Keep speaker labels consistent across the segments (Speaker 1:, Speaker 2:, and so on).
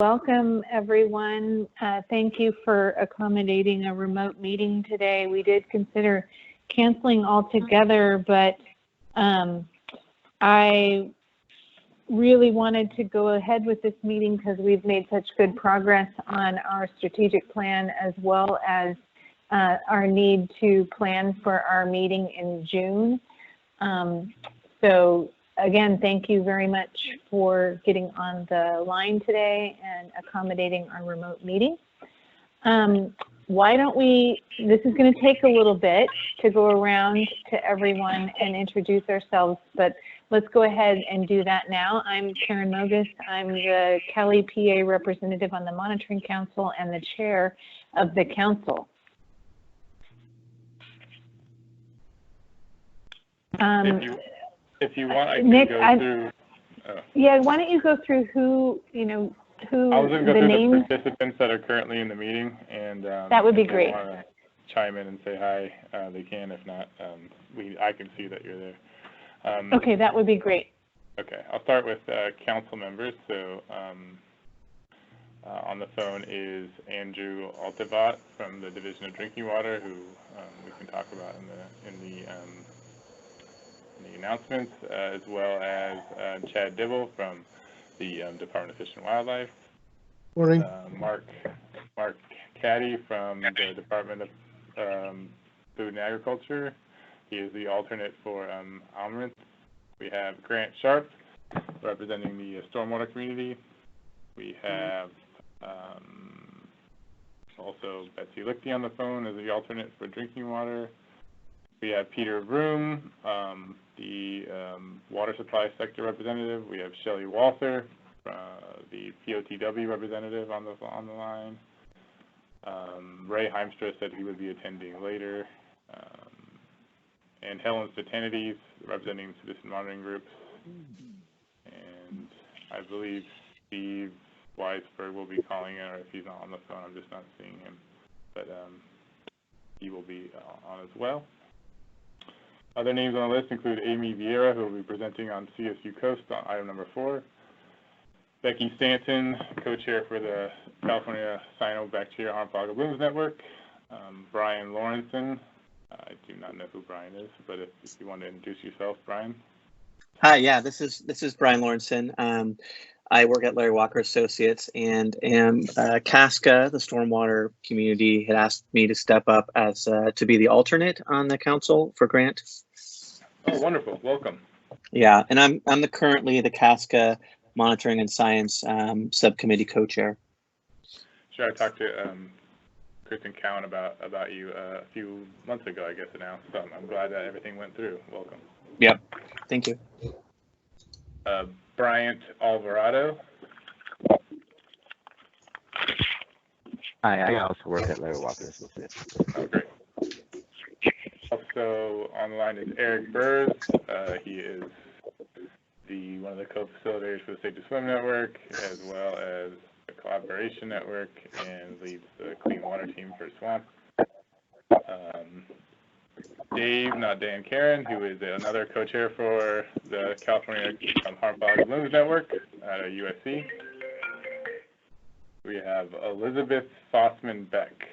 Speaker 1: Welcome, everyone. Thank you for accommodating a remote meeting today. We did consider canceling altogether, but I really wanted to go ahead with this meeting because we've made such good progress on our strategic plan, as well as our need to plan for our meeting in June. So again, thank you very much for getting on the line today and accommodating our remote meeting. Why don't we, this is going to take a little bit to go around to everyone and introduce ourselves, but let's go ahead and do that now. I'm Karen Mogus. I'm the Cali, PA representative on the Monitoring Council and the chair of the council.
Speaker 2: If you want, I can
Speaker 1: Nick,
Speaker 2: go through.
Speaker 1: Yeah, why don't you go through who, who
Speaker 2: I was going to go
Speaker 1: the
Speaker 2: through
Speaker 1: names.
Speaker 2: the participants that are currently in the meeting, and
Speaker 1: that would be great.
Speaker 2: If they want to chime in and say hi, they can. If not, I can see that you're there.
Speaker 1: Okay, that would be great.
Speaker 2: Okay, I'll start with council members. So on the phone is Andrew Altabot from the Division of Drinking Water, who we can talk about in the announcements, as well as Chad Dibble from the Department of Fish and Wildlife.
Speaker 3: Morning.
Speaker 2: Mark Caddy from the Department of Food and Agriculture. He is the alternate for Amrit. We have Grant Sharp representing the Stormwater community. We have also Betsy Lichty on the phone as the alternate for drinking water. We have Peter Vroom, the water supply sector representative. We have Shelley Walther, the POTW representative on the line. Ray Heimstra said he would be attending later. And Helen Satanides, representing citizen monitoring groups. And I believe Steve Weisberg will be calling in, or if he's not on the phone, I'm just not seeing him. But he will be on as well. Other names on the list include Amy Vieira, who will be presenting on CSU Coast on item number 4. Becky Stanton, co-chair for the California Cyanobacteria Harmful Algal Blooms Network. Brian Lawrenson. I do not know who Brian is, but if you want to introduce yourself, Brian.
Speaker 4: Hi, yeah, this is Brian Lawrenson. I work at Larry Walker Associates and am Casca, the stormwater community, had asked me to step up as to be the alternate on the council for Grant.
Speaker 2: Oh, wonderful! Welcome.
Speaker 4: Yeah, and I'm currently the Casca Monitoring and Science Subcommittee co-chair.
Speaker 2: Sure, I talked to Kristen Cowan about you a few months ago, I guess now. So I'm glad that everything went through. Welcome.
Speaker 4: Yep. Thank you.
Speaker 2: Bryant Alvarado.
Speaker 5: Hi, I also work at Larry Walker Associates.
Speaker 2: Oh, great. Also on the line is Eric Burrs. He is one of the co-facilitators for the Safe to Swim Network, as well as the Collaboration Network, and leads the Clean Water team for Swamp. Dave, not Dan Karen, who is another co-chair for the California Harmful Algal Blooms Network at USC. We have Elizabeth Fossman Beck.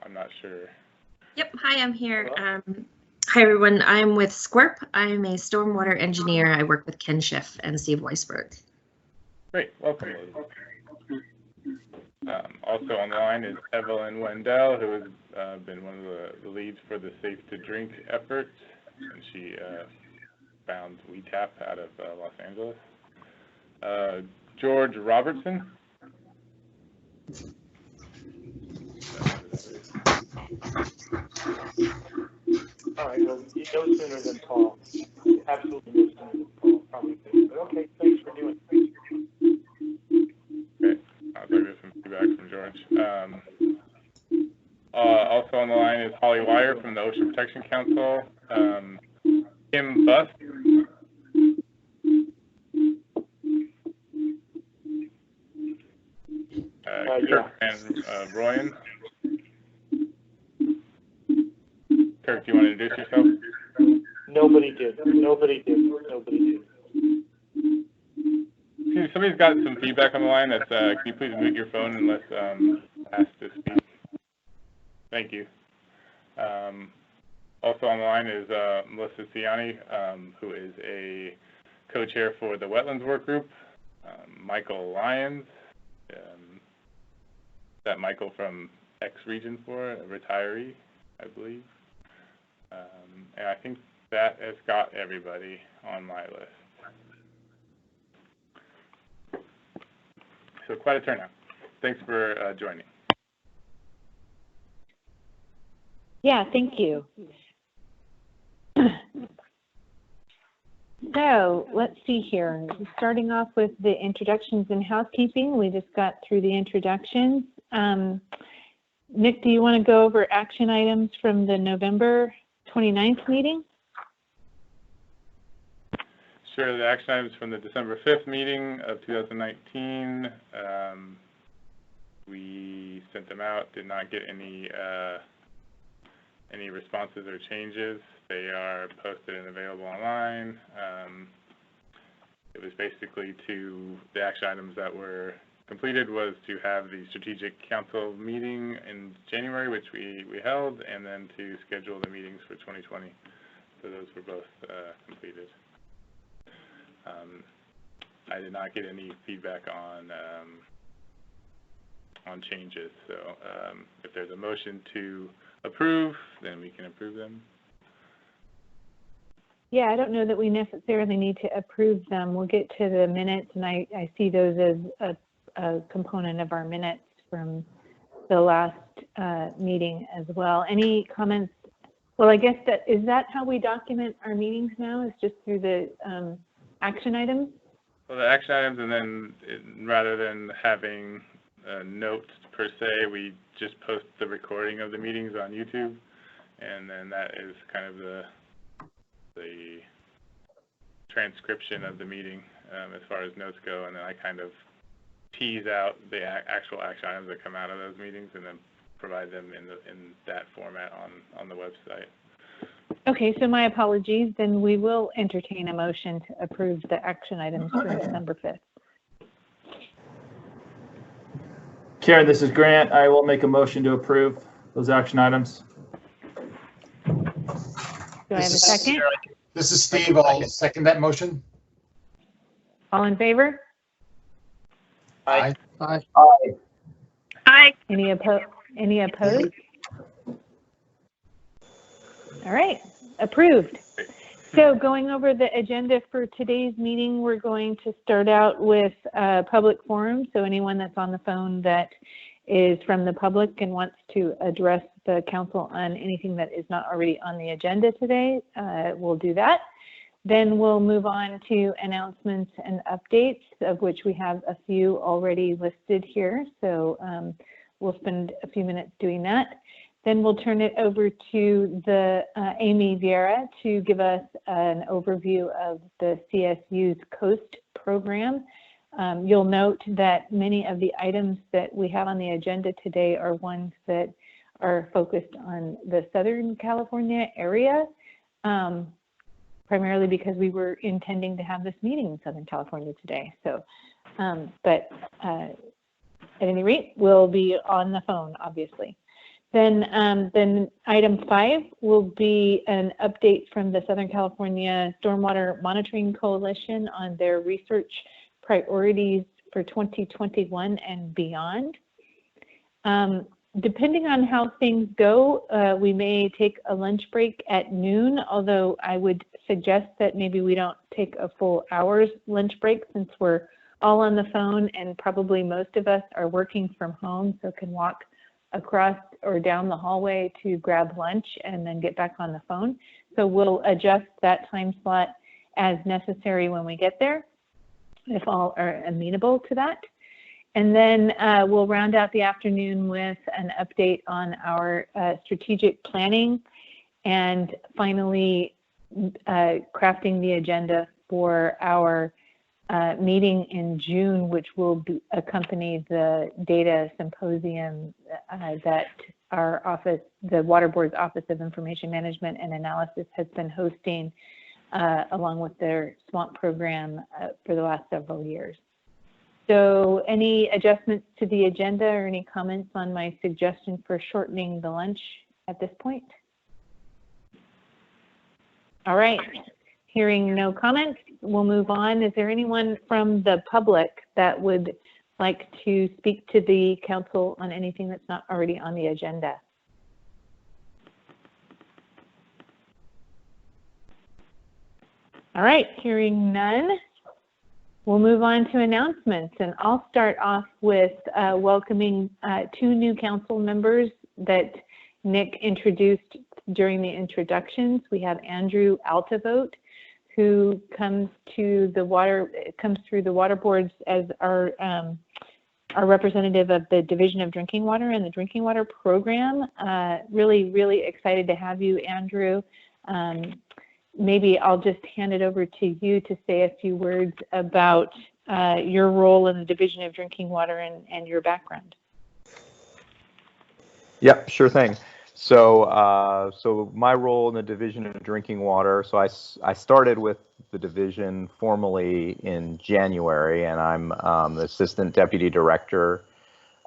Speaker 2: I'm not sure.
Speaker 6: Yep. Hi, I'm here. Hi, everyone. I'm with Squirp. I'm a stormwater engineer. I work with Ken Schiff and Steve Weisberg.
Speaker 2: Great. Welcome, Elizabeth. Also on the line is Evelyn Wendell, who has been one of the leads for the Safe to Drink effort, and she found WeTap out of Los Angeles. George Robertson.
Speaker 3: All right, well, you no sooner than Paul. Absolutely no sooner than Paul, probably. But okay, thanks for doing it.
Speaker 2: Okay, I'll get some feedback from George. Also on the line is Holly Wire from the Ocean Protection Council. Kim Buss. Kirk and Royan. Kirk, do you want to introduce yourself?
Speaker 3: Nobody did.
Speaker 2: Somebody's got some feedback on the line. That's, can you please mute your phone unless asked to speak? Thank you. Also on the line is Melissa Ciani, who is a co-chair for the Wetlands Work Group. Michael Lyons, is that Michael from X Region 4, a retiree, I believe. And I think that has got everybody on my list. So quite a turnout. Thanks for joining.
Speaker 1: Yeah, thank you. So let's see here. Starting off with the introductions and housekeeping. We just got through the introductions. Nick, do you want to go over action items from the November 29th meeting?
Speaker 2: Sure, the action items from the December 5th meeting of 2019. We sent them out, did not get any responses or changes. They are posted and available online. It was basically the action items that were completed was to have the strategic council meeting in January, which we held, and then to schedule the meetings for 2020. So those were both completed. I did not get any feedback on changes. So if there's a motion to approve, then we can approve them.
Speaker 1: Yeah, I don't know that we necessarily need to approve them. We'll get to the minutes, and I see those as a component of our minutes from the last meeting as well. Any comments? Well, I guess is that how we document our meetings now? Is just through the action items?
Speaker 2: Well, the action items, and then rather than having notes per se, we just post the recording of the meetings on YouTube, and then that is kind of the transcription of the meeting as far as notes go, and then I kind of tease out the actual action items that come out of those meetings and then provide them in that format on the website.
Speaker 1: Okay, so my apologies. Then we will entertain a motion to approve the action items for December 5th.
Speaker 7: Karen, this is Grant. I will make a motion to approve those action items.
Speaker 1: Do I have a second?
Speaker 8: This is Steve. I'll second that motion.
Speaker 1: All in favor?
Speaker 8: Aye.
Speaker 7: Aye.
Speaker 6: Aye.
Speaker 1: Any opposed? All right, approved. So going over the agenda for today's meeting, we're going to start out with public forum. So anyone that's on the phone that is from the public and wants to address the council on anything that is not already on the agenda today, we'll do that. Then we'll move on to announcements and updates, of which we have a few already listed here. So we'll spend a few minutes doing that. Then we'll turn it over to Amy Vieira to give us an overview of the CSU's COAST program. You'll note that many of the items that we have on the agenda today are ones that are focused on the Southern California area, primarily because we were intending to have this meeting in Southern California today. So, but at any rate, we'll be on the phone, obviously. Then item 5 will be an update from the Southern California Stormwater Monitoring Coalition on their research priorities for 2021 and beyond. Depending on how things go, we may take a lunch break at noon, although I would suggest that maybe we don't take a full hour's lunch break since we're all on the phone and probably most of us are working from home, so can walk across or down the hallway to grab lunch and then get back on the phone. So we'll adjust that time slot as necessary when we get there, if all are amenable to that. And then we'll round out the afternoon with an update on our strategic planning and finally crafting the agenda for our meeting in June, which will accompany the data symposium that our office, the Water Board's Office of Information Management and Analysis, has been hosting along with their SWAMP program for the last several years. So any adjustments to the agenda or any comments on my suggestion for shortening the lunch at this point? All right, hearing no comments, we'll move on. Is there anyone from the public that would like to speak to the council on anything that's not already on the agenda? All right, hearing none, we'll move on to announcements, and I'll start off with welcoming 2 new council members that Nick introduced during the introductions. We have Andrew Altavote, who comes through the water boards as our representative of the Division of Drinking Water and the Drinking Water Program. Really excited to have you, Andrew. Maybe I'll just hand it over to you to say a few words about your role in the Division of Drinking Water and your background.
Speaker 9: Yep, sure thing. So my role in the Division of Drinking Water, so I started with the division formally in January, and I'm the Assistant Deputy Director,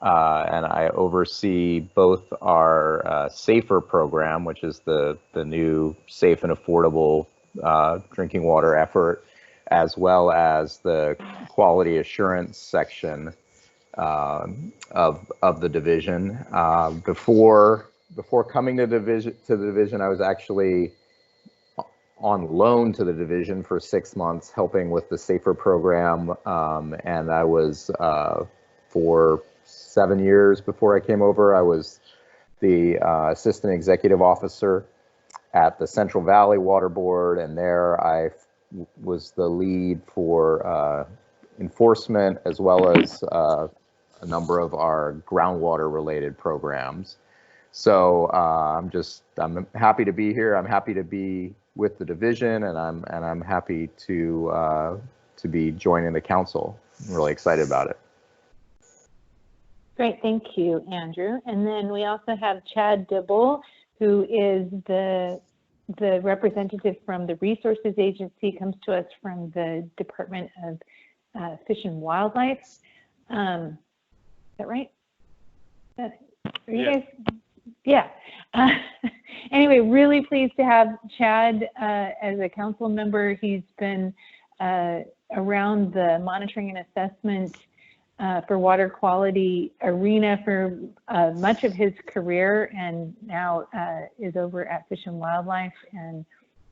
Speaker 9: and I oversee both our SAFER program, which is the new safe and affordable drinking water effort, as well as the quality assurance section of the division. Before coming to the division, I was actually on loan to the division for 6 months, helping with the SAFER program, and I was for 7 years before I came over. I was the assistant executive officer at the Central Valley Water Board, and there I was the lead for enforcement as well as a number of our groundwater related programs. So I'm happy to be here. I'm happy to be with the division, and I'm happy to be joining the council. I'm really excited about it.
Speaker 1: Great, thank you, Andrew. And then we also have Chad Dibble, who is the representative from the Resources Agency, comes to us from the Department of Fish and Wildlife. Is that right? Are you guys? Yeah. Anyway, really pleased to have Chad as a council member. He's been around the monitoring and assessment for water quality arena for much of his career, and now is over at Fish and Wildlife, and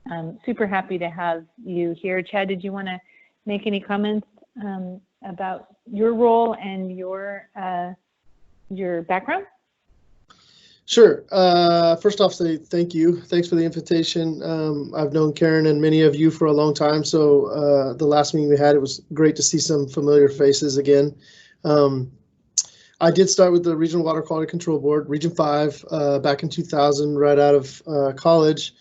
Speaker 1: I'm super happy to have you here. Chad, did you want to make any comments about your role and your background?
Speaker 10: Sure. First off, say thank you. Thanks for the invitation. I've known Karen and many of you for a long time, so the last meeting we had, it was great to see some familiar faces again. I did start with the Regional Water Quality Control Board, Region 5, back in 2000, right out of college,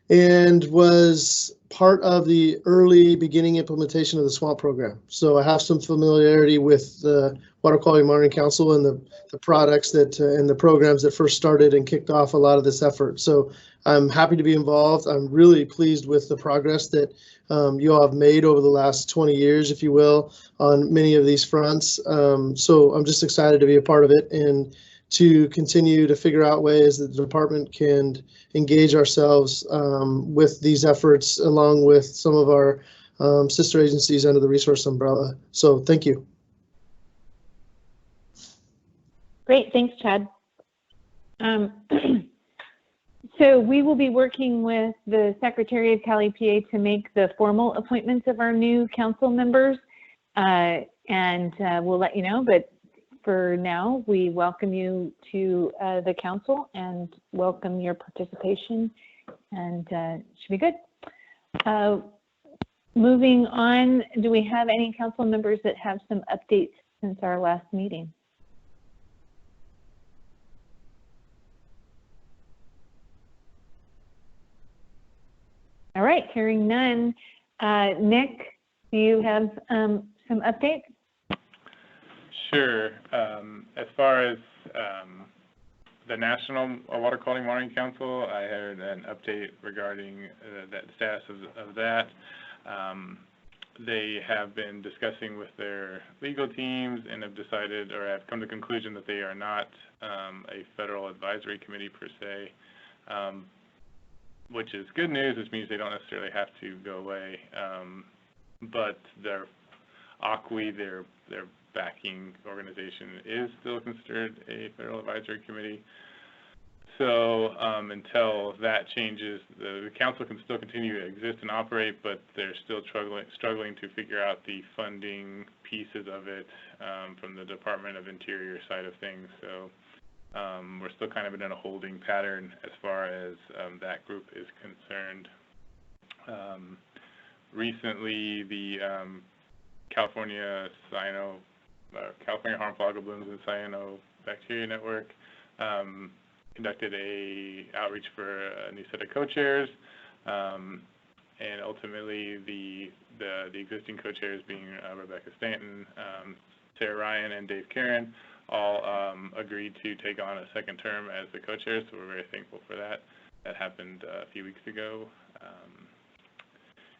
Speaker 10: and was part of the early beginning implementation of the SWAMP program. So I have some familiarity with the Water Quality Monitoring Council and the products that and the programs that first started and kicked off a lot of this effort. So I'm happy to be involved. I'm really pleased with the progress that you all have made over the last 20 years, if you will, on many of these fronts. So I'm just excited to be a part of it and to continue to figure out ways that the department can engage ourselves with these efforts, along with some of our sister agencies under the resource umbrella. So thank you.
Speaker 1: Great, thanks, Chad. So we will be working with the Secretary of Cal EPA to make the formal appointments of our new council members, and we'll let you know, but for now, we welcome you to the council and welcome your participation, and should be good. Moving on, do we have any council members that have some updates since our last meeting? All right, hearing none. Nick, do you have some updates?
Speaker 2: Sure. As far as the National Water Quality Monitoring Council, I heard an update regarding the status of that. they have been discussing with their legal teams and have decided or have come to the conclusion that they are not a federal advisory committee per se, which is good news. This means they don't necessarily have to go away, but their ACWI, their backing organization, is still considered a federal advisory committee. So until that changes, the council can still continue to exist and operate, but they're still struggling to figure out the funding pieces of it from the Department of Interior side of things. So we're still kind of in a holding pattern as far as that group is concerned. Recently, the California Harmful Algal Blooms and Cyanobacteria Network conducted a outreach for a new set of co-chairs, and ultimately the existing co-chairs being Rebecca Stanton, Sarah Ryan, and Dave Karen all agreed to take on a second term as the co-chairs, so we're very thankful for that. That happened a few weeks ago,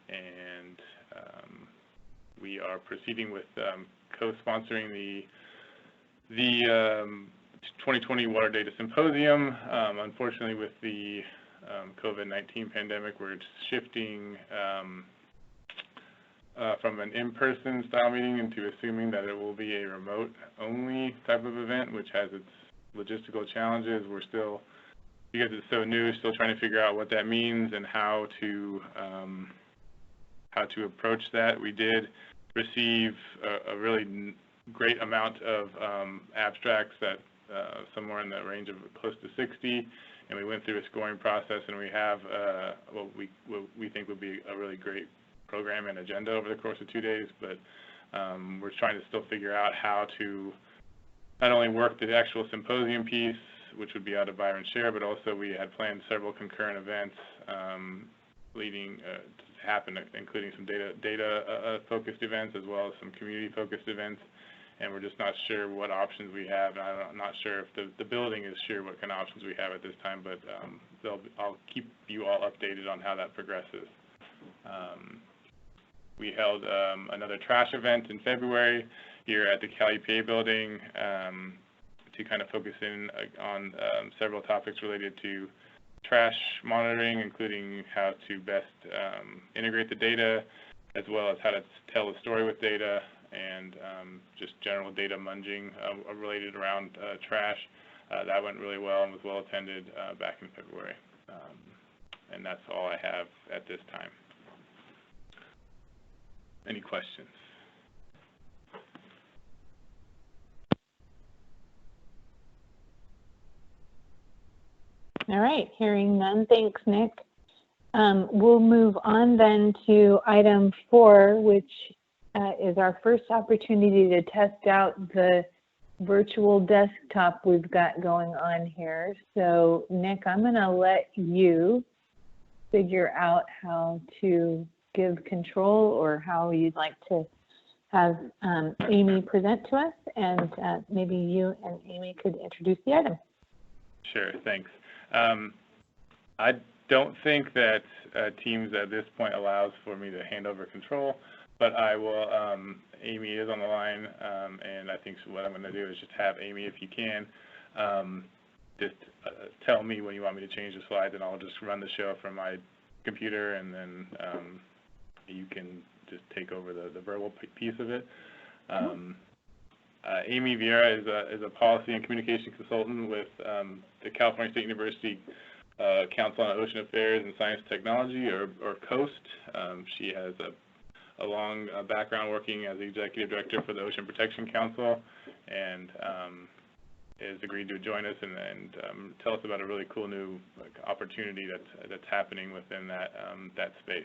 Speaker 2: and we are proceeding with co-sponsoring the 2020 Water Data Symposium. Unfortunately, with the COVID-19 pandemic, we're shifting from an in-person style meeting into assuming that it will be a remote-only type of event, which has its logistical challenges. We're still, because it's so new, still trying to figure out what that means and how to approach that. We did receive a really great amount of abstracts that somewhere in the range of close to 60, and we went through a scoring process, and we have what we think would be a really great program and agenda over the course of 2 days, but we're trying to still figure out how to not only work the actual symposium piece, which would be out of Byron Share, but also we had planned several concurrent events leading to happen, including some data focused events as well as some community focused events. And we're just not sure what options we have. And I'm not sure if the building is sure what kind of options we have at this time, but I'll keep you all updated on how that progresses. We held another trash event in February here at the Cal EPA building to kind of focus in on several topics related to trash monitoring, including how to best integrate the data, as well as how to tell the story with data, and just general data munging related around trash. That went really well and was well attended back in February. And that's all I have at this time. Any questions?
Speaker 1: All right, hearing none, thanks, Nick. We'll move on then to item 4, which is our first opportunity to test out the virtual desktop we've got going on here. So Nick, I'm going to let you figure out how to give control or how you'd like to have Amy present to us, and maybe you and Amy could introduce the item.
Speaker 2: Sure, thanks. I don't think that Teams at this point allows for me to hand over control, but I will, Amy is on the line, and I think what I'm going to do is just have Amy, if you can, just tell me when you want me to change the slides, and I'll just run the show from my computer, and then you can just take over the verbal piece of it. Amy Vieira is a policy and communication consultant with the California State University Council on Ocean Affairs and Science Technology, or COAST. She has a long background working as the executive director for the Ocean Protection Council, and has agreed to join us and tell us about a really cool new opportunity that's happening within that space.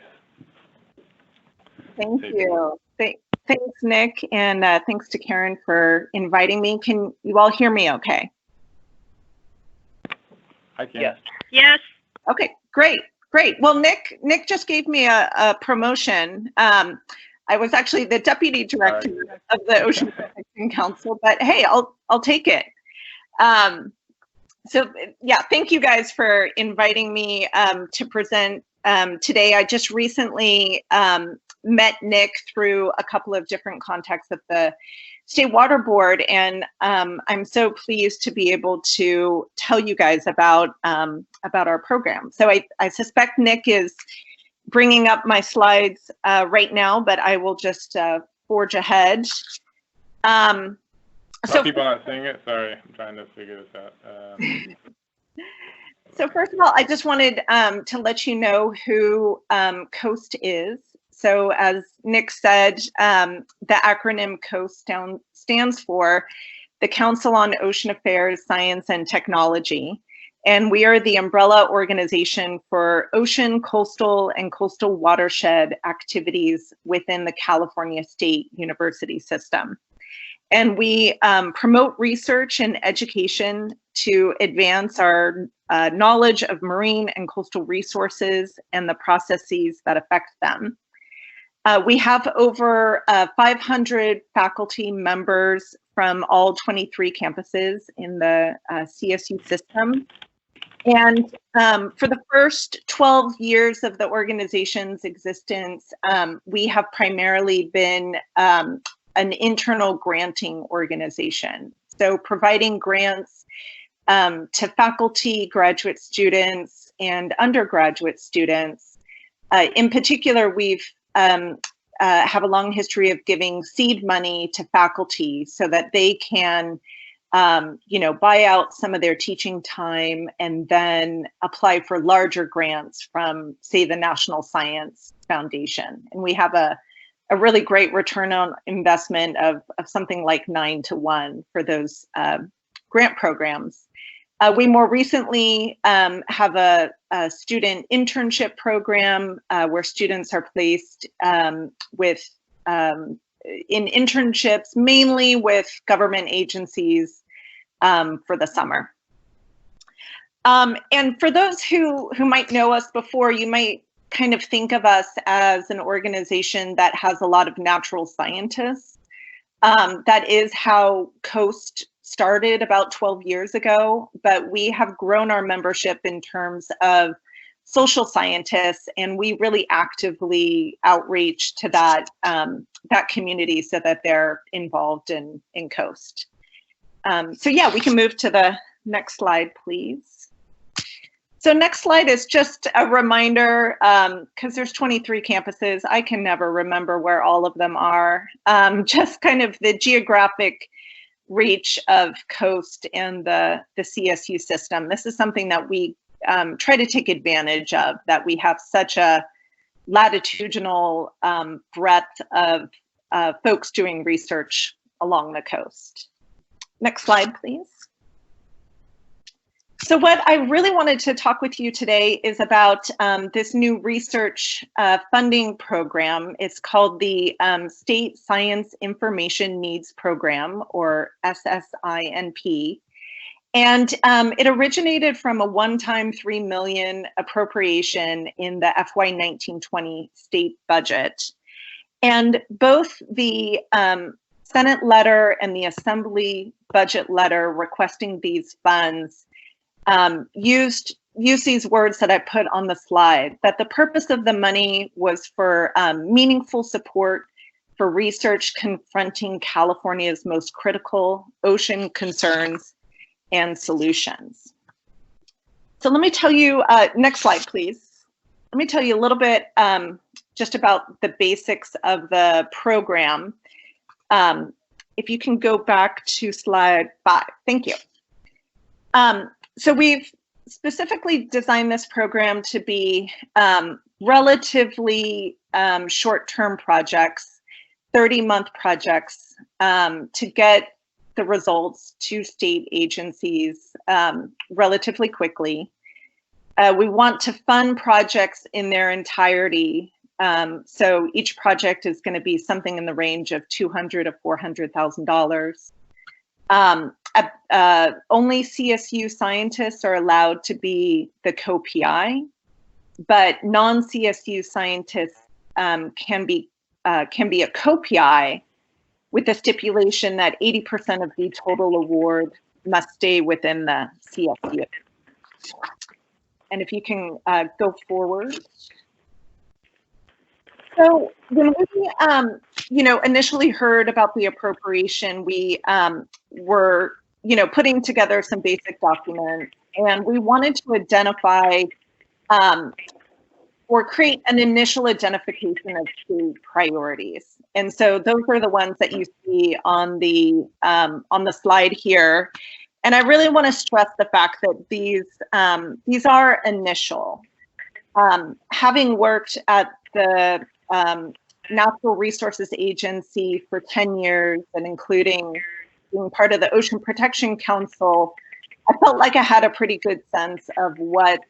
Speaker 11: Thank you. Thanks, Nick, and thanks to Karen for inviting me. Can you all hear me okay?
Speaker 2: I can.
Speaker 11: Yes. Yes. Okay, great. Well, Nick just gave me a promotion. I was actually the deputy director of the Ocean Protection Council, but hey, I'll take it. So yeah, thank you guys for inviting me to present today. I just recently met Nick through a couple of different contacts at the State Water Board, and I'm so pleased to be able to tell you guys about our program. So I suspect Nick is bringing up my slides right now, but I will just forge ahead.
Speaker 2: So people not seeing it? Sorry, I'm trying to figure this out.
Speaker 11: So first of all, I just wanted to let you know who COAST is. So as Nick said, the acronym COAST stands for the Council on Ocean Affairs, Science, and Technology. And we are the umbrella organization for ocean, coastal, and coastal watershed activities within the California State University system. And we promote research and education to advance our knowledge of marine and coastal resources and the processes that affect them. We have over 500 faculty members from all 23 campuses in the CSU system. And for the first 12 years of the organization's existence, we have primarily been an internal granting organization. So providing grants to faculty, graduate students, and undergraduate students. In particular, we've have a long history of giving seed money to faculty so that they can buy out some of their teaching time and then apply for larger grants from, say, the National Science Foundation. And we have a really great return on investment of something like 9 to 1 for those grant programs. We more recently have a student internship program where students are placed in internships, mainly with government agencies for the summer. And for those who might know us before, you might kind of think of us as an organization that has a lot of natural scientists. That is how COAST started about 12 years ago, but we have grown our membership in terms of social scientists, and we really actively outreach to that community so that they're involved in COAST. So yeah, we can move to the next slide, please. So next slide is just a reminder, because there's 23 campuses. I can never remember where all of them are. Just kind of the geographic reach of COAST and the CSU system. This is something that we try to take advantage of, that we have such a latitudinal breadth of folks doing research along the coast. Next slide, please. So what I really wanted to talk with you today is about this new research funding program. It's called the State Science Information Needs Program, or SSINP. And it originated from a one-time $3 million appropriation in the FY 1920 state budget. And both the Senate letter and the Assembly budget letter requesting these funds use these words that I put on the slide, that the purpose of the money was for meaningful support for research confronting California's most critical ocean concerns and solutions. So let me tell you, next slide, please. Let me tell you a little bit just about the basics of the program. If you can go back to slide 5, thank you. So we've specifically designed this program to be relatively short-term projects, 30-month projects, to get the results to state agencies relatively quickly. We want to fund projects in their entirety. So each project is going to be something in the range of $200,000 to $400,000. Only CSU scientists are allowed to be the co-PI, but non-CSU scientists can be a co-PI with the stipulation that 80% of the total award must stay within the CSU. And if you can go forward. So when we, initially heard about the appropriation, we were, putting together some basic documents, and we wanted to identify or create an initial identification of state priorities. And so those are the ones that you see on the slide here. And I really want to stress the fact that these are initial. Having worked at the Natural Resources Agency for 10 years and including being part of the Ocean Protection Council, I felt like I had a pretty good sense of what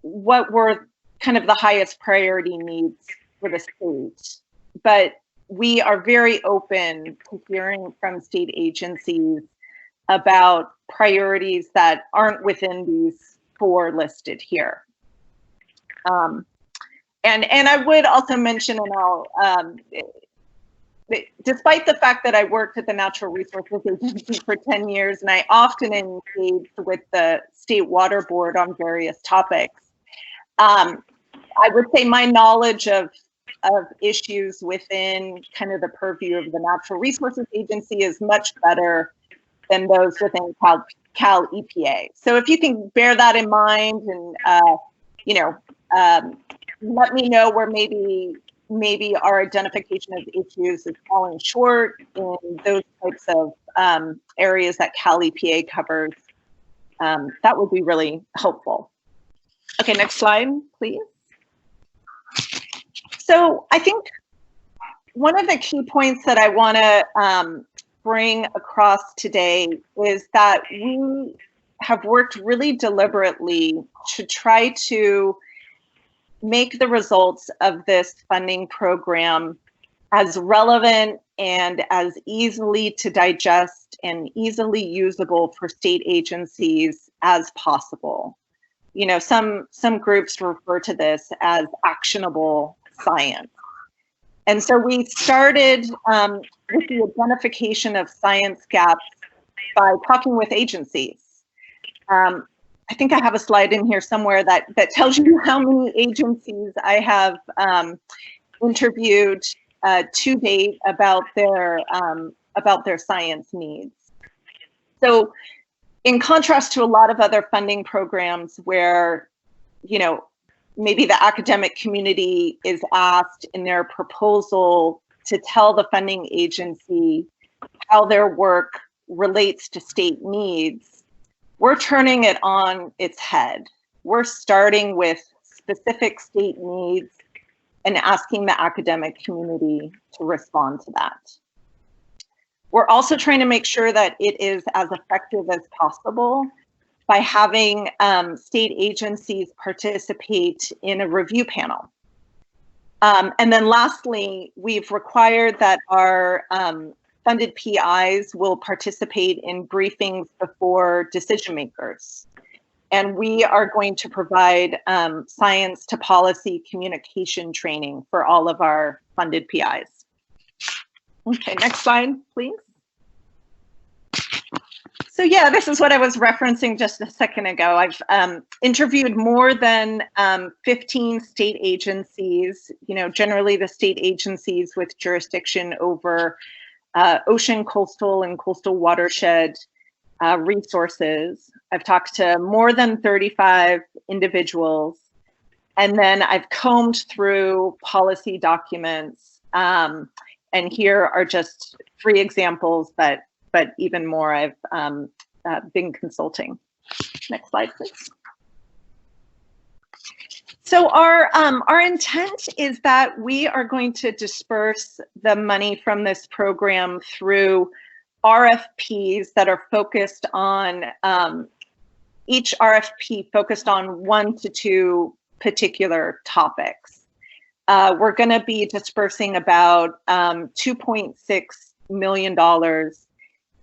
Speaker 11: were kind of the highest priority needs for the state. But we are very open to hearing from state agencies about priorities that aren't within these 4 listed here. And I would also mention, and I'll, despite the fact that I worked at the Natural Resources Agency for 10 years, and I often engaged with the State Water Board on various topics, I would say my knowledge of issues within kind of the purview of the Natural Resources Agency is much better than those within Cal EPA. So if you can bear that in mind and, let me know where maybe our identification of issues is falling short in those types of areas that Cal EPA covers. That would be really helpful. Okay, next slide, please. So I think one of the key points that I want to bring across today is that we have worked really deliberately to try to make the results of this funding program as relevant and as easily to digest and easily usable for state agencies as possible. Some groups refer to this as actionable science. And so we started with the identification of science gaps by talking with agencies. I think I have a slide in here somewhere that tells you how many agencies I have interviewed to date about their science needs. So in contrast to a lot of other funding programs where, maybe the academic community is asked in their proposal to tell the funding agency how their work relates to state needs, we're turning it on its head. We're starting with specific state needs and asking the academic community to respond to that. We're also trying to make sure that it is as effective as possible by having state agencies participate in a review panel. And then lastly, we've required that our funded PIs will participate in briefings before decision makers. And we are going to provide science to policy communication training for all of our funded PIs. Okay, next slide, please. So yeah, this is what I was referencing just a second ago. I've interviewed more than 15 state agencies, generally the state agencies with jurisdiction over ocean, coastal, and coastal watershed resources. I've talked to more than 35 individuals, and then I've combed through policy documents. And here are just 3 examples, but even more I've been consulting. Next slide, please. So our intent is that we are going to disperse the money from this program through RFPs that are focused on, each RFP focused on 1 to 2 particular topics. We're going to be dispersing about $2.6 million,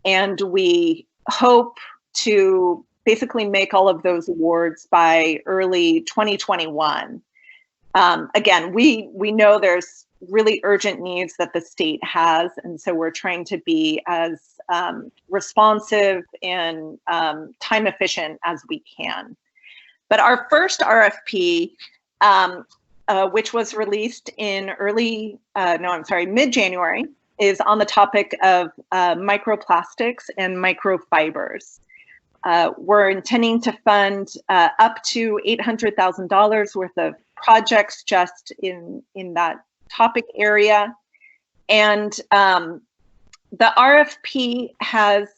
Speaker 11: and we hope to basically make all of those awards by early 2021. Again, we know there's really urgent needs that the state has, and so we're trying to be as responsive and time efficient as we can. But our first RFP which was released in mid-January, is on the topic of microplastics and microfibers. We're intending to fund up to $800,000 worth of projects just in that topic area. And the RFP has,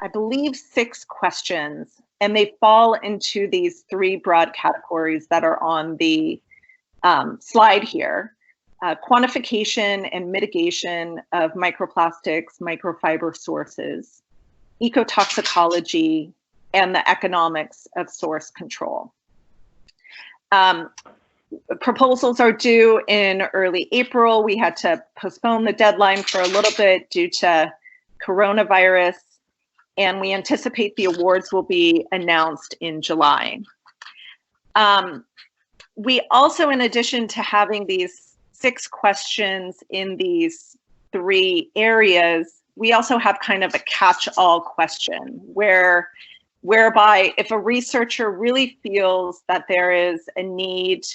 Speaker 11: I believe, 6 questions, and they fall into these 3 broad categories that are on the slide here. Quantification and mitigation of microplastics, microfiber sources, ecotoxicology, and the economics of source control. Proposals are due in early April. We had to postpone the deadline for a little bit due to coronavirus, and we anticipate the awards will be announced in July. We also, in addition to having these 6 questions in these 3 areas, we also have kind of a catch-all question whereby if a researcher really feels that there is a need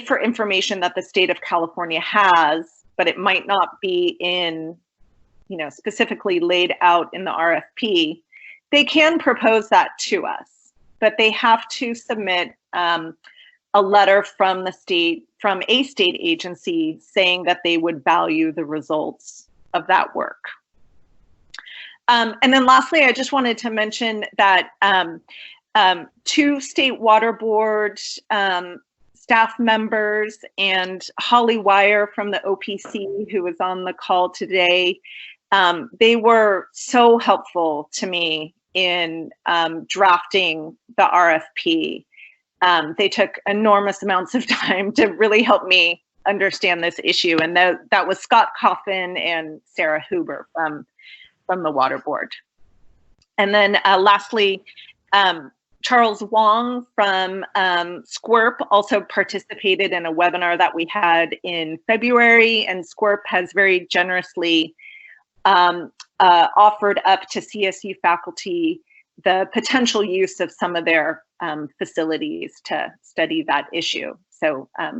Speaker 11: for information that the state of California has, but it might not be in, specifically laid out in the RFP, they can propose that to us, but they have to submit a letter from a state agency saying that they would value the results of that work. And then lastly, I just wanted to mention that 2 State Water Board staff members and Holly Wire from the OPC, who was on the call today, they were so helpful to me in drafting the RFP. They took enormous amounts of time to really help me understand this issue, and that was Scott Coffin and Sarah Huber from the Water Board. And then lastly, Charles Wong from SQUIRP also participated in a webinar that we had in February, and SQUIRP has very generously offered up to CSU faculty the potential use of some of their facilities to study that issue. So I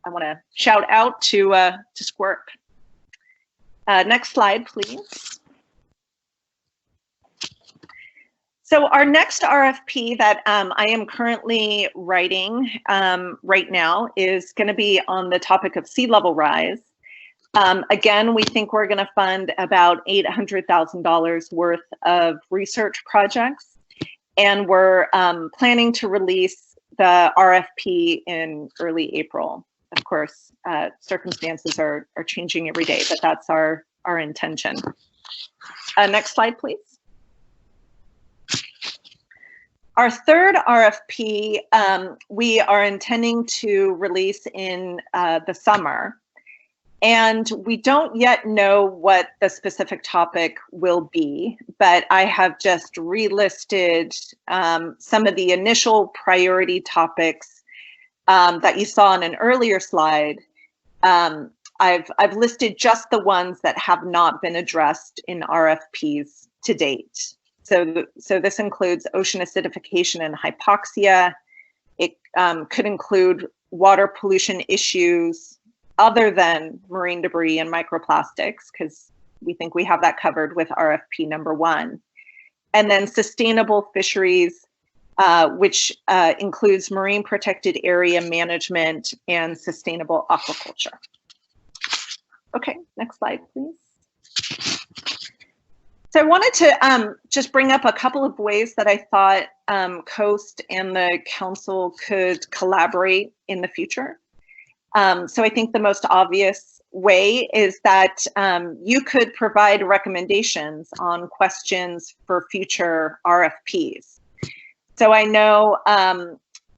Speaker 11: want to shout out to SQUIRP. Next slide, please. So our next RFP that I am currently writing right now is going to be on the topic of sea level rise. Again, we think we're going to fund about $800,000 worth of research projects, and we're planning to release the RFP in early April. Of course, circumstances are changing every day, but that's our intention. Next slide, please. Our third RFP, we are intending to release in the summer. And we don't yet know what the specific topic will be, but I have just relisted some of the initial priority topics that you saw on an earlier slide. I've listed just the ones that have not been addressed in RFPs to date. So this includes ocean acidification and hypoxia. It could include water pollution issues other than marine debris and microplastics, because we think we have that covered with RFP number 1. And then sustainable fisheries, which includes marine protected area management and sustainable aquaculture. Okay, next slide, please. So I wanted to just bring up a couple of ways that I thought COAST and the council could collaborate in the future. So I think the most obvious way is that you could provide recommendations on questions for future RFPs. So I know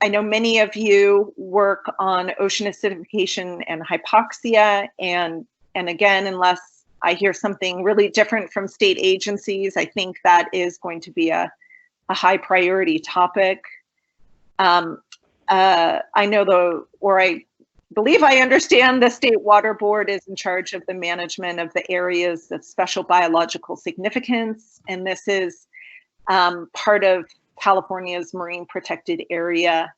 Speaker 11: many of you work on ocean acidification and hypoxia, and again, unless I hear something really different from state agencies, I think that is going to be a high priority topic. I believe I understand the State Water Board is in charge of the management of the areas of special biological significance, and this is part of California's marine protected area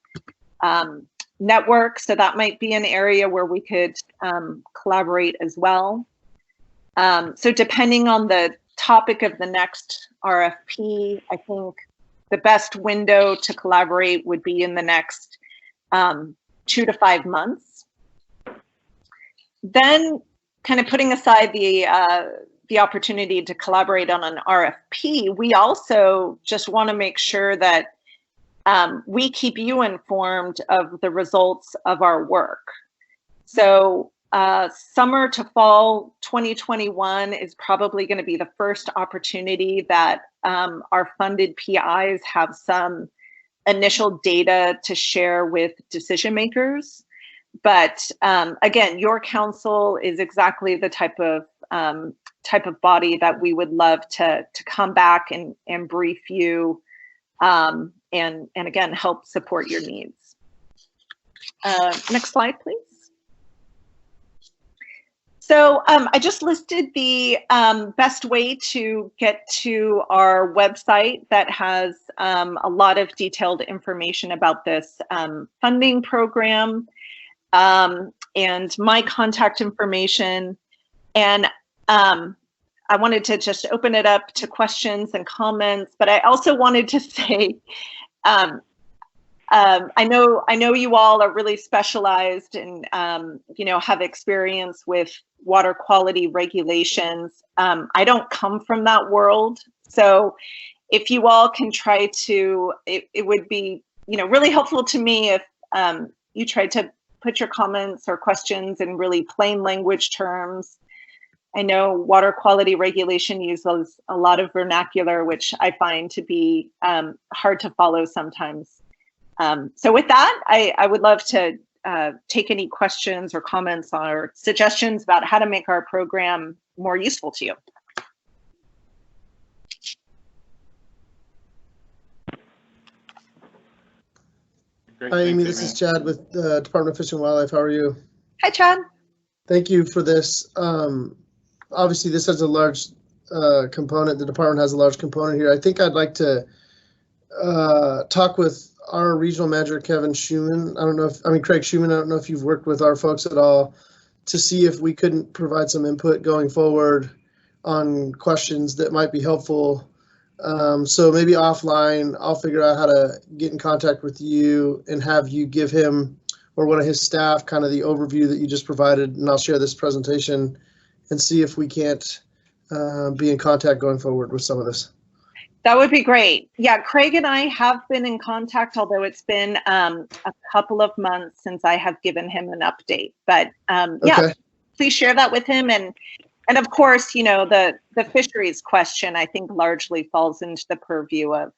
Speaker 11: network, so that might be an area where we could collaborate as well. So depending on the topic of the next RFP, I think the best window to collaborate would be in the next 2 to 5 months. Then, kind of putting aside the opportunity to collaborate on an RFP, we also just want to make sure that we keep you informed of the results of our work. So summer to fall 2021 is probably going to be the first opportunity that our funded PIs have some initial data to share with decision makers. But again, your council is exactly the type of body that we would love to come back and brief you and again, help support your needs. Next slide, please. So I just listed the best way to get to our website that has a lot of detailed information about this funding program and my contact information. And I wanted to just open it up to questions and comments, but I also wanted to say, I know you all are really specialized and have experience with water quality regulations. I don't come from that world, so if you all can try to, it would be really helpful to me if you tried to put your comments or questions in really plain language terms. I know water quality regulation uses a lot of vernacular, which I find to be hard to follow sometimes. So with that, I would love to take any questions or comments or suggestions about how to make our program more useful to you.
Speaker 2: Great,
Speaker 10: Hi, Amy.
Speaker 2: thanks,
Speaker 10: This is Chad with the Department of Fish and Wildlife. How are you?
Speaker 11: Hi, Chad.
Speaker 10: Thank you for this. Obviously, this has a large component. The department has a large component here. I think I'd like to talk with our regional manager, Kevin Schuman. Craig Schuman. I don't know if you've worked with our folks at all to see if we couldn't provide some input going forward on questions that might be helpful. So maybe offline, I'll figure out how to get in contact with you and have you give him or one of his staff kind of the overview that you just provided, and I'll share this presentation and see if we can't be in contact going forward with some of this.
Speaker 11: That would be great. Yeah, Craig and I have been in contact, although it's been a couple of months since I have given him an update. But yeah, please share that with him. And of course, the fisheries question, I think, largely falls into the purview of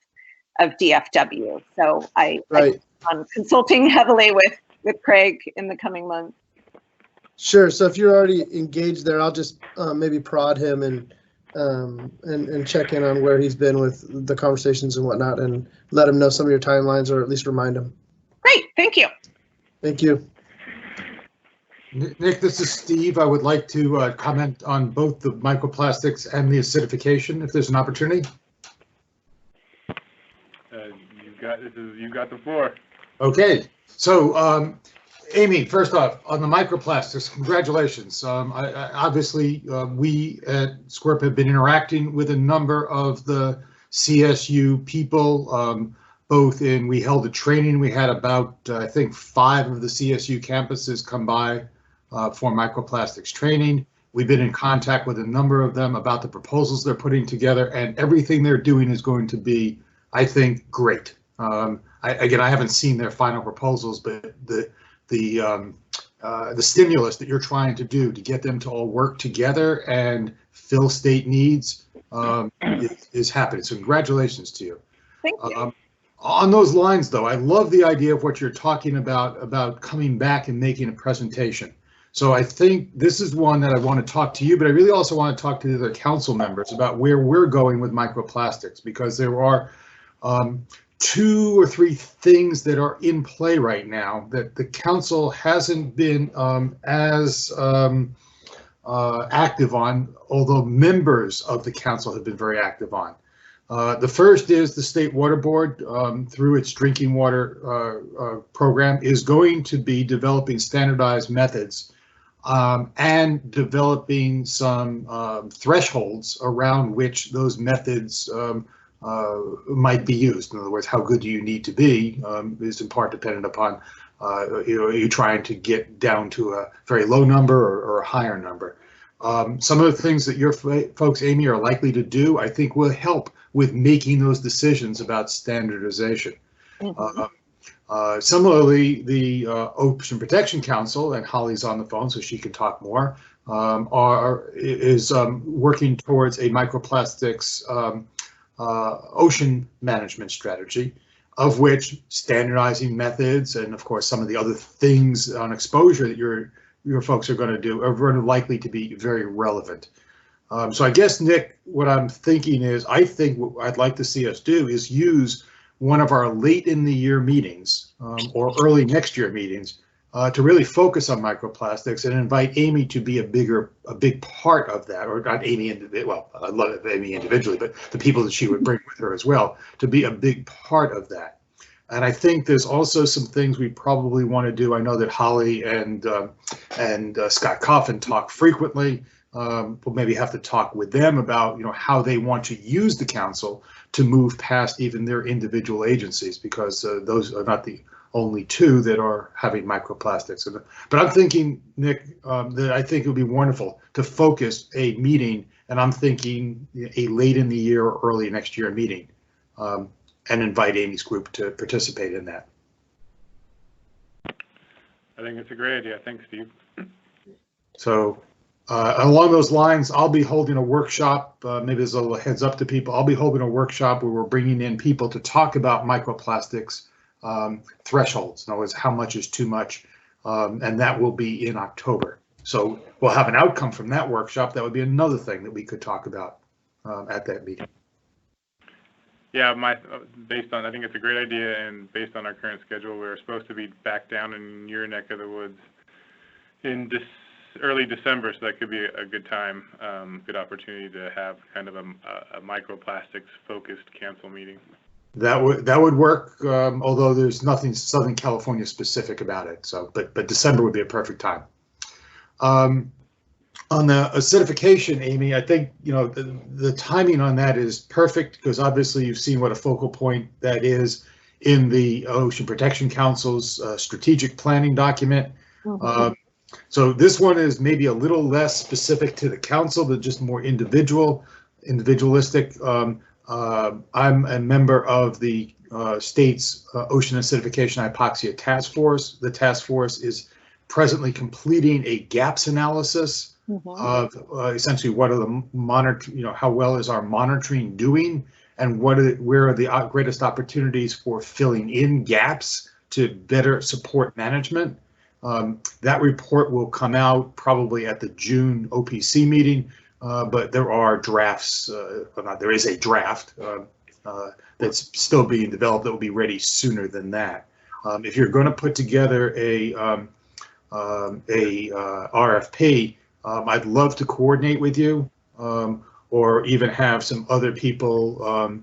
Speaker 11: DFW. So I'm consulting heavily with Craig in the coming months.
Speaker 10: Sure. So if you're already engaged there, I'll just maybe prod him and check in on where he's been with the conversations and whatnot, and let him know some of your timelines, or at least remind him.
Speaker 11: Great. Thank you.
Speaker 10: Thank you.
Speaker 8: Nick, this is Steve. I would like to comment on both the microplastics and the acidification, if there's an opportunity.
Speaker 2: You got the floor.
Speaker 8: Okay. So, Amy, first off, on the microplastics, congratulations. Obviously, we at SQUIRP have been interacting with a number of the CSU people, we held a training. We had about, I think, 5 of the CSU campuses come by for microplastics training. We've been in contact with a number of them about the proposals they're putting together, and everything they're doing is going to be, I think, great. Again, I haven't seen their final proposals, but the stimulus that you're trying to do to get them to all work together and fill state needs is happening. So congratulations to you.
Speaker 11: Thank you.
Speaker 8: On those lines, though, I love the idea of what you're talking about coming back and making a presentation. So I think this is one that I want to talk to you, but I really also want to talk to the other council members about where we're going with microplastics, because there are 2 or 3 things that are in play right now that the council hasn't been as active on, although members of the council have been very active on. The first is the State Water Board, through its drinking water program, is going to be developing standardized methods and developing some thresholds around which those methods might be used. In other words, how good do you need to be is in part dependent upon, are you trying to get down to a very low number or a higher number? Some of the things that your folks, Amy, are likely to do, I think, will help with making those decisions about standardization. Similarly, the Ocean Protection Council, and Holly's on the phone so she can talk more, is working towards a microplastics ocean management strategy, of which standardizing methods and, of course, some of the other things on exposure that your folks are going to do are very likely to be very relevant. So I guess, Nick, what I'm thinking is, I think what I'd like to see us do is use one of our late in the year meetings or early next year meetings to really focus on microplastics and invite Amy to be a big part of that, or not Amy, well, I love Amy individually, but the people that she would bring with her as well, to be a big part of that. And I think there's also some things we probably want to do. I know that Holly and Scott Coffin talk frequently. We'll maybe have to talk with them about, how they want to use the council to move past even their individual agencies, because those are not the only two that are having microplastics. But I'm thinking, Nick, that I think it would be wonderful to focus a meeting, and I'm thinking a late in the year or early next year meeting, and invite Amy's group to participate in that.
Speaker 2: I think it's a great idea. Thanks, Steve.
Speaker 8: So along those lines, I'll be holding a workshop, maybe as a little heads up to people, I'll be holding a workshop where we're bringing in people to talk about microplastics thresholds. In other words, how much is too much, and that will be in October. So we'll have an outcome from that workshop. That would be another thing that we could talk about at that meeting.
Speaker 2: Yeah, I think it's a great idea, and based on our current schedule, we're supposed to be back down in your neck of the woods in early December, so that could be a good time, good opportunity to have kind of a microplastics focused council meeting. That
Speaker 8: would work, although there's nothing Southern California specific about it. So, but December would be a perfect time. On the acidification, Amy, I think the timing on that is perfect, because obviously you've seen what a focal point that is in the Ocean Protection Council's strategic planning document. So this one is maybe a little less specific to the council, but just more individualistic. I'm a member of the state's Ocean Acidification Hypoxia Task Force. The task force is presently completing a gaps analysis of essentially what are the how well is our monitoring doing, and where are the greatest opportunities for filling in gaps to better support management. That report will come out probably at the June OPC meeting, but there are drafts, there is a draft that's still being developed that will be ready sooner than that. If you're going to put together a RFP, I'd love to coordinate with you, or even have some other people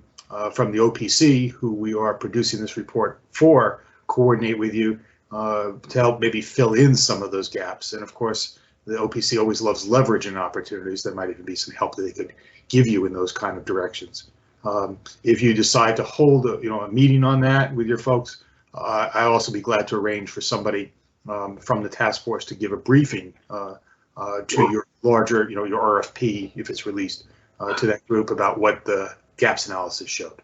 Speaker 8: from the OPC who we are producing this report for coordinate with you to help maybe fill in some of those gaps. And of course, the OPC always loves leveraging opportunities. There might even be some help that they could give you in those kind of directions. If you decide to hold a meeting on that with your folks, I'll also be glad to arrange for somebody from the task force to give a briefing to your larger, your RFP, if it's released, to that group about what the gaps analysis showed.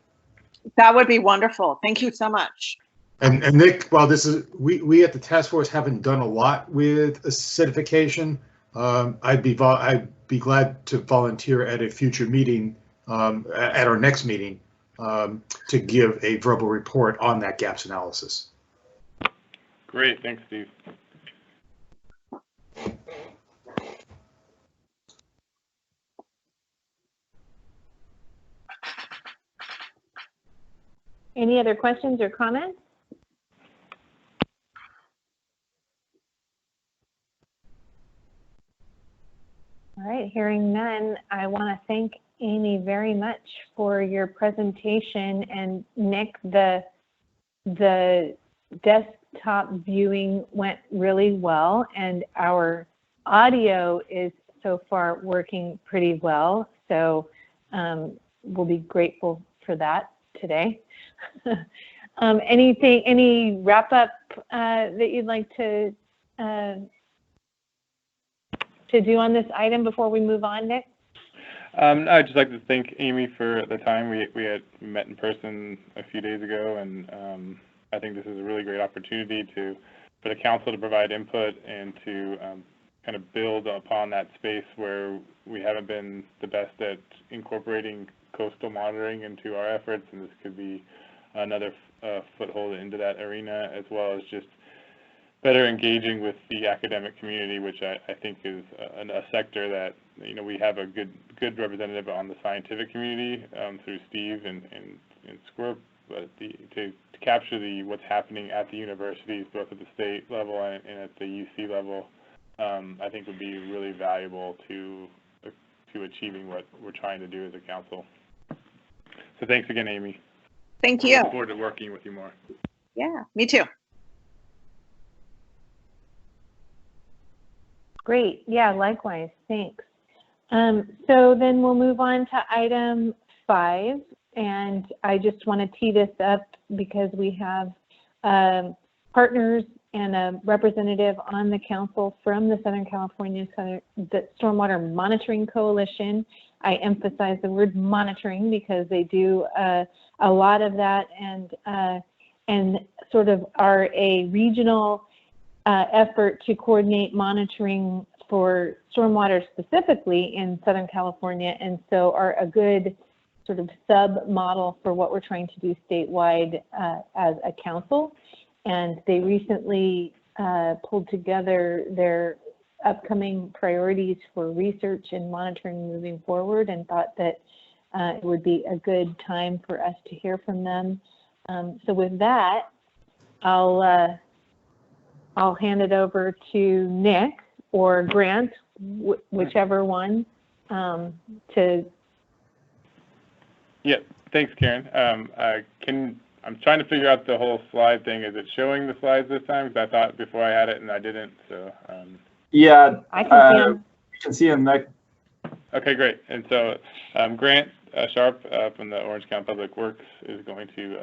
Speaker 11: That would be wonderful. Thank you so much.
Speaker 8: And Nick, while this is, we at the task force haven't done a lot with acidification. I'd be glad to volunteer at a future meeting, at our next meeting, to give a verbal report on that gaps analysis.
Speaker 2: Great, thanks, Steve.
Speaker 1: Any other questions or comments? All right, hearing none, I want to thank Amy, very much for your presentation. And Nick, the desktop viewing went really well, and our audio is so far working pretty well. So we'll be grateful for that today. Any wrap up that you'd like to do on this item before we move on, Nick?
Speaker 2: I'd just like to thank Amy for the time. We had met in person a few days ago, and I think this is a really great opportunity for the council to provide input and to kind of build upon that space where we haven't been the best at incorporating coastal monitoring into our efforts, and this could be another foothold into that arena, as well as just better engaging with the academic community, which I think is a sector that, you know, we have a good representative on the scientific community through Steve and Squirp, but to capture what's happening at the universities, both at the state level and at the UC level, I think would be really valuable to achieving what we're trying to do as a council. So thanks again, Amy.
Speaker 11: Thank you.
Speaker 2: I look forward to working with you more.
Speaker 11: Yeah, me too.
Speaker 1: Great. Yeah, likewise. Thanks. So then we'll move on to item 5. And I just want to tee this up because we have partners and a representative on the council from the Southern California the Stormwater Monitoring Coalition. I emphasize the word monitoring because they do a lot of that and sort of are a regional effort to coordinate monitoring for stormwater specifically in Southern California, and so are a good sort of sub-model for what we're trying to do statewide as a council. And they recently pulled together their upcoming priorities for research and monitoring moving forward, and thought that it would be a good time for us to hear from them. So with that, I'll hand it over to Nick or Grant, whichever one, to.
Speaker 2: Yeah, thanks, Karen. I'm trying to figure out the whole slide thing. Is it showing the slides this time? Because I thought before I had it and I didn't. So.
Speaker 7: Yeah,
Speaker 1: I can see them.
Speaker 7: You can see them, Nick.
Speaker 2: Okay, great. And so Grant Sharp from the Orange County Public Works is going to,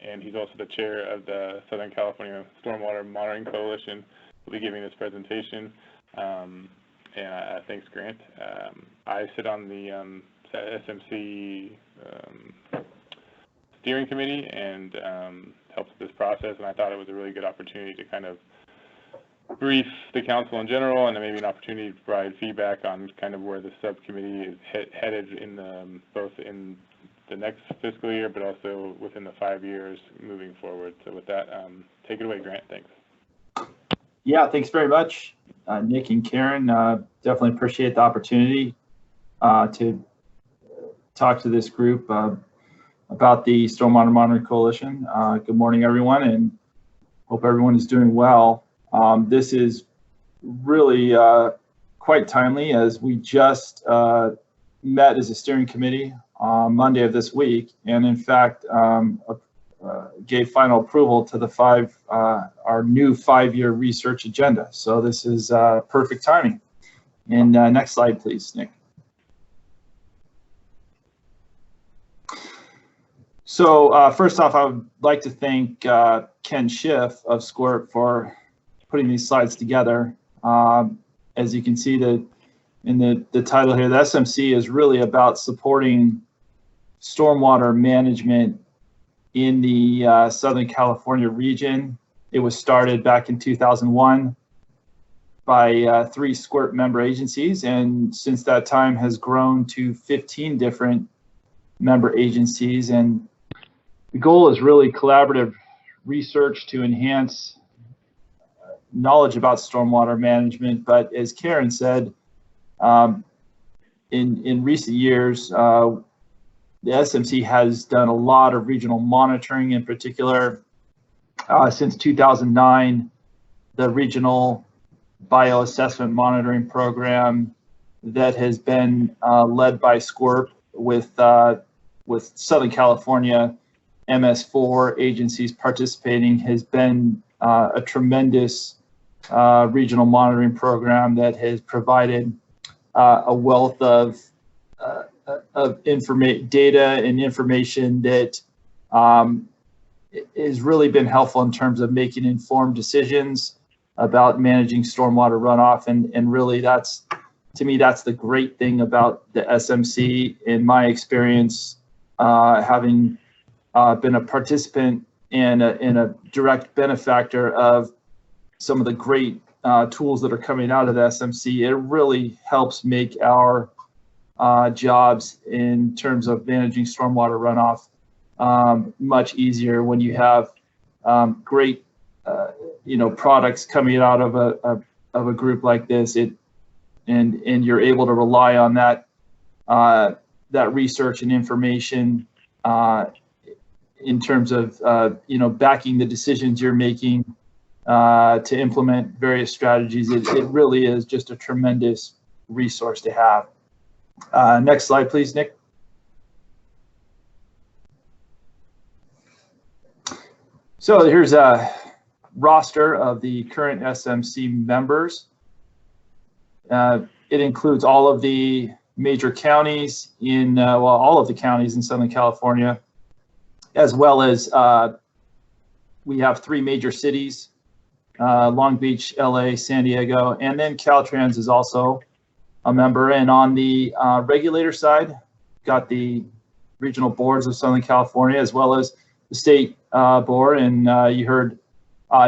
Speaker 2: and he's also the chair of the Southern California Stormwater Monitoring Coalition, will be giving this presentation. And thanks, Grant. I sit on the SMC steering committee and helps with this process, and I thought it was a really good opportunity to kind of brief the council in general, and then maybe an opportunity to provide feedback on kind of where the subcommittee is headed in both in the next fiscal year, but also within the 5 years moving forward. So with that, take it away, Grant. Thanks.
Speaker 7: Yeah, thanks very much, Nick and Karen. Definitely appreciate the opportunity to talk to this group about the Stormwater Monitoring Coalition. Good morning, everyone, and hope everyone is doing well. This is really quite timely, as we just met as a steering committee on Monday of this week, and in fact gave final approval to our new 5-year research agenda. So this is perfect timing. And next slide, please, Nick. So first off, I would like to thank Ken Schiff of Squirt for putting these slides together. As you can see in the title here, the SMC is really about supporting stormwater management in the Southern California region. It was started back in 2001 by 3 Squirt member agencies, and since that time has grown to 15 different member agencies. And the goal is really collaborative research to enhance knowledge about stormwater management. But as Karen said, in recent years, the SMC has done a lot of regional monitoring. In particular, since 2009, the Regional Bioassessment Monitoring Program that has been led by SCORP with Southern California MS4 agencies participating has been a tremendous regional monitoring program that has provided a wealth of data and information that has really been helpful in terms of making informed decisions about managing stormwater runoff. And really to me, that's the great thing about the SMC. In my experience, having been a participant and a direct benefactor of some of the great tools that are coming out of the SMC, it really helps make our jobs in terms of managing stormwater runoff much easier when you have great products coming out of a group like this. And you're able to rely on that research and information in terms of backing the decisions you're making to implement various strategies. It really is just a tremendous resource to have. Next slide, please, Nick. So here's a roster of the current SMC members. It includes all of the major counties all of the counties in Southern California, as well as we have 3 major cities, Long Beach, LA, San Diego, and then Caltrans is also a member. And on the regulator side, got the regional boards of Southern California, as well as the state board. And you heard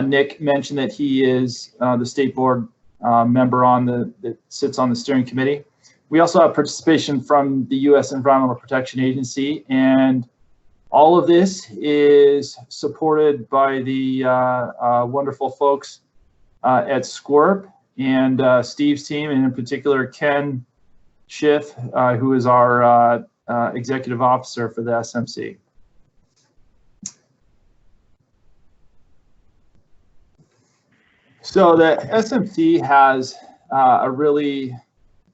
Speaker 7: Nick mention that he is the state board member that sits on the steering committee. We also have participation from the U.S. Environmental Protection Agency, and all of this is supported by the wonderful folks at SCORP and Steve's team, and in particular Ken Schiff, who is our executive officer for the SMC. So the SMC has a really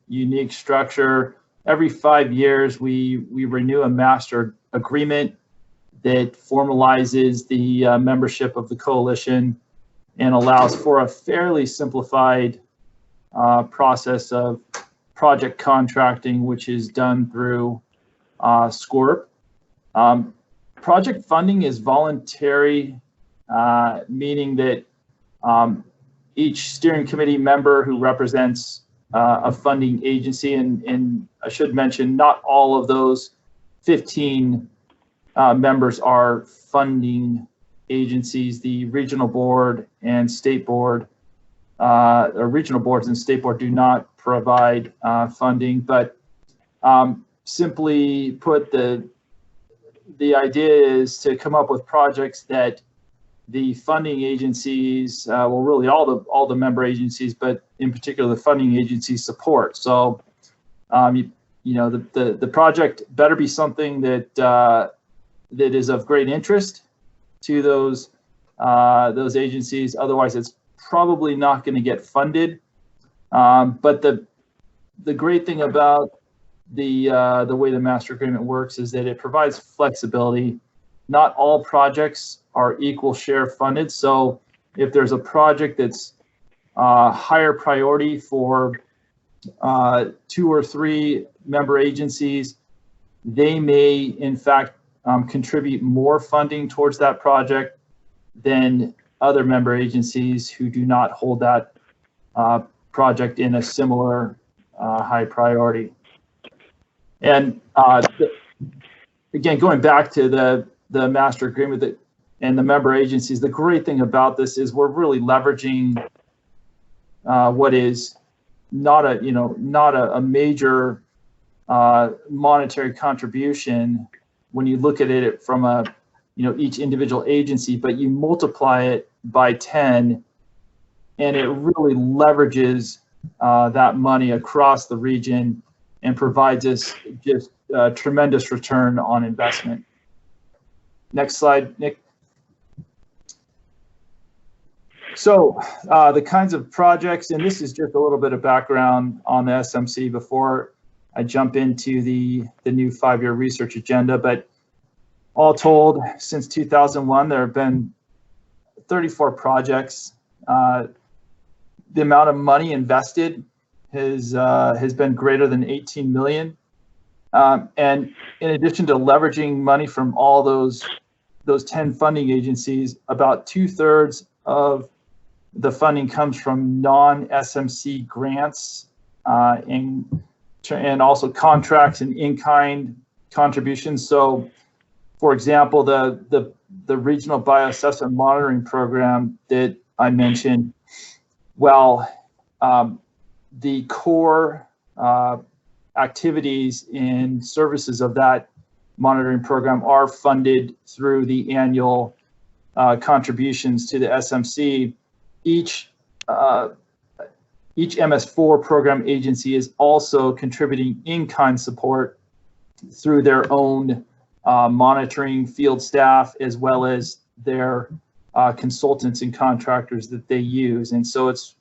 Speaker 7: unique structure. Every 5 years, we renew a master agreement that formalizes the membership of the coalition and allows for a fairly simplified process of project contracting, which is done through SCORP. Project funding is voluntary, meaning that each steering committee member who represents a funding agency, and I should mention, not all of those 15 members are funding agencies. The regional board and state board, or regional boards and state board do not provide funding, but simply put, the idea is to come up with projects that the funding agencies, really all the member agencies, but in particular the funding agencies support. So, the project better be something that is of great interest to those agencies. Otherwise, it's probably not going to get funded. But the great thing about the way the master agreement works is that it provides flexibility. Not all projects are equal share funded. So if there's a project that's higher priority for 2 or 3 member agencies, they may in fact contribute more funding towards that project than other member agencies who do not hold that project in a similar high priority. And again, going back to the master agreement and the member agencies, the great thing about this is we're really leveraging what is not a major monetary contribution when you look at it from each individual agency, but you multiply it by 10, and it really leverages that money across the region and provides us just a tremendous return on investment. Next slide, Nick. So the kinds of projects, and this is just a little bit of background on the SMC before I jump into the new 5-year research agenda, but all told, since 2001, there have been 34 projects. The amount of money invested has been greater than 18 million. And in addition to leveraging money from all those 10 funding agencies, about 2/3 of the funding comes from non-SMC grants and also contracts and in-kind contributions. So, for example, the regional bioassessment monitoring program that I mentioned, well, the core activities and services of that monitoring program are funded through the annual contributions to the SMC. Each MS4 program agency is also contributing in-kind support through their own monitoring field staff, as well as their consultants and contractors that they use. And so it's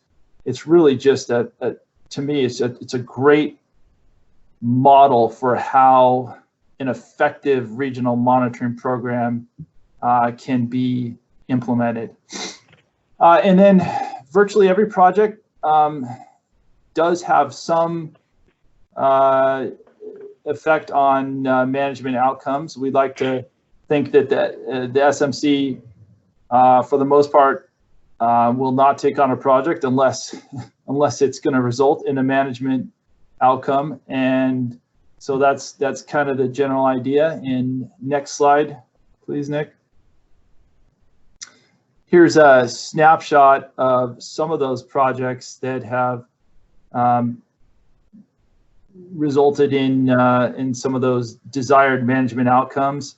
Speaker 7: really just to me, it's a great model for how an effective regional monitoring program can be implemented. And then virtually every project does have some effect on management outcomes. We'd like to think that the SMC, for the most part, will not take on a project unless it's going to result in a management outcome. And so that's kind of the general idea. And next slide, please, Nick. Here's a snapshot of some of those projects that have resulted in some of those desired management outcomes.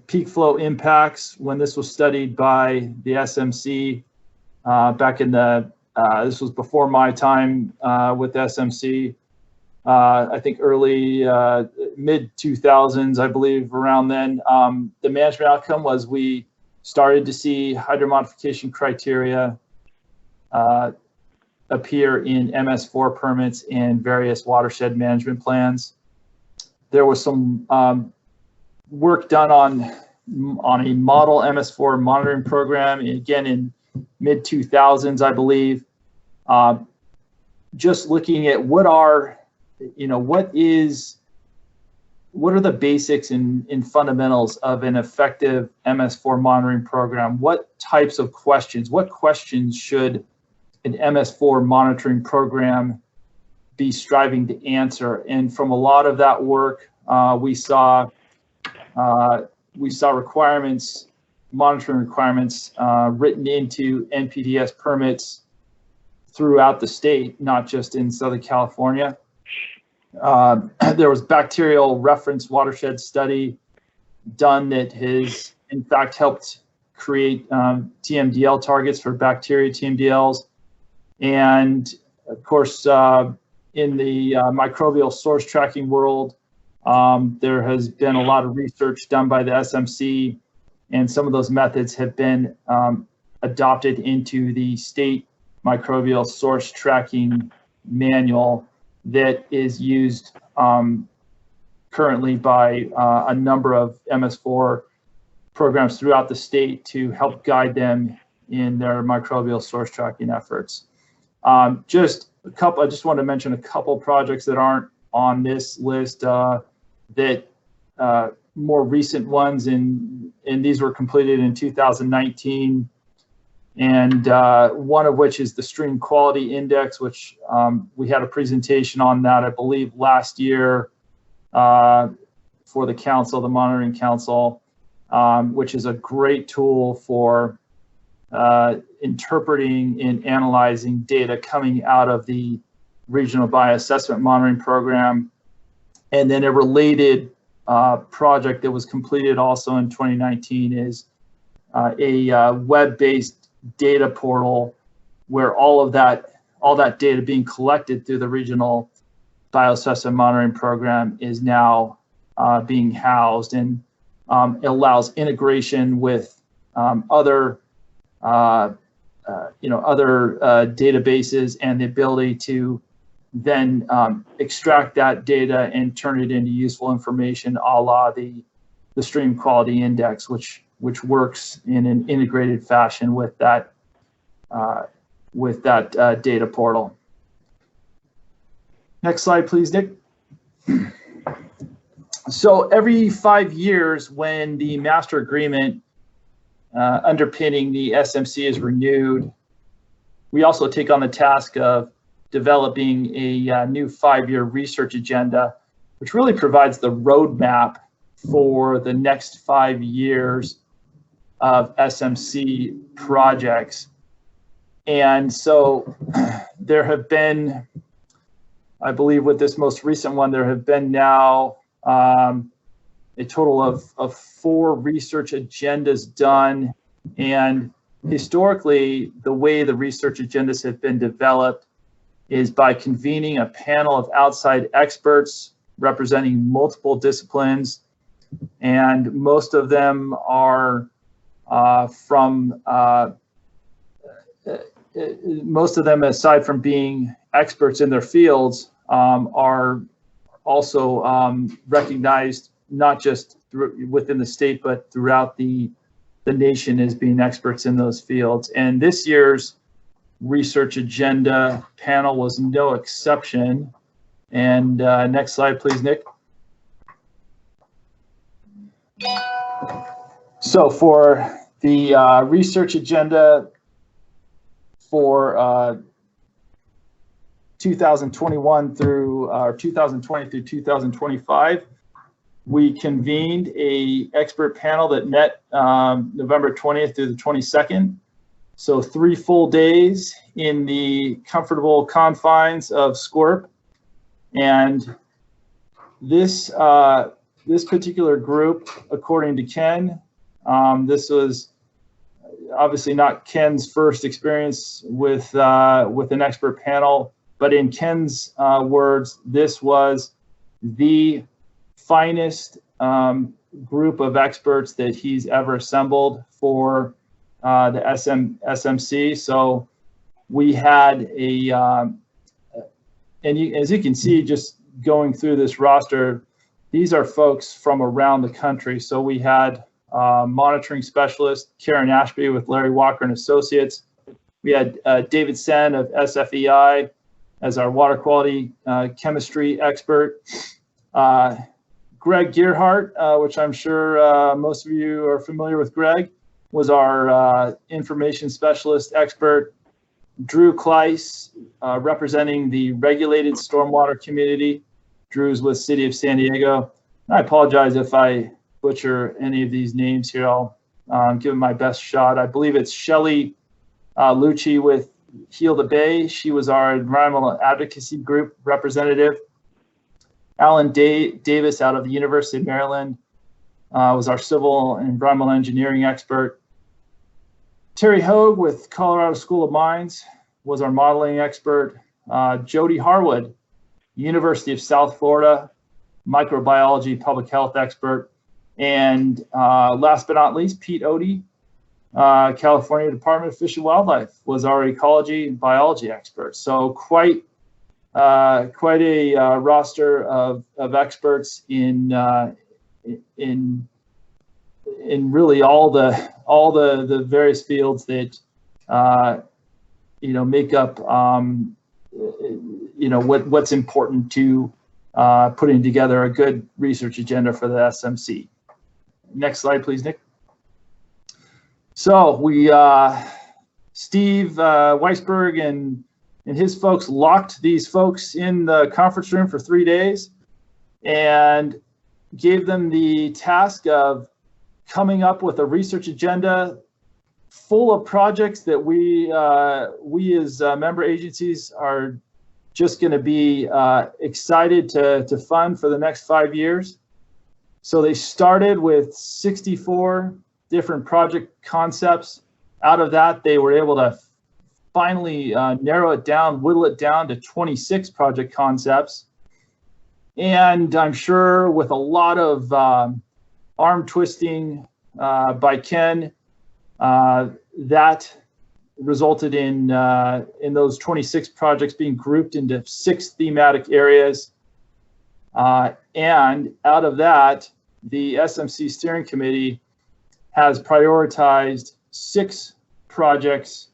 Speaker 7: Peak flow impacts, when this was studied by the SMC back in this was before my time with SMC, I think early mid-2000s, I believe, around then. The management outcome was we started to see hydromodification criteria appear in MS4 permits and various watershed management plans. There was some work done on a model MS4 monitoring program, again in mid-2000s, I believe. Just looking at what are the basics and fundamentals of an effective MS4 monitoring program? What types of questions? What questions should an MS4 monitoring program be striving to answer? And from a lot of that work, we saw requirements, monitoring requirements written into NPDES permits throughout the state, not just in Southern California. There was bacterial reference watershed study done that has in fact helped create TMDL targets for bacteria TMDLs. And of course, in the microbial source tracking world, there has been a lot of research done by the SMC, and some of those methods have been adopted into the state microbial source tracking manual that is used currently by a number of MS4 programs throughout the state to help guide them in their microbial source tracking efforts. I just want to mention a couple projects that aren't on this list that more recent ones, and these were completed in 2019. And one of which is the Stream Quality Index, which we had a presentation on that, I believe, last year for the council, the monitoring council, which is a great tool for interpreting and analyzing data coming out of the regional bioassessment monitoring program. And then a related project that was completed also in 2019 is a web-based data portal where all that data being collected through the regional bioassessment monitoring program is now being housed, and it allows integration with other databases, and the ability to then extract that data and turn it into useful information, a la the Stream Quality Index, which works in an integrated fashion with that data portal. Next slide, please, Nick. So every 5 years, when the master agreement underpinning the SMC is renewed, we also take on the task of developing a new 5-year research agenda, which really provides the roadmap for the next 5 years of SMC projects. And so there have been, I believe with this most recent one, there have been now a total of 4 research agendas done. And historically, the way the research agendas have been developed is by convening a panel of outside experts representing multiple disciplines. And most of them are most of them, aside from being experts in their fields, are also recognized not just within the state, but throughout the nation as being experts in those fields. And this year's research agenda panel was no exception. And next slide, please, Nick. So for the research agenda for 2021 through 2020 through 2025, we convened a expert panel that met November 20th through the 22nd. So 3 full days in the comfortable confines of SCORP. And this particular group, according to Ken, this was obviously not Ken's first experience with an expert panel, but in Ken's words, this was the finest group of experts that he's ever assembled for the SMC. So we had as you can see, just going through this roster, these are folks from around the country. So we had monitoring specialist Karen Ashby with Larry Walker and Associates. We had David Sen of SFEI as our water quality chemistry expert. Greg Gearhart, which I'm sure most of you are familiar with Greg, was our information specialist expert. Drew Kleiss, representing the regulated stormwater community. Drew's with City of San Diego. I apologize if I butcher any of these names here. I'll give it my best shot. I believe it's Shelley Lucci with Heal the Bay. She was our environmental advocacy group representative. Alan Davis out of the University of Maryland was our civil and environmental engineering expert. Terry Hogue with Colorado School of Mines was our modeling expert. Jody Harwood, University of South Florida, microbiology public health expert. And last but not least, Pete Odie, California Department of Fish and Wildlife, was our ecology and biology expert. So quite a roster of experts in really all the various fields that make up what's important to putting together a good research agenda for the SMC. Next slide, please, Nick. So we Steve Weisberg and his folks locked these folks in the conference room for 3 days and gave them the task of coming up with a research agenda full of projects that we as member agencies are just going to be excited to fund for the next 5 years. So they started with 64 different project concepts. Out of that, they were able to finally narrow it down, whittle it down to 26 project concepts. And I'm sure with a lot of arm twisting by Ken, That resulted in those 26 projects being grouped into 6 thematic areas. And out of that, the SMC Steering Committee has prioritized 6 projects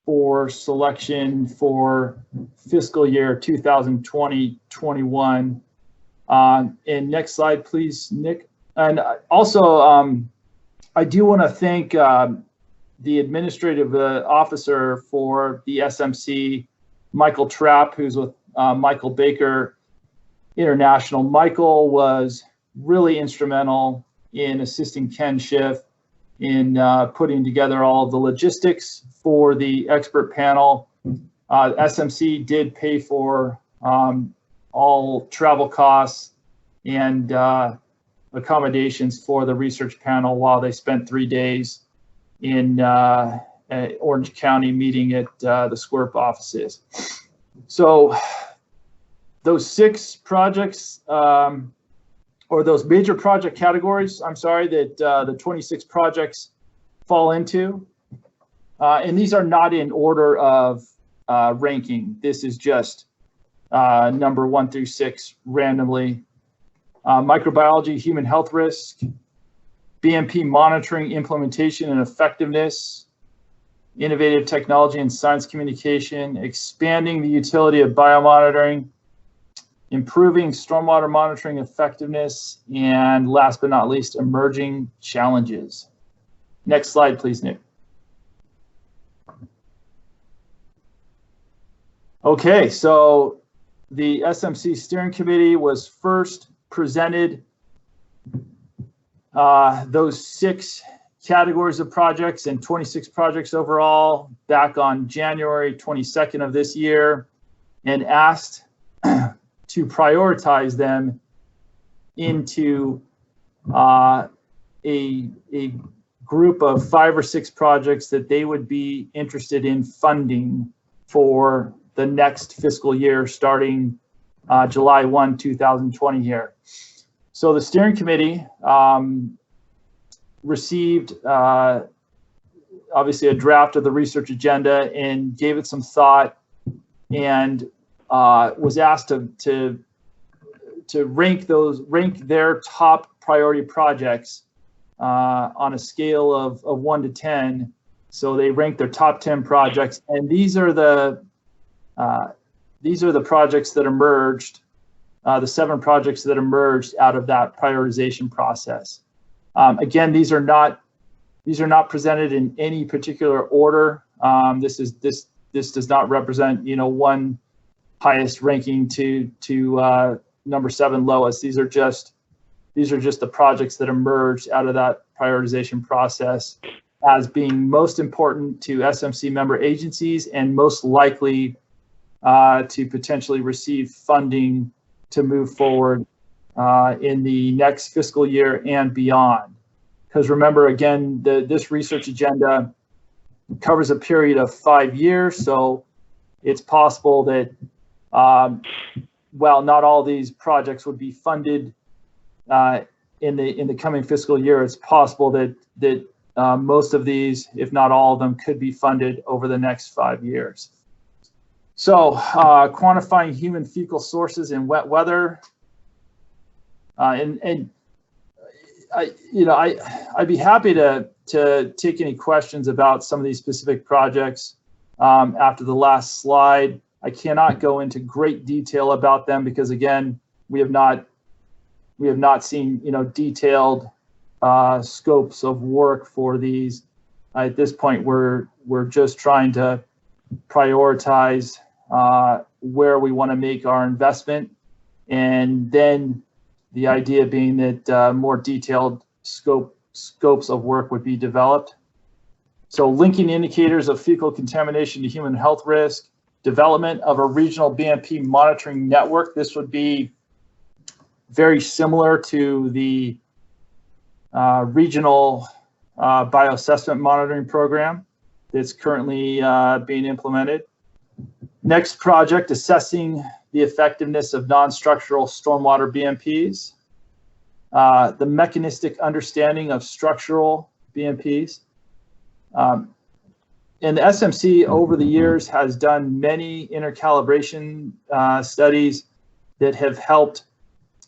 Speaker 7: for selection for fiscal year 2020-21. And next slide, please, Nick. And also, I do want to thank the administrative officer for the SMC, Michael Trapp, who's with Michael Baker International. Michael was really instrumental in assisting Ken Schiff in putting together all of the logistics for the expert panel. SMC did pay for all travel costs and accommodations for the research panel while they spent 3 days in Orange County meeting at the SQURP offices. So those 6 projects, or those major project categories, I'm sorry, that the 26 projects fall into, and these are not in order of ranking. This is just number 1 through 6 randomly. Microbiology, human health risk, BMP monitoring, implementation and effectiveness, innovative technology and science communication, expanding the utility of biomonitoring, improving stormwater monitoring effectiveness, and last but not least, emerging challenges. Next slide, please, Nick. Okay, so the SMC Steering Committee was first presented those 6 categories of projects and 26 projects overall back on January 22nd of this year, and asked to prioritize them into a group of 5 or 6 projects that they would be interested in funding for the next fiscal year starting July 1, 2020 here. So the steering committee received obviously a draft of the research agenda and gave it some thought, and was asked to rank their top priority projects on a scale of 1 to 10. So they ranked their top 10 projects, and these are the projects that emerged, the 7 projects that emerged out of that prioritization process. Again, these are not presented in any particular order. This does not represent, one highest ranking to number 7 lowest. These are just the projects that emerged out of that prioritization process as being most important to SMC member agencies and most likely to potentially receive funding to move forward in the next fiscal year and beyond. Because remember, again, this research agenda covers a period of 5 years, so it's possible that while not all these projects would be funded in the coming fiscal year, it's possible that most of these, if not all of them, could be funded over the next 5 years. So quantifying human fecal sources in wet weather, and I'd be happy to take any questions about some of these specific projects after the last slide. I cannot go into great detail about them because, again, we have not seen detailed scopes of work for these. At this point, we're just trying to prioritize where we want to make our investment, and then the idea being that more detailed scopes of work would be developed. So linking indicators of fecal contamination to human health risk, development of a regional BMP monitoring network. This would be very similar to the regional bioassessment monitoring program that's currently being implemented. Next project, assessing the effectiveness of non-structural stormwater BMPs, the mechanistic understanding of structural BMPs, And the SMC over the years has done many intercalibration studies that have helped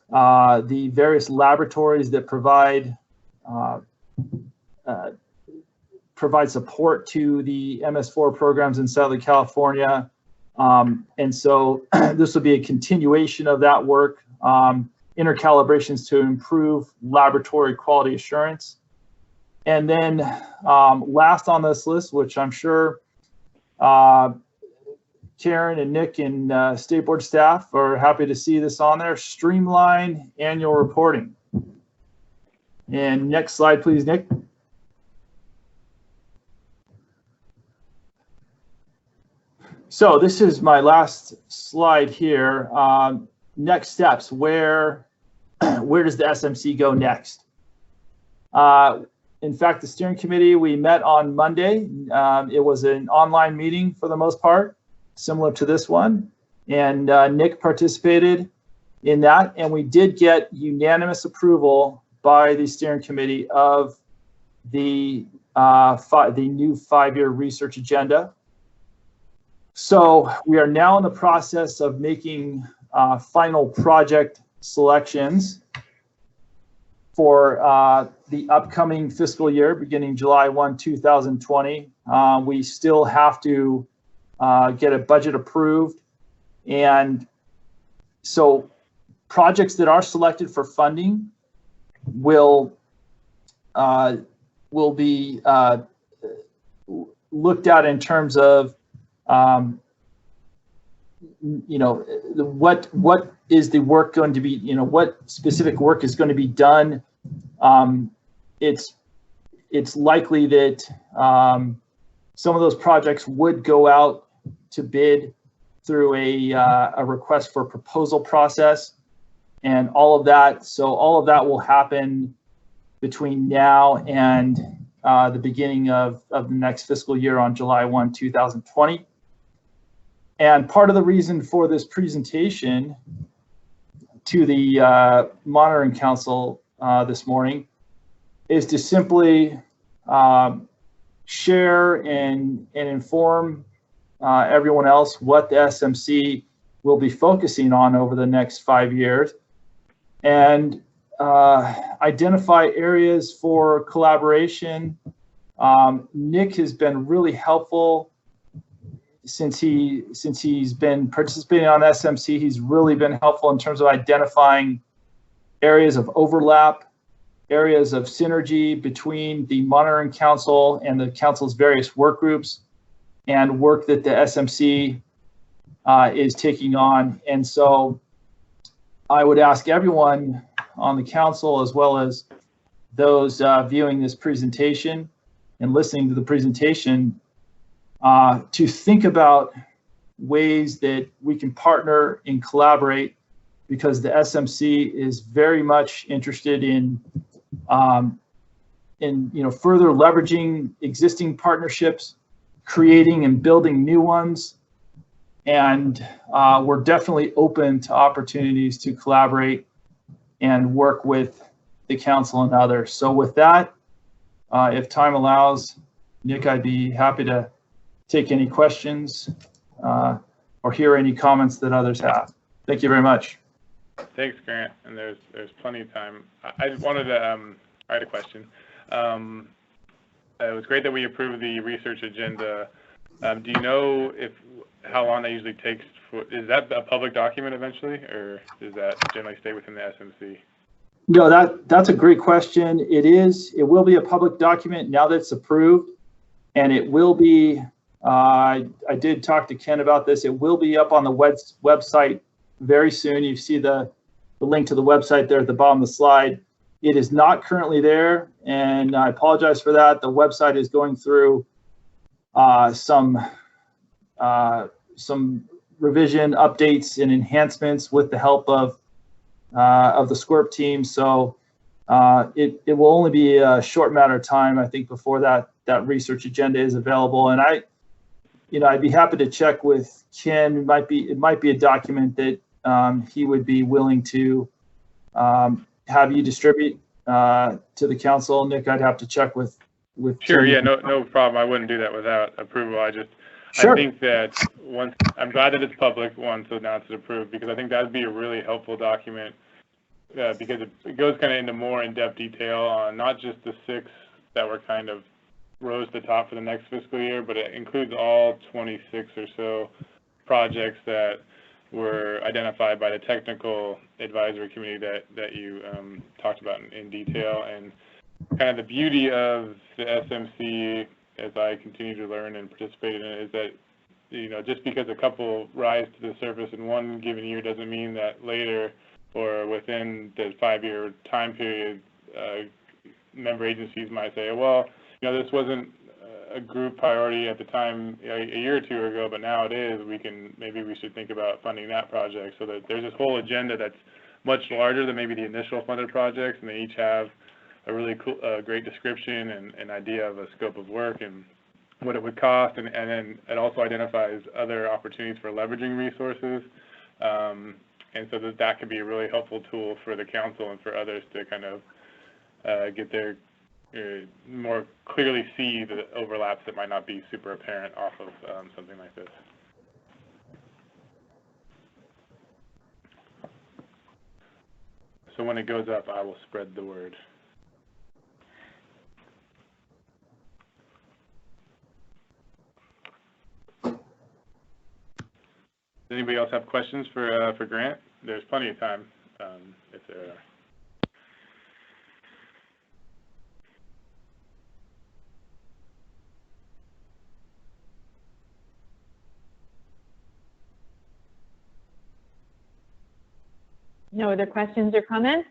Speaker 7: the various laboratories that provide support to the MS4 programs in Southern California. And so this will be a continuation of that work, intercalibrations to improve laboratory quality assurance. And then last on this list, which I'm sure Karen and Nick and State Board staff are happy to see this on there, streamline annual reporting. And next slide, please, Nick. So this is my last slide here. Next steps, where does the SMC go next? In fact, the steering committee, we met on Monday. It was an online meeting for the most part, similar to this one. And Nick participated in that. And we did get unanimous approval by the steering committee of the new 5-year research agenda. So we are now in the process of making final project selections for the upcoming fiscal year, beginning July 1, 2020. We still have to get a budget approved. And so projects that are selected for funding will be looked at in terms of what is the work going to be, what specific work is going to be done. It's likely that some of those projects would go out to bid through a request for proposal process and all of that. So all of that will happen between now and the beginning of the next fiscal year on July 1, 2020. And part of the reason for this presentation to the Monitoring Council this morning is to simply share and inform everyone else what the SMC will be focusing on over the next 5 years, and identify areas for collaboration. Nick has been really helpful since he's been participating on SMC. He's really been helpful in terms of identifying areas of overlap, areas of synergy between the Monitoring Council and the Council's various work groups and work that the SMC is taking on. And so I would ask everyone on the Council, as well as those viewing this presentation and listening to the presentation, to think about ways that we can partner and collaborate, because the SMC is very much interested in further leveraging existing partnerships, creating and building new ones, and we're definitely open to opportunities to collaborate and work with the Council and others. So with that, if time allows, Nick, I'd be happy to take any questions or hear any comments that others have. Thank you very much.
Speaker 2: Thanks, Grant. And there's plenty of time. I just wanted to, I had a question. It was great that we approved the research agenda. Do you know how long that usually takes? Is that a public document eventually, or does that generally stay within the SMC?
Speaker 7: No, that's a great question. It will be a public document now that it's approved, and it will be. I did talk to Ken about this. It will be up on the website very soon. You see the link to the website there at the bottom of the slide. It is not currently there, and I apologize for that. The website is going through some revision, updates, and enhancements with the help of the SQUIRP team. So it will only be a short matter of time, I think, before that research agenda is available. And I'd be happy to check with Ken. It might be a document that he would be willing to have you distribute to the Council. Nick, I'd have to check with with.
Speaker 2: Sure, yeah, no problem. I wouldn't do that without approval. I
Speaker 7: Sure.
Speaker 2: think that I'm glad that it's public, so now it's approved, because I think that'd be a really helpful document, because it goes kind of into more in-depth detail on not just the 6 that were kind of rose to the top for the next fiscal year, but it includes all 26 or so projects that were identified by the technical advisory committee that you talked about in detail. And kind of the beauty of the SMC, as I continue to learn and participate in it, is that, just because a couple rise to the surface in one given year doesn't mean that later or within the 5-year time period, member agencies might say, well, this wasn't a group priority at the time a year or 2 ago, but now it is. Maybe we should think about funding that project. So that there's this whole agenda that's much larger than maybe the initial funded projects, and they each have a really cool, great description and an idea of a scope of work and what it would cost, and then it also identifies other opportunities for leveraging resources, and so that could be a really helpful tool for the council and for others to kind of get their more clearly see the overlaps that might not be super apparent off of something like this. So when it goes up, I will spread the word. Does anybody else have questions for Grant? There's plenty of time if there are.
Speaker 1: No other questions or comments?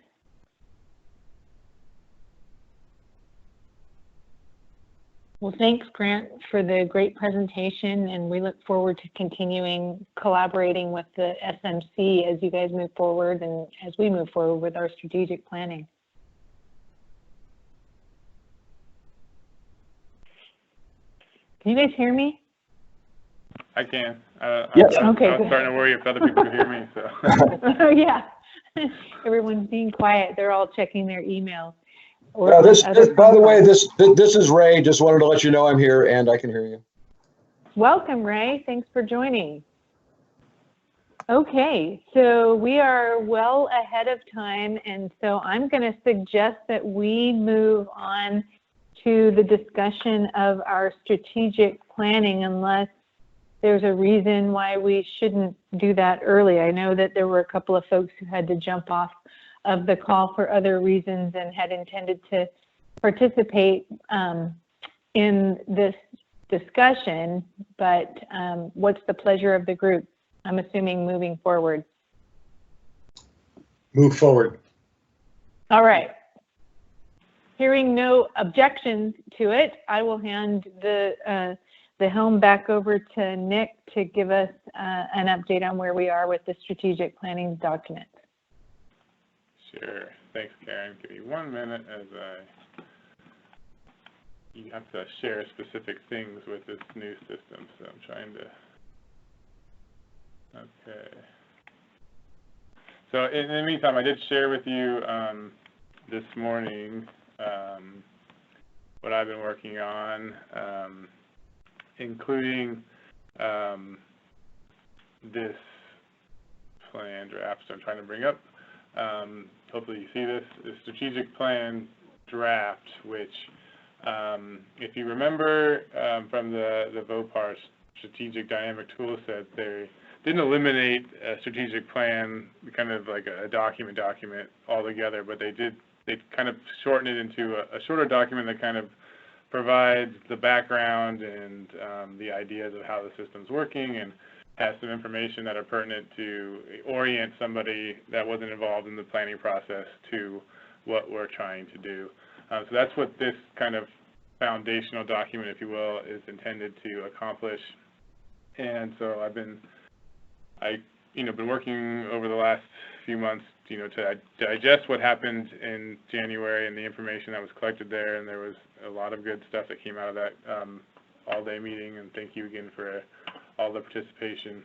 Speaker 1: Well, thanks, Grant, for the great presentation, and we look forward to continuing collaborating with the SMC as you guys move forward and as we move forward with our strategic planning. Can you guys hear me?
Speaker 2: I can.
Speaker 7: Yes.
Speaker 1: Okay,
Speaker 2: I was starting to worry if other people could hear me. So.
Speaker 1: Yeah, everyone's being quiet. They're all checking their emails.
Speaker 12: This by the way, this is Ray. Just wanted to let you know I'm here and I can hear you.
Speaker 1: Welcome, Ray. Thanks for joining. Okay, so we are well ahead of time, and so I'm going to suggest that we move on to the discussion of our strategic planning, unless there's a reason why we shouldn't do that early. I know that there were a couple of folks who had to jump off of the call for other reasons and had intended to participate in this discussion, but what's the pleasure of the group? I'm assuming moving forward.
Speaker 8: Move forward.
Speaker 1: All right. Hearing no objections to it, I will hand the helm back over to Nick to give us an update on where we are with the strategic planning document.
Speaker 2: Sure. Thanks, Karen. Give me 1 minute as you have to share specific things with this new system, so I'm trying to. Okay. So in the meantime, I did share with you this morning what I've been working on, including this plan draft. So I'm trying to bring up. Hopefully you see this strategic plan draft, which, if you remember from the VOPAR strategic dynamic tool set, they didn't eliminate a strategic plan, kind of like a document altogether, but they kind of shortened it into a shorter document that kind of provides the background and the ideas of how the system's working, and has some information that are pertinent to orient somebody that wasn't involved in the planning process to what we're trying to do. So that's what this kind of foundational document, if you will, is intended to accomplish. And so I've been working over the last few months, to digest what happened in January and the information that was collected there. And there was a lot of good stuff that came out of that all-day meeting. And thank you again for all the participation.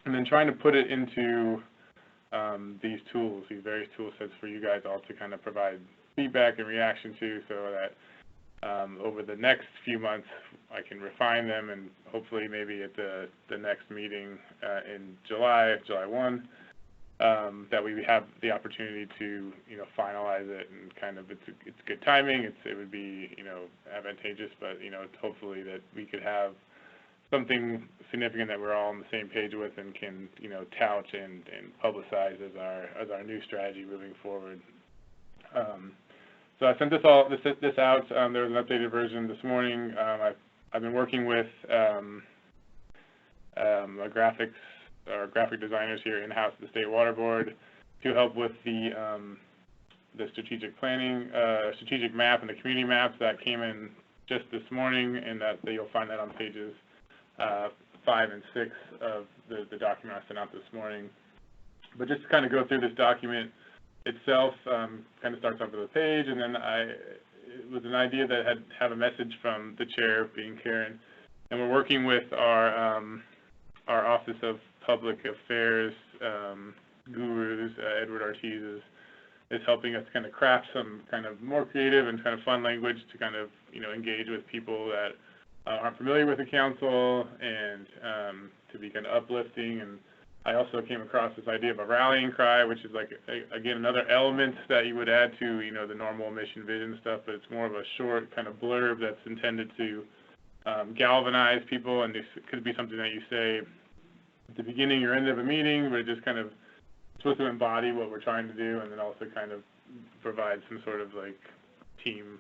Speaker 2: And then trying to put it into these various tool sets for you guys all to kind of provide feedback and reaction to, so that over the next few months, I can refine them, and hopefully maybe at the next meeting in July 1, that we have the opportunity to, finalize it, and kind of it's good timing. It would be, advantageous, but, hopefully that we could have something significant that we're all on the same page with and can, tout and publicize as our new strategy moving forward. So I sent this out. There was an updated version this morning. I've been working with graphic designers here in-house at the State Water Board to help with the strategic planning, strategic map and the community maps that came in just this morning, and that you'll find that on pages 5 and 6 of the document I sent out this morning. But just to kind of go through this document itself, kind of starts off with a page, and then it was an idea that had a message from the chair, being Karen, and we're working with our Office of Public Affairs gurus. Edward Ortiz is helping us kind of craft some kind of more creative and kind of fun language to kind of engage with people that aren't familiar with the council, and to be kind of uplifting. And I also came across this idea of a rallying cry, which is like, again, another element that you would add to, the normal mission vision stuff, but it's more of a short kind of blurb that's intended to galvanize people, and this could be something that you say at the beginning or end of a meeting, but it just kind of supposed to embody what we're trying to do, and then also kind of provide some sort of like team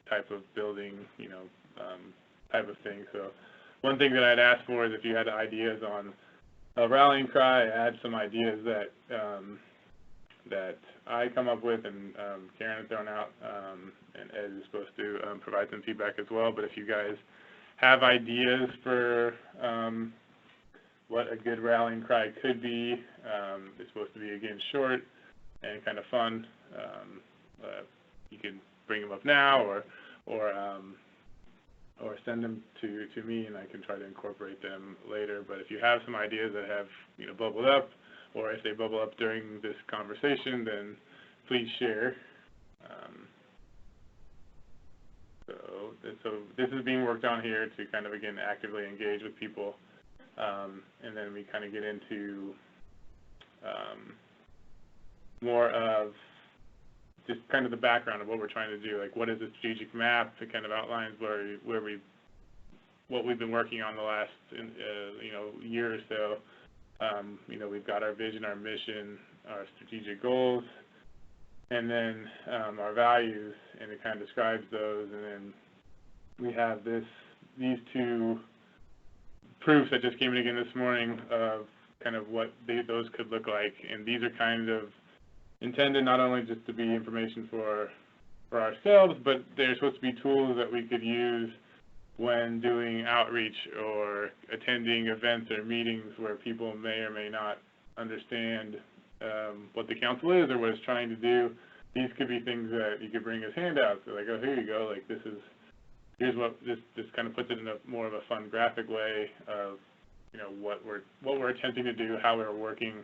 Speaker 2: type of building, type of thing. So one thing that I'd ask for is if you had ideas on a rallying cry, add some ideas that that I come up with, and Karen has thrown out, and Ed is supposed to provide some feedback as well. But if you guys have ideas for what a good rallying cry could be, it's supposed to be, again, short and kind of fun. You can bring them up now, or send them to me, and I can try to incorporate them later. But if you have some ideas that have bubbled up, or if they bubble up during this conversation, then please share. So this is being worked on here to kind of, again, actively engage with people, and then we kind of get into more of just kind of the background of what we're trying to do. Like, what is the strategic map? It kind of outlines what we've been working on the last year or so. We've got our vision, our mission, our strategic goals, and then our values, and it kind of describes those. And then we have these two proofs that just came in again this morning of kind of what those could look like. And these are kind of intended not only just to be information for ourselves, but they're supposed to be tools that we could use when doing outreach or attending events or meetings where people may or may not understand what the council is or what it's trying to do. These could be things that you could bring as handouts. So like, oh, here you go. Like, here's what this kind of puts it in a more of a fun graphic way of what we're attempting to do, how we're working,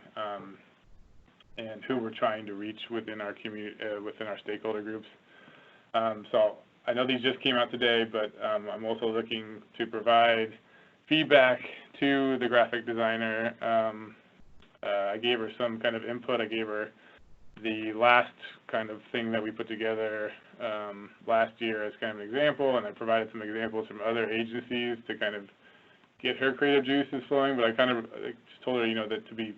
Speaker 2: and who we're trying to reach within our community, within our stakeholder groups. So I know these just came out today, but I'm also looking to provide feedback to the graphic designer. I gave her some kind of input. I gave her the last kind of thing that we put together last year as kind of an example, and I provided some examples from other agencies to kind of get her creative juices flowing. But I kind of just told her, that to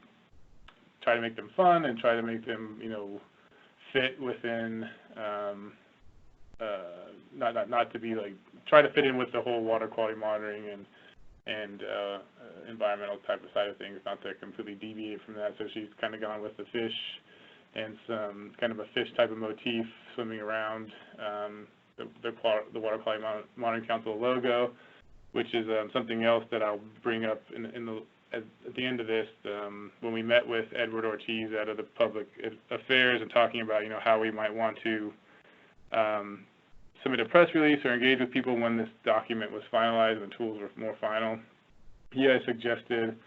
Speaker 2: try to make them fun and try to make them, fit within, not to be like, try to fit in with the whole water quality monitoring and environmental type of side of things, not to completely deviate from that. So she's kind of gone with the fish and some kind of a fish type of motif swimming around the Water Quality Monitoring Council logo, which is something else that I'll bring up at the end of this. When we met with Edward Ortiz out of the Public Affairs and talking about how we might want to submit a press release or engage with people when this document was finalized and the tools were more final, he has suggested,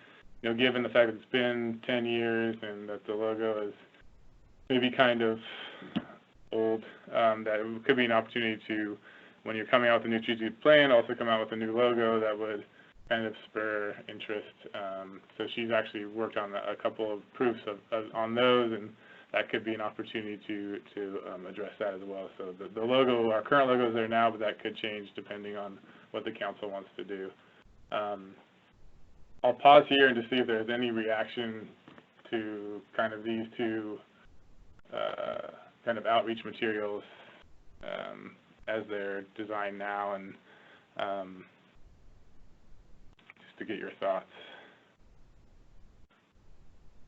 Speaker 2: given the fact that it's been 10 years and that the logo is maybe kind of old, that it could be an opportunity to when you're coming out with a new strategic plan, also come out with a new logo that would kind of spur interest. So she's actually worked on a couple of proofs on those, and that could be an opportunity to address that as well. So the logo, our current logo is there now, but that could change depending on what the council wants to do. I'll pause here and to see if there's any reaction to kind of these two kind of outreach materials as they're designed now, and just to get your thoughts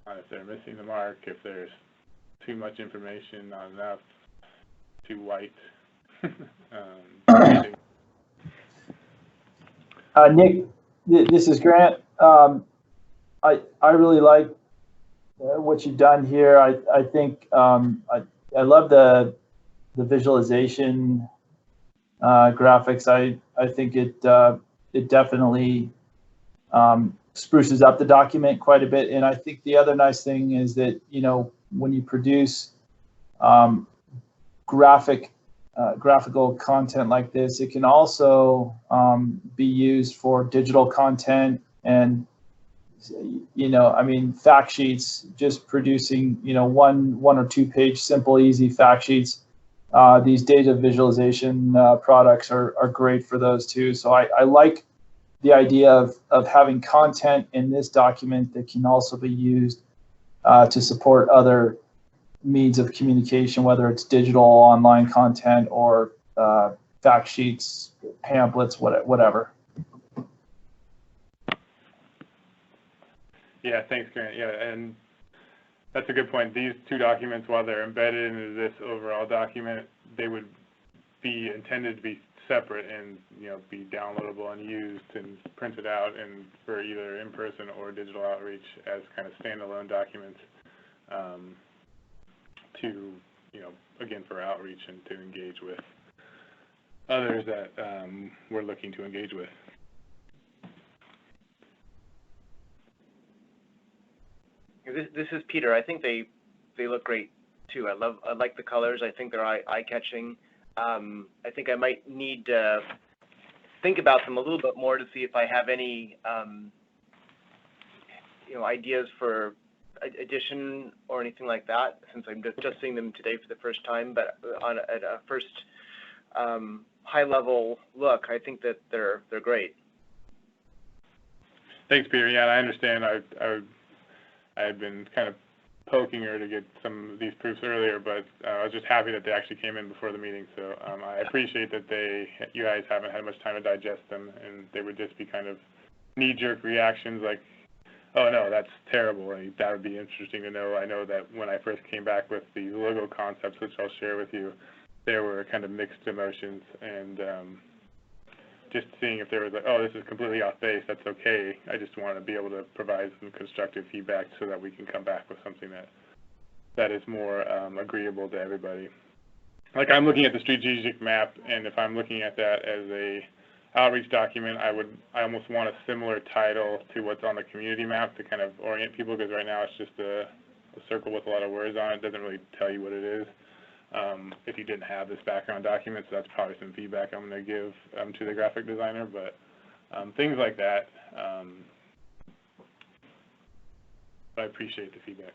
Speaker 2: on if they're missing the mark, if there's too much information, not enough, too white.
Speaker 7: Nick, this is Grant. I really like what you've done here. I think I love the visualization graphics. I think it definitely spruces up the document quite a bit. And I think the other nice thing is that, you know, when you produce graphical content like this, it can also be used for digital content. And, you know, I mean, fact sheets, just producing, you know, one or two page simple, easy fact sheets. These data visualization products are great for those too. So I like the idea of having content in this document that can also be used to support other means of communication, whether it's digital, online content, or fact sheets, pamphlets, whatever.
Speaker 2: Yeah, thanks, Grant. Yeah, and that's a good point. These two documents, while they're embedded into this overall document, they would be intended to be separate and, you know, be downloadable and used and printed out and for either in-person or digital outreach as kind of standalone documents to, you know, again, for outreach and to engage with others that we're looking to engage with.
Speaker 13: This is Peter. I think they look great too. I like the colors. I think they're eye-catching. I think I might need to think about them a little bit more to see if I have any you know, ideas for addition or anything like that, since I'm just seeing them today for the first time. But at a first high-level look, I think that they're great.
Speaker 2: Thanks, Peter. Yeah, I understand. I had been kind of poking her to get some of these proofs earlier, but I was just happy that they actually came in before the meeting. So I appreciate that you guys haven't had much time to digest them, and they would just be kind of knee-jerk reactions like, oh no, that's terrible. And that would be interesting to know. I know that when I first came back with the logo concepts, which I'll share with you, there were kind of mixed emotions, and just seeing if there was like, oh, this is completely off base, that's okay. I just want to be able to provide some constructive feedback so that we can come back with something that is more agreeable to everybody. Like, I'm looking at the strategic map, and if I'm looking at that as a outreach document, I almost want a similar title to what's on the community map to kind of orient people, because right now it's just a circle with a lot of words on it. It doesn't really tell you what it is. If you didn't have this background document, so that's probably some feedback I'm going to give to the graphic designer, but things like that. I appreciate the feedback.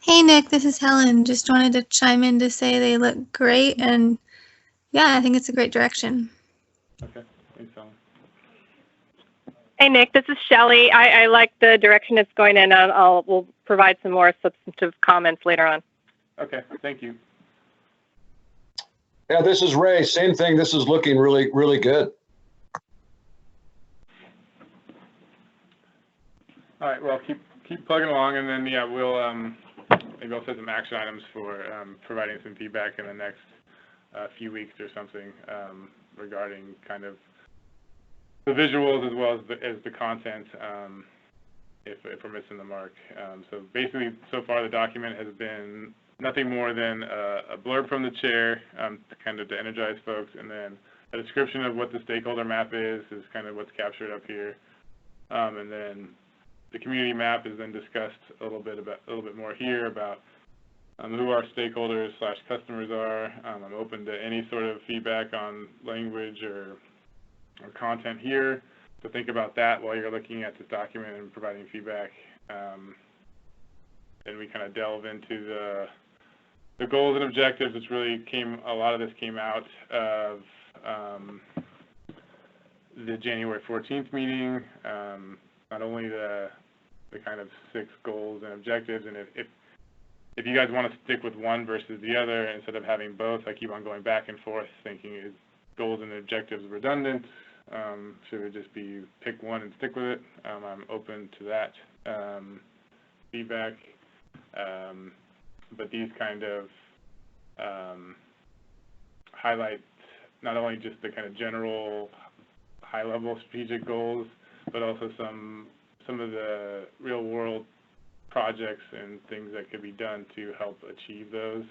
Speaker 14: Hey Nick, this is Helen. Just wanted to chime in to say they look great, and yeah, I think it's a great direction.
Speaker 2: Okay, thanks, Helen.
Speaker 15: Hey Nick, this is Shelley. I like the direction it's going in. We'll provide some more substantive comments later on.
Speaker 2: Okay, thank you.
Speaker 12: Yeah, this is Ray. Same thing. This is looking really, really good.
Speaker 2: All right, well, keep plugging along, and then yeah, we'll maybe I'll set some action items for providing some feedback in the next few weeks or something regarding kind of the visuals as well as the content. If we're missing the mark. So basically, so far the document has been nothing more than a blurb from the chair to energize folks, and then a description of what the stakeholder map is kind of what's captured up here, and then the community map is then discussed a little bit more here about who our stakeholders / customers are. I'm open to any sort of feedback on language or content here. So think about that while you're looking at this document and providing feedback. Then we kind of delve into the goals and objectives, which really a lot of this came out of the January 14th meeting. Not only the kind of 6 goals and objectives, and if you guys want to stick with one versus the other instead of having both, I keep on going back and forth thinking, is goals and objectives redundant? Should it just be pick one and stick with it? I'm open to that feedback. But these kind of highlight not only just the kind of general high-level strategic goals, but also some of the real-world projects and things that could be done to help achieve those.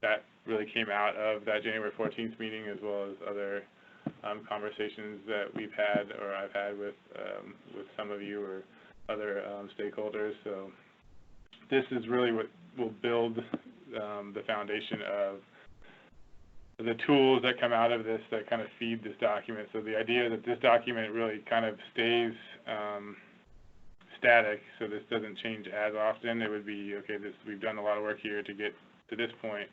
Speaker 2: That really came out of that January 14th meeting, as well as other conversations that we've had or I've had with some of you or other stakeholders. So this is really what will build the foundation of the tools that come out of this that kind of feed this document. So the idea that this document really kind of stays static, so this doesn't change as often. It would be, okay, we've done a lot of work here to get to this point,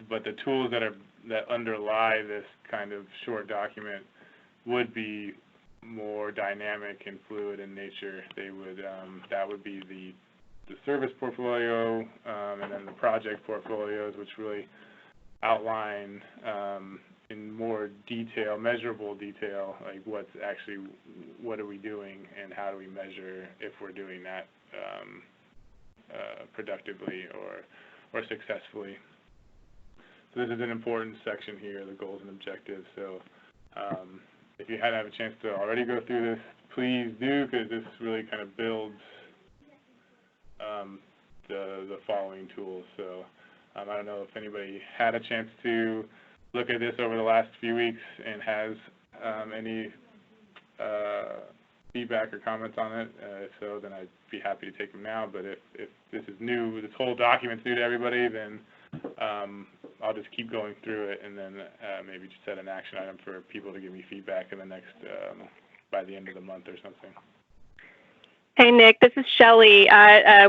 Speaker 2: but the tools that underlie this kind of short document would be more dynamic and fluid in nature. They would that would be the service portfolio, and then the project portfolios, which really outline in more detail, measurable detail, like what are we doing and how do we measure if we're doing that productively or successfully. So this is an important section here, the goals and objectives. So if you hadn't had a chance to already go through this, please do, because this really kind of builds the following tools. So I don't know if anybody had a chance to look at this over the last few weeks and has any feedback or comments on it. If so, then I'd be happy to take them now. But if this is new, this whole document's new to everybody, then I'll just keep going through it, and then maybe just set an action item for people to give me feedback in the next, by the end of the month or something.
Speaker 15: Hey, Nick, this is Shelley.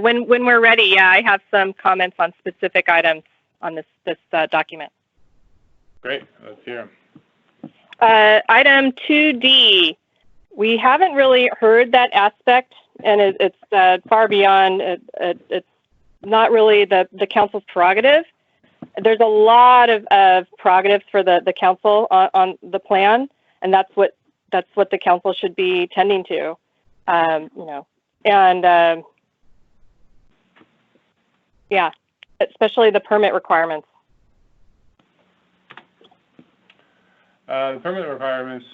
Speaker 15: When we're ready, I have some comments on specific items on this document.
Speaker 2: Great, let's hear them.
Speaker 15: Item 2D, we haven't really heard that aspect, and it's far beyond, it's not really the council's prerogative. There's a lot of prerogatives for the council on the plan, and that's what the council should be tending to, and yeah, especially the permit requirements.
Speaker 2: The permit requirements,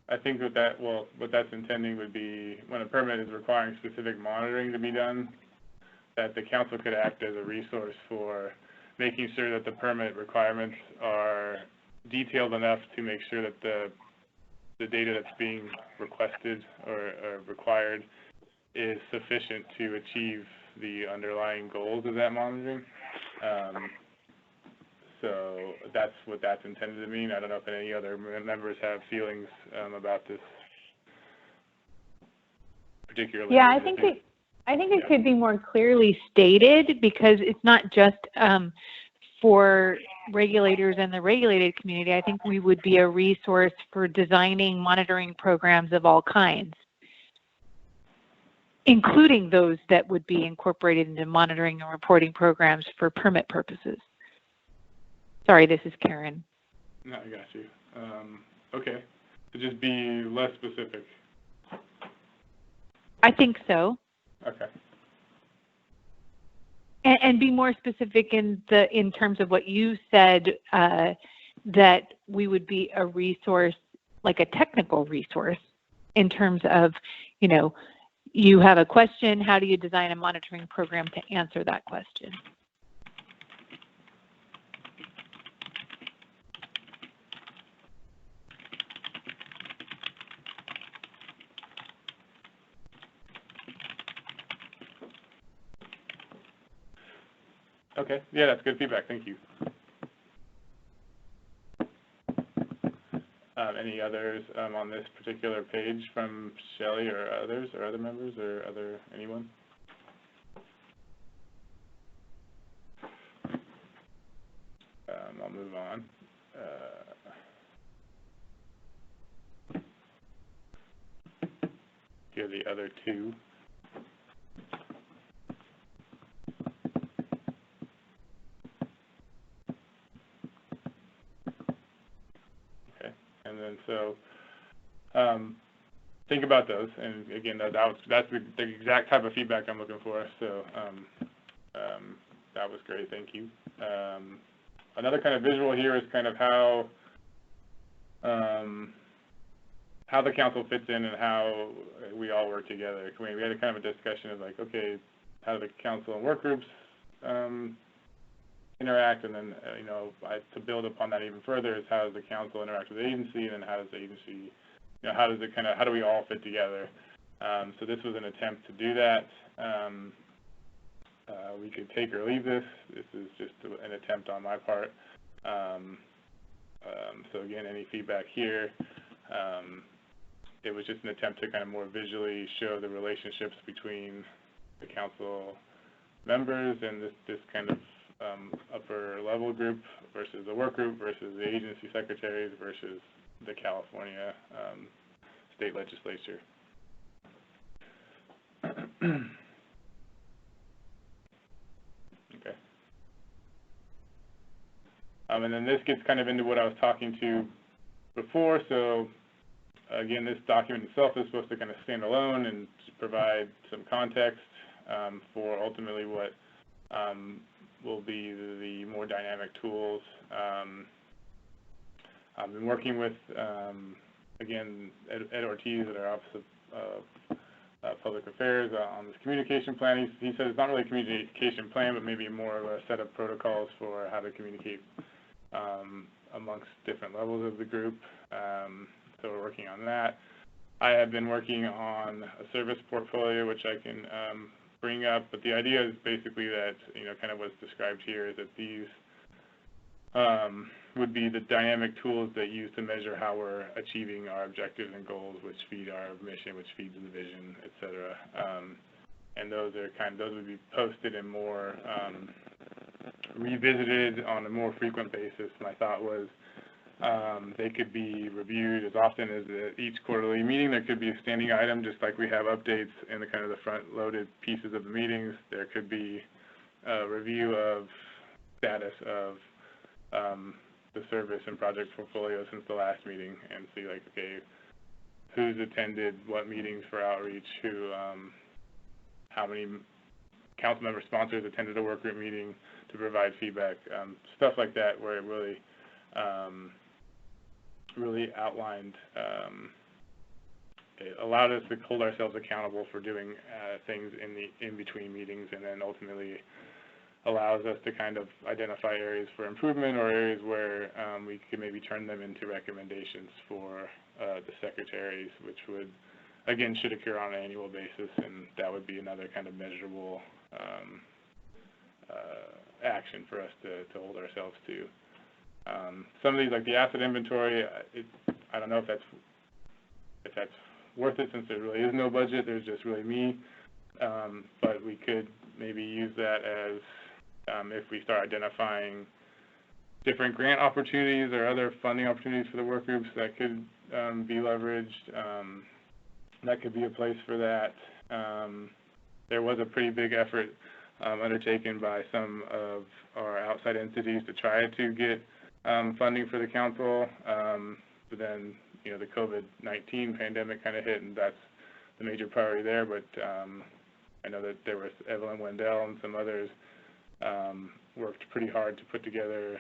Speaker 2: I think what that's intending would be when a permit is requiring specific monitoring to be done, that the council could act as a resource for making sure that the permit requirements are detailed enough to make sure that the data that's being requested or required is sufficient to achieve the underlying goals of that monitoring. So that's what that's intended to mean. I don't know if any other members have feelings about this particularly.
Speaker 1: Yeah, I think it could be more clearly stated, because it's not just for regulators and the regulated community. I think we would be a resource for designing monitoring programs of all kinds, including those that would be incorporated into monitoring and reporting programs for permit purposes. Sorry, this is Karen.
Speaker 2: No, I got you. Okay, to just be less specific.
Speaker 1: I think so.
Speaker 2: Okay.
Speaker 1: And be more specific in terms of what you said, that we would be a resource, like a technical resource, in terms of, you have a question, how do you design a monitoring program to answer that question?
Speaker 2: Okay, yeah, that's good feedback. Thank you. Any others on this particular page from Shelley or others or other members or anyone? I'll move on. Here are the other two. Okay, and then so think about those, and again, that's the exact type of feedback I'm looking for. So that was great. Thank you. Another kind of visual here is kind of how the council fits in and how we all work together. We had a kind of a discussion of like, okay, how do the council and work groups interact, and then to build upon that even further is how does the council interact with the agency, and then how does the agency, how do we all fit together? So this was an attempt to do that. We could take or leave this. This is just an attempt on my part. So again, any feedback here? It was just an attempt to kind of more visually show the relationships between the council members and this kind of upper level group versus the work group versus the agency secretaries versus the California state legislature. Okay. And then this gets kind of into what I was talking to before. So again, this document itself is supposed to kind of stand alone and provide some context for ultimately what will be the more dynamic tools. I've been working with, again, Ed Ortiz at our Office of Public Affairs on this communication plan. He said it's not really a communication plan, but maybe more of a set of protocols for how to communicate amongst different levels of the group. So we're working on that. I have been working on a service portfolio, which I can bring up, but the idea is basically that, kind of what's described here is that these would be the dynamic tools that use to measure how we're achieving our objectives and goals, which feed our mission, which feeds the vision, et cetera. And those would be posted and more revisited on a more frequent basis. My thought was they could be reviewed as often as each quarterly meeting. There could be a standing item, just like we have updates in the kind of the front-loaded pieces of the meetings. There could be a review of status of the service and project portfolio since the last meeting, and see like, okay, who's attended what meetings for outreach, how many council member sponsors attended a work group meeting to provide feedback, stuff like that, where it really outlined, it allowed us to hold ourselves accountable for doing things in between meetings, and then ultimately allows us to kind of identify areas for improvement or areas where we could maybe turn them into recommendations for the secretaries, which would, again, should occur on an annual basis, and that would be another kind of measurable action for us to hold ourselves to. Some of these, like the asset inventory, I don't know if that's worth it, since there really is no budget. There's just really me, but we could maybe use that as if we start identifying different grant opportunities or other funding opportunities for the work groups that could be leveraged. That could be a place for that. There was a pretty big effort undertaken by some of our outside entities to try to get funding for the council, but then the COVID-19 pandemic kind of hit, and that's the major priority there. But I know that there was Evelyn Wendell and some others worked pretty hard to put together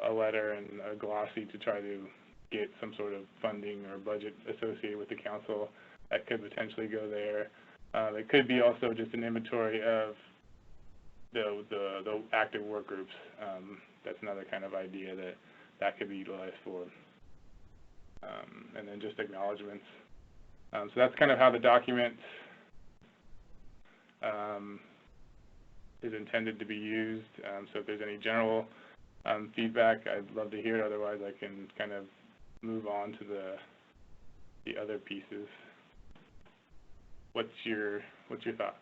Speaker 2: a letter and a glossy to try to get some sort of funding or budget associated with the council that could potentially go there. It could be also just an inventory of the active work groups. That's another kind of idea that could be utilized for. And then just acknowledgements. So that's kind of how the document is intended to be used. So if there's any general feedback, I'd love to hear it. Otherwise, I can kind of move on to the other pieces. What's your thoughts?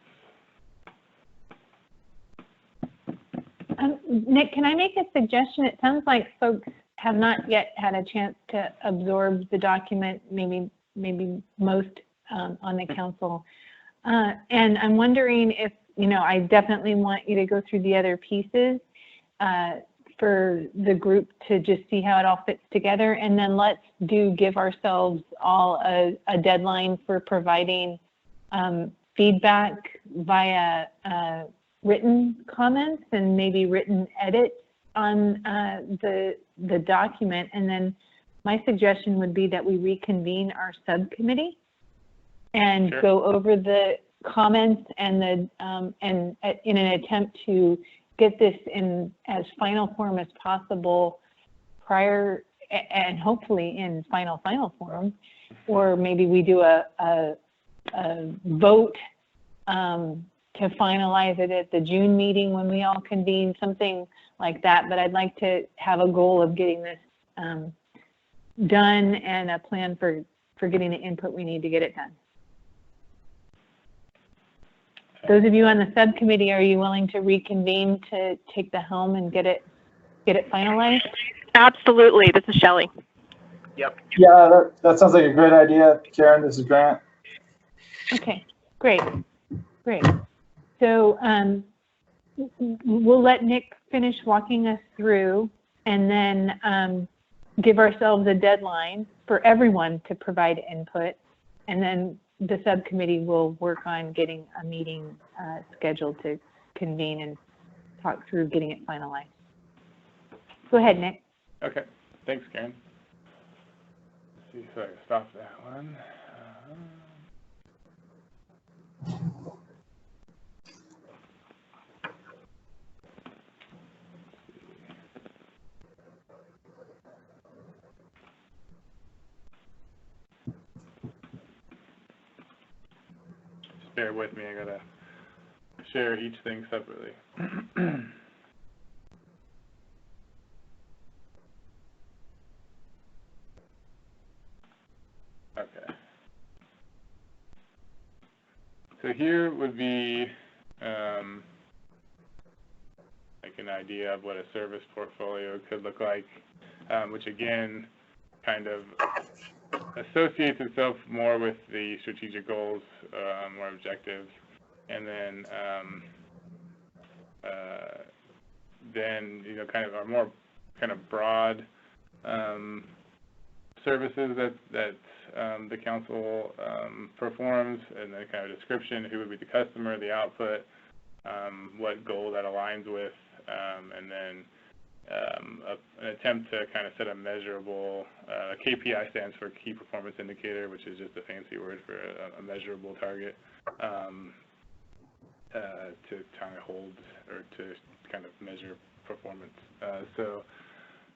Speaker 1: Nick, can I make a suggestion? It sounds like folks have not yet had a chance to absorb the document, maybe most on the council. And I'm wondering if, I definitely want you to go through the other pieces for the group to just see how it all fits together. And then let's give ourselves all a deadline for providing feedback via written comments and maybe written edits on the document. And then my suggestion would be that we reconvene our subcommittee and
Speaker 2: Sure.
Speaker 1: go over the comments and in an attempt to get this in as final form as possible prior, and hopefully in final form, or maybe we do a vote to finalize it at the June meeting when we all convene, something like that. But I'd like to have a goal of getting this done and a plan for getting the input we need to get it done. Those of you on the subcommittee, are you willing to reconvene to take the helm and get it finalized?
Speaker 15: Absolutely. This is Shelley.
Speaker 13: Yep.
Speaker 7: Yeah, that sounds like a great idea, Karen. This is Grant.
Speaker 1: Okay, great. So we'll let Nick finish walking us through, and then give ourselves a deadline for everyone to provide input, and then the subcommittee will work on getting a meeting scheduled to convene and talk through getting it finalized. Go ahead, Nick.
Speaker 2: Okay, thanks, Karen. Let's see if I can stop that one. Just bear with me, I gotta share each thing separately. Okay. So here would be like an idea of what a service portfolio could look like, which again kind of associates itself more with the strategic goals or objectives, and then kind of our more kind of broad services that the council performs, and then kind of description: who would be the customer, the output, what goal that aligns with, and then an attempt to kind of set a measurable KPI stands for key performance indicator, which is just a fancy word for a measurable target to kind of hold or to kind of measure performance. So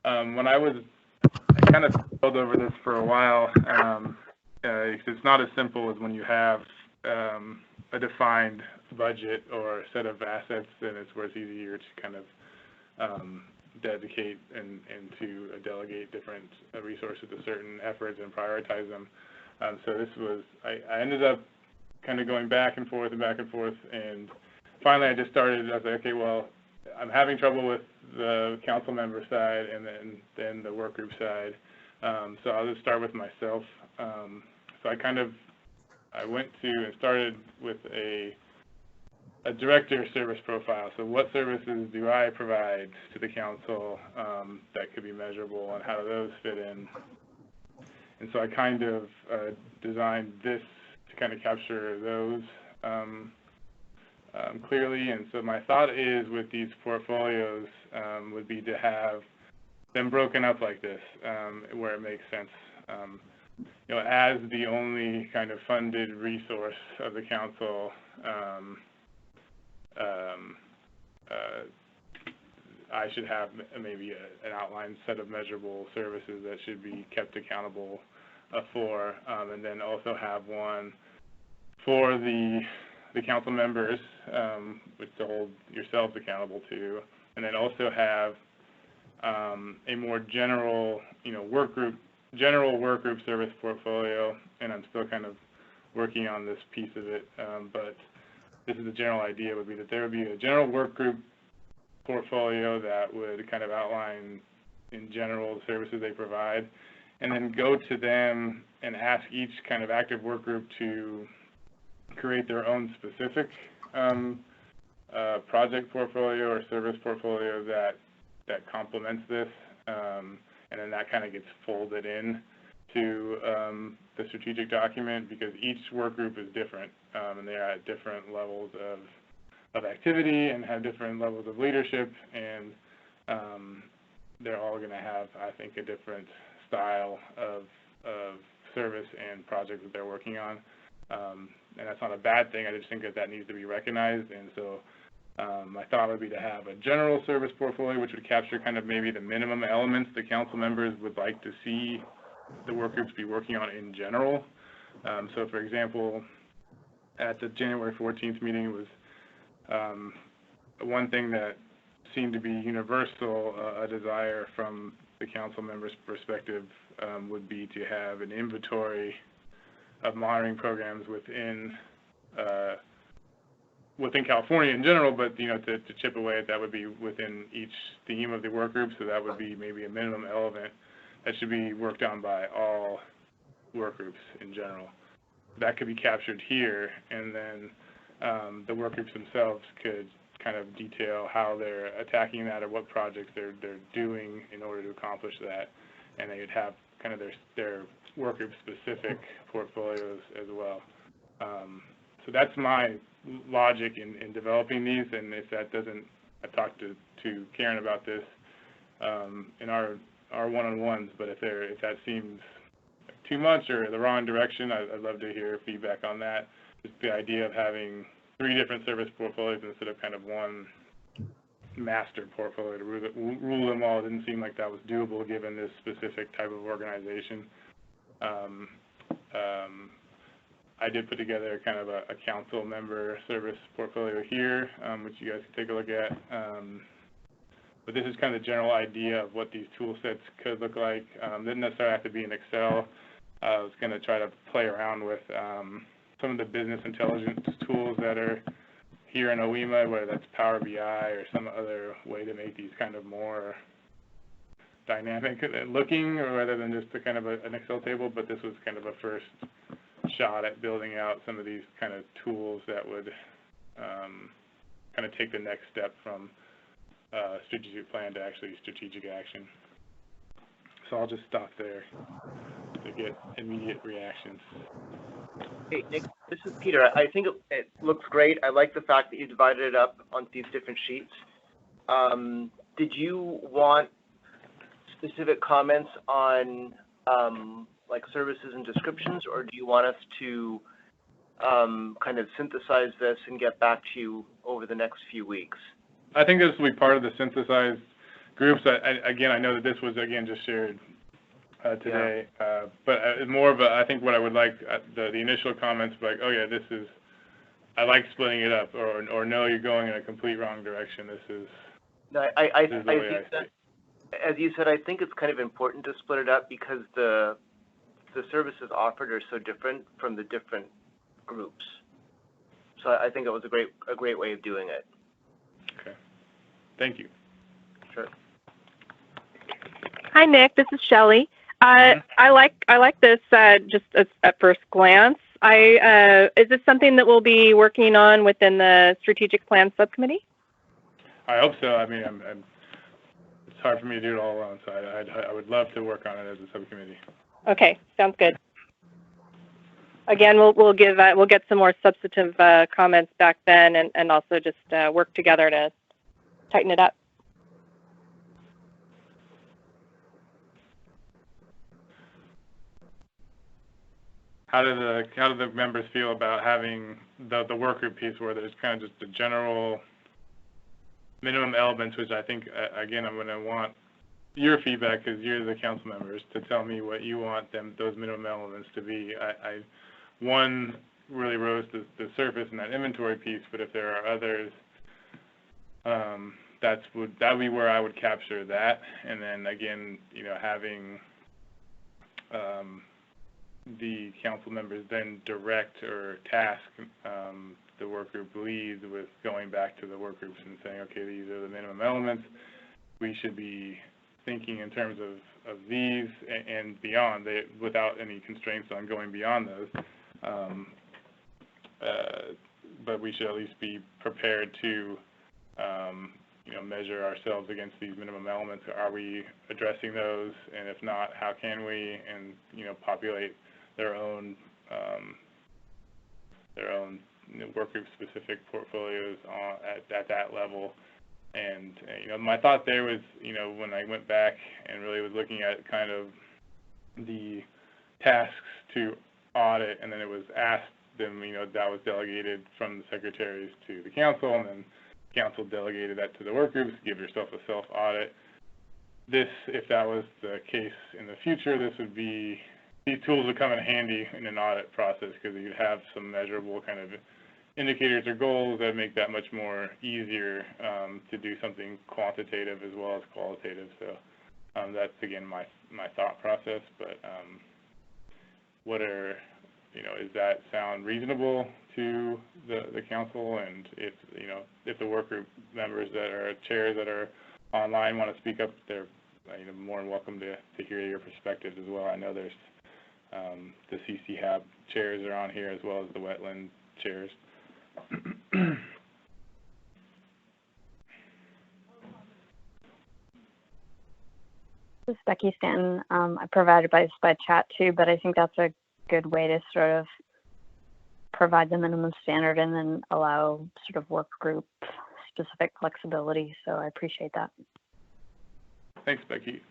Speaker 2: when I kind of struggled over this for a while. It's not as simple as when you have a defined budget or a set of assets, then it's where it's easier to kind of dedicate and to delegate different resources to certain efforts and prioritize them. So this was, I ended up kind of going back and forth, and finally I just started, I was like, okay, well, I'm having trouble with the council member side and then the work group side. So I'll just start with myself. So I went to and started with a director service profile. So what services do I provide to the council that could be measurable, and how do those fit in? And so I kind of designed this to kind of capture those clearly. And so my thought is with these portfolios would be to have them broken up like this, where it makes sense. As the only kind of funded resource of the council, I should have maybe an outlined set of measurable services that should be kept accountable for, and then also have one for the the council members, which to hold yourselves accountable to, and then also have a more general, general work group service portfolio. And I'm still kind of working on this piece of it, but this is the general idea would be that there would be a general work group portfolio that would kind of outline in general the services they provide, and then go to them and ask each kind of active work group to create their own specific project portfolio or service portfolio that complements this, and then that kind of gets folded in to the strategic document, because each work group is different, and they're at different levels of activity and have different levels of leadership, and they're all going to have, I think, a different style of service and project that they're working on. And that's not a bad thing. I just think that needs to be recognized. And so my thought would be to have a general service portfolio, which would capture kind of maybe the minimum elements the council members would like to see the work groups be working on in general. So for example, at the January 14th meeting was one thing that seemed to be universal, a desire from the council members' perspective would be to have an inventory of monitoring programs within California in general, but to chip away at that would be within each theme of the work group. So that would be maybe a minimum element that should be worked on by all work groups in general. That could be captured here, and then the work groups themselves could kind of detail how they're attacking that or what projects they're doing in order to accomplish that, and they would have kind of their work group specific portfolios as well. So that's my logic in developing these, and if that doesn't, I talked to Karen about this in our one-on-ones, but if that seems too much or the wrong direction, I'd love to hear feedback on that. Just the idea of having 3 different service portfolios instead of kind of one master portfolio to rule them all. It didn't seem like that was doable given this specific type of organization. I did put together kind of a council member service portfolio here, which you guys can take a look at. But this is kind of the general idea of what these tool sets could look like. Didn't necessarily have to be in Excel. I was going to try to play around with some of the business intelligence tools that are here in OEMA, whether that's Power BI or some other way to make these kind of more dynamic looking, or rather than just a kind of an Excel table. But this was kind of a first shot at building out some of these kind of tools that would kind of take the next step from strategic plan to actually strategic action. So I'll just stop there to get immediate reactions.
Speaker 13: Hey, Nick, this is Peter. I think it looks great. I like the fact that you divided it up on these different sheets. Did you want specific comments on like services and descriptions, or do you want us to kind of synthesize this and get back to you over the next few weeks?
Speaker 2: I think this will be part of the synthesized groups. Again, I know that this was, again, just shared today, but more of a, I think what I would like, the initial comments, like, oh yeah, this is, I like splitting it up, or no, you're going in a complete wrong direction. This is,
Speaker 13: no, as you said, I think it's kind of important to split it up because the services offered are so different from the different groups. So I think it was a great way of doing it.
Speaker 2: Okay, thank you.
Speaker 13: Sure.
Speaker 15: Hi, Nick. This is Shelley. I like this just at first glance. Is this something that we'll be working on within the strategic plan subcommittee?
Speaker 2: I hope so. I mean, it's hard for me to do it all alone, so I would love to work on it as a subcommittee.
Speaker 15: Okay, sounds good. Again, we'll get some more substantive comments back then, and also just work together to tighten it up.
Speaker 2: How do the members feel about having the work group piece where there's kind of just the general minimum elements, which I think, again, I'm going to want your feedback because you're the council members to tell me what you want those minimum elements to be. One really rose to the surface in that inventory piece, but if there are others, that would be where I would capture that. And then again, having the council members then direct or task the work group leads with going back to the work groups and saying, okay, these are the minimum elements. We should be thinking in terms of these and beyond, without any constraints on going beyond those. But we should at least be prepared to measure ourselves against these minimum elements. Are we addressing those? And if not, how can we? And populate their own work group specific portfolios at that level. And my thought there was, when I went back and really was looking at kind of the tasks to audit, and then it was asked them, that was delegated from the secretaries to the council, and then council delegated that to the work groups. Give yourself a self-audit. This, if that was the case in the future, these tools would come in handy in an audit process, because you'd have some measurable kind of indicators or goals that make that much more easier to do something quantitative as well as qualitative. So that's again my thought process. But does that sound reasonable to the council? And if the work group members that are chairs that are online want to speak up, they're more than welcome to hear your perspectives as well. I know there's the CC Hab chairs are on here as well as the wetland chairs.
Speaker 16: This is Becky Stanton. I provided by chat too, but I think that's a good way to sort of provide the minimum standard and then allow sort of work group specific flexibility. So I appreciate that.
Speaker 2: Thanks, Becky.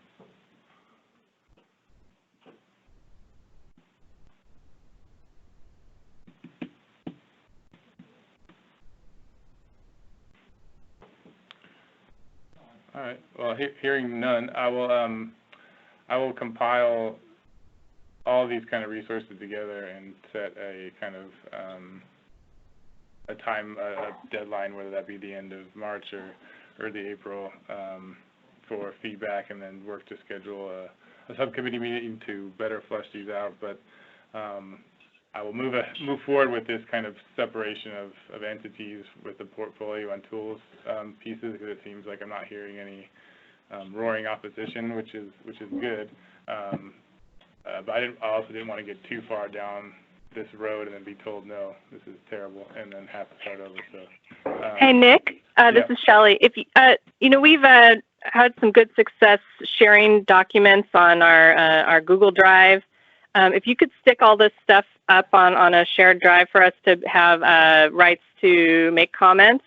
Speaker 2: All right. Well, hearing none, I will compile all these kind of resources together and set a kind of a deadline, whether that be the end of March or early April, for feedback, and then work to schedule a subcommittee meeting to better flesh these out. But I will move forward with this kind of separation of entities with the portfolio and tools pieces, because it seems like I'm not hearing any roaring opposition, which is good. But I also didn't want to get too far down this road and then be told, no, this is terrible, and then have to start over. So,
Speaker 15: hey, Nick, this is Shelley. If we've had some good success sharing documents on our Google Drive. If you could stick all this stuff up on a shared drive for us to have rights to make comments,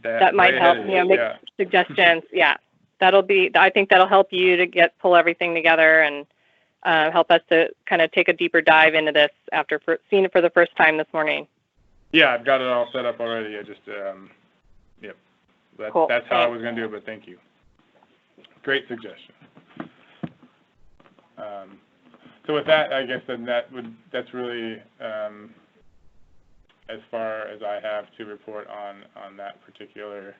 Speaker 15: that might help. Make suggestions. Yeah, I think that'll help you to pull everything together and help us to kind of take a deeper dive into this after seeing it for the first time this morning.
Speaker 2: Yeah, I've got it all set up already. I just, yep,
Speaker 15: cool.
Speaker 2: That's how I was going to do it, but thank you. Great suggestion. So with that, I guess then that's really as far as I have to report on that particular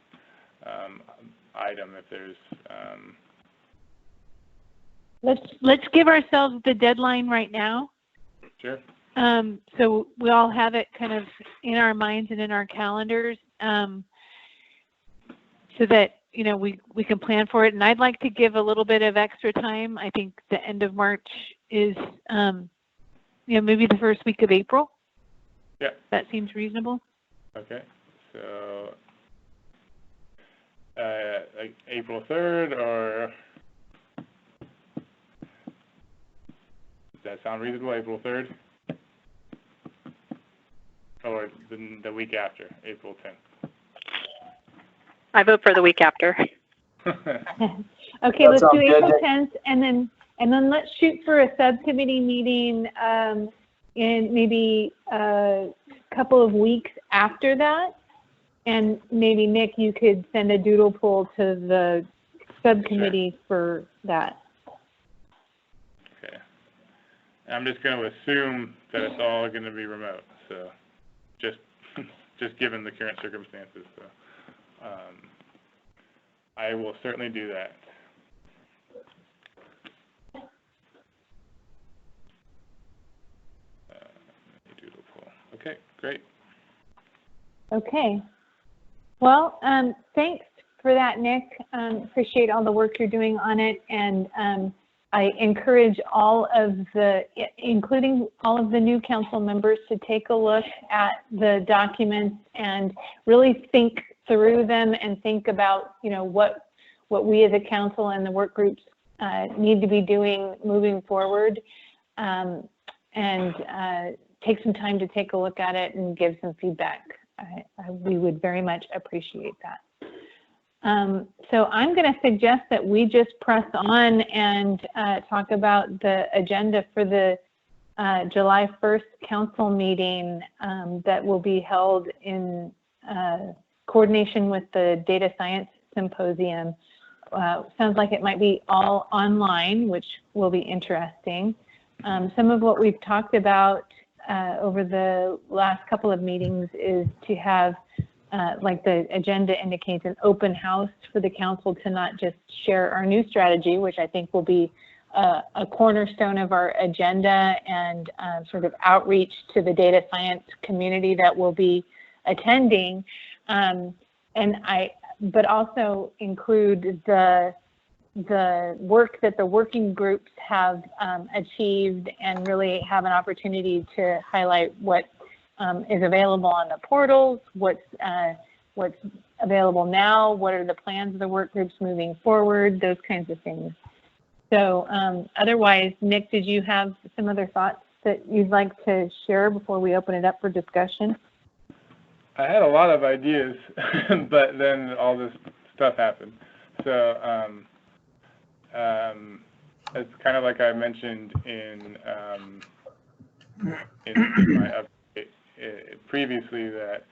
Speaker 2: item. If there's
Speaker 1: let's give ourselves the deadline right now.
Speaker 2: Sure.
Speaker 1: So we all have it kind of in our minds and in our calendars, so that we can plan for it. And I'd like to give a little bit of extra time. I think the end of March is maybe the first week of April.
Speaker 2: Yeah.
Speaker 1: That seems reasonable.
Speaker 2: Okay. So like April 3rd, or does that sound reasonable? April 3rd? Or the week after, April 10th?
Speaker 15: I vote for the week after.
Speaker 1: Okay, let's do April 10th, and then let's shoot for a subcommittee meeting in maybe a couple of weeks after that. And maybe, Nick, you could send a doodle poll to the subcommittee for that.
Speaker 2: Okay. I'm just going to assume that it's all going to be remote. So So just given the current circumstances. So I will certainly do that. Okay, great.
Speaker 1: Okay. Well, thanks for that, Nick. Appreciate all the work you're doing on it, and I encourage all of the, including all of the new council members, to take a look at the documents and really think through them and think about, you know, what we as a council and the work groups need to be doing moving forward, and take some time to take a look at it and give some feedback. We would very much appreciate that. So I'm going to suggest that we just press on and talk about the agenda for the July 1st council meeting that will be held in coordination with the Data Science Symposium. Sounds like it might be all online, which will be interesting. Some of what we've talked about over the last couple of meetings is to have, like the agenda indicates, an open house for the council to not just share our new strategy, which I think will be a cornerstone of our agenda, and sort of outreach to the data science community that will be attending, but also include the work that the working groups have achieved, and really have an opportunity to highlight what is available on the portals, what's available now, what are the plans of the work groups moving forward, those kinds of things. So otherwise, Nick, did you have some other thoughts that you'd like to share before we open it up for discussion?
Speaker 2: I had a lot of ideas, but then all this stuff happened. So it's kind of like I mentioned in my update previously, that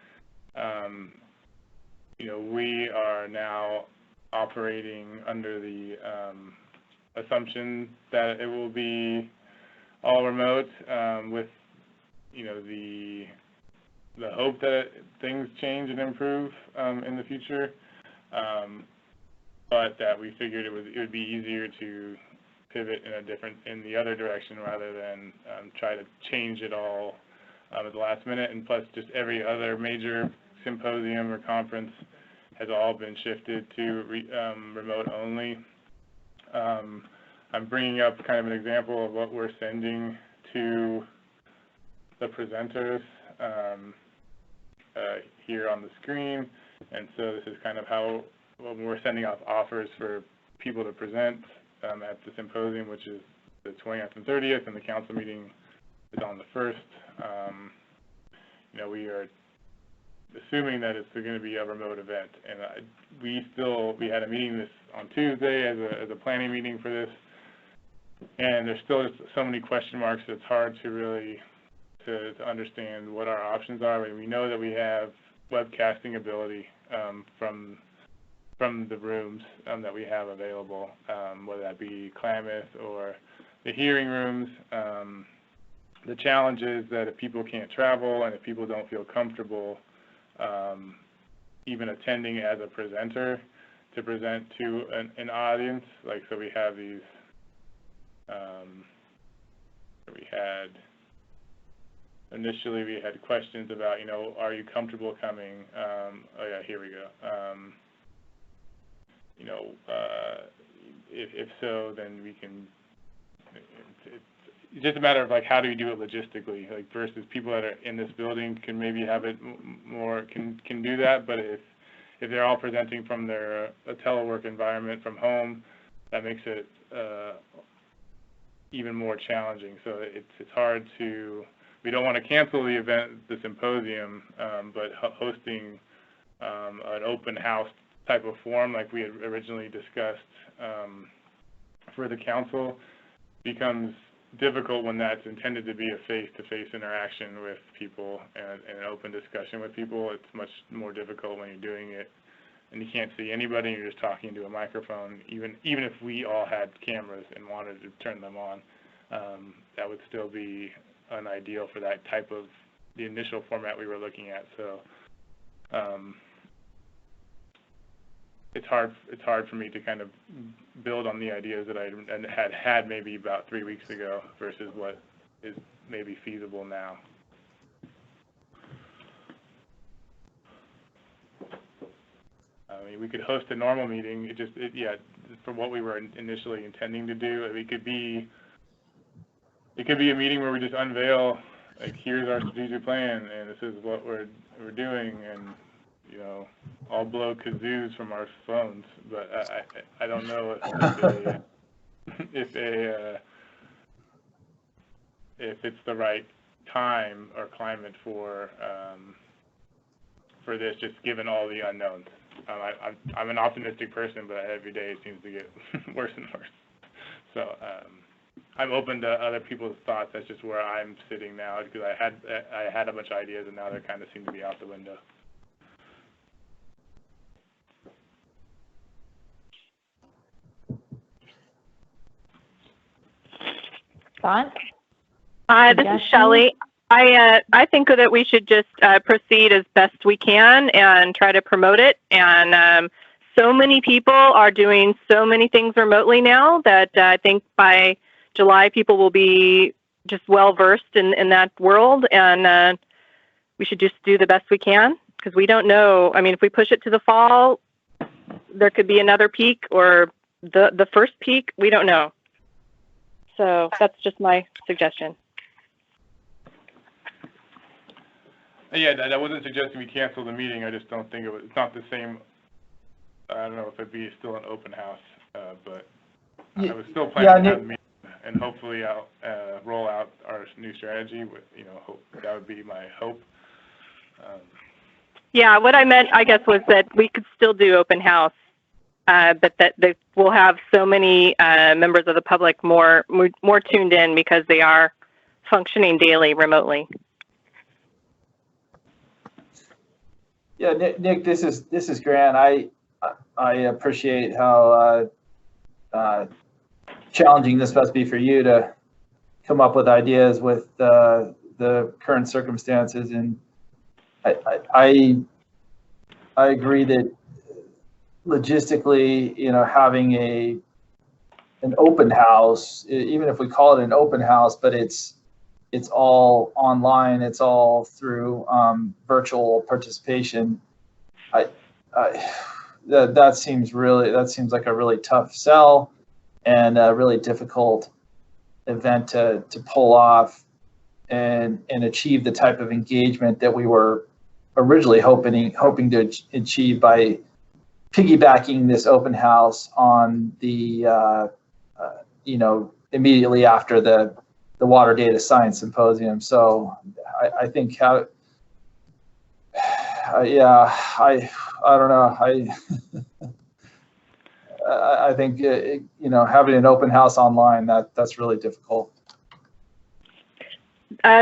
Speaker 2: you know, we are now operating under the assumption that it will be all remote, with, you know, the hope that things change and improve in the future, but that we figured it would be easier to pivot in the other direction, rather than try to change it all at the last minute. And plus, just every other major symposium or conference has all been shifted to remote only. I'm bringing up kind of an example of what we're sending to the presenters here on the screen. And so this is kind of how, when we're sending out offers for people to present at the symposium, which is the 20th and 30th, and the council meeting is on the 1st. You know, we are assuming that it's going to be a remote event, and we had a meeting on Tuesday as a planning meeting for this, and there's still just so many question marks that it's hard to really to understand what our options are. And we know that we have webcasting ability from the rooms that we have available, whether that be Klamath or the hearing rooms. The challenge is that if people can't travel, and if people don't feel comfortable even attending as a presenter to present to an audience, like, so we have these, initially we had questions about, you know, are you comfortable coming? Oh yeah, here we go. You know, if so, then we can, it's just a matter of, like, how do you do it logistically? Like, versus people that are in this building can maybe have it more, can do that, but if they're all presenting from a telework environment from home, that makes it even more challenging. So it's hard to, we don't want to cancel the event, the symposium, but hosting an open house type of forum like we had originally discussed for the council becomes difficult when that's intended to be a face-to-face interaction with people and an open discussion with people. It's much more difficult when you're doing it and you can't see anybody and you're just talking into a microphone. Even if we all had cameras and wanted to turn them on, that would still be unideal for that type of the initial format we were looking at. So it's hard for me to kind of build on the ideas that I had maybe about 3 weeks ago versus what is maybe feasible now. I mean, we could host a normal meeting. Yeah, for what we were initially intending to do, it could be a meeting where we just unveil, like, here's our strategic plan, and this is what we're doing, and you know, all blow kazoos from our phones. But I don't know if it's the right time or climate for this, just given all the unknowns. I'm an optimistic person, but every day it seems to get worse and worse. So I'm open to other people's thoughts. That's just where I'm sitting now, because I had a bunch of ideas, and now they kind of seem to be out the window.
Speaker 1: Thoughts?
Speaker 15: This is Shelley. I think that we should just proceed as best we can and try to promote it. And so many people are doing so many things remotely now that I think by July people will be just well versed in that world. And we should just do the best we can, because we don't know. I mean, if we push it to the fall, there could be another peak, or the first peak. We don't know. So that's just my suggestion.
Speaker 2: Yeah, I wasn't suggesting we cancel the meeting. I just don't think it's not the same. I don't know if it'd be still an open house, but I was still planning to have the meeting, and hopefully I'll roll out our new strategy with, that would be my hope.
Speaker 15: Yeah, what I meant, I guess, was that we could still do open house, but that we'll have so many members of the public more tuned in because they are functioning daily remotely.
Speaker 7: Yeah, Nick, this is Grant. I appreciate how challenging this must be for you to come up with ideas with the current circumstances, and I agree that logistically, having an open house, even if we call it an open house, but it's all online, it's all through virtual participation. That seems like a really tough sell and a really difficult event to pull off and achieve the type of engagement that we were originally hoping to achieve by piggybacking this open house on the immediately after the Water Data Science Symposium. So I think I don't know. I think having an open house online, that's really difficult.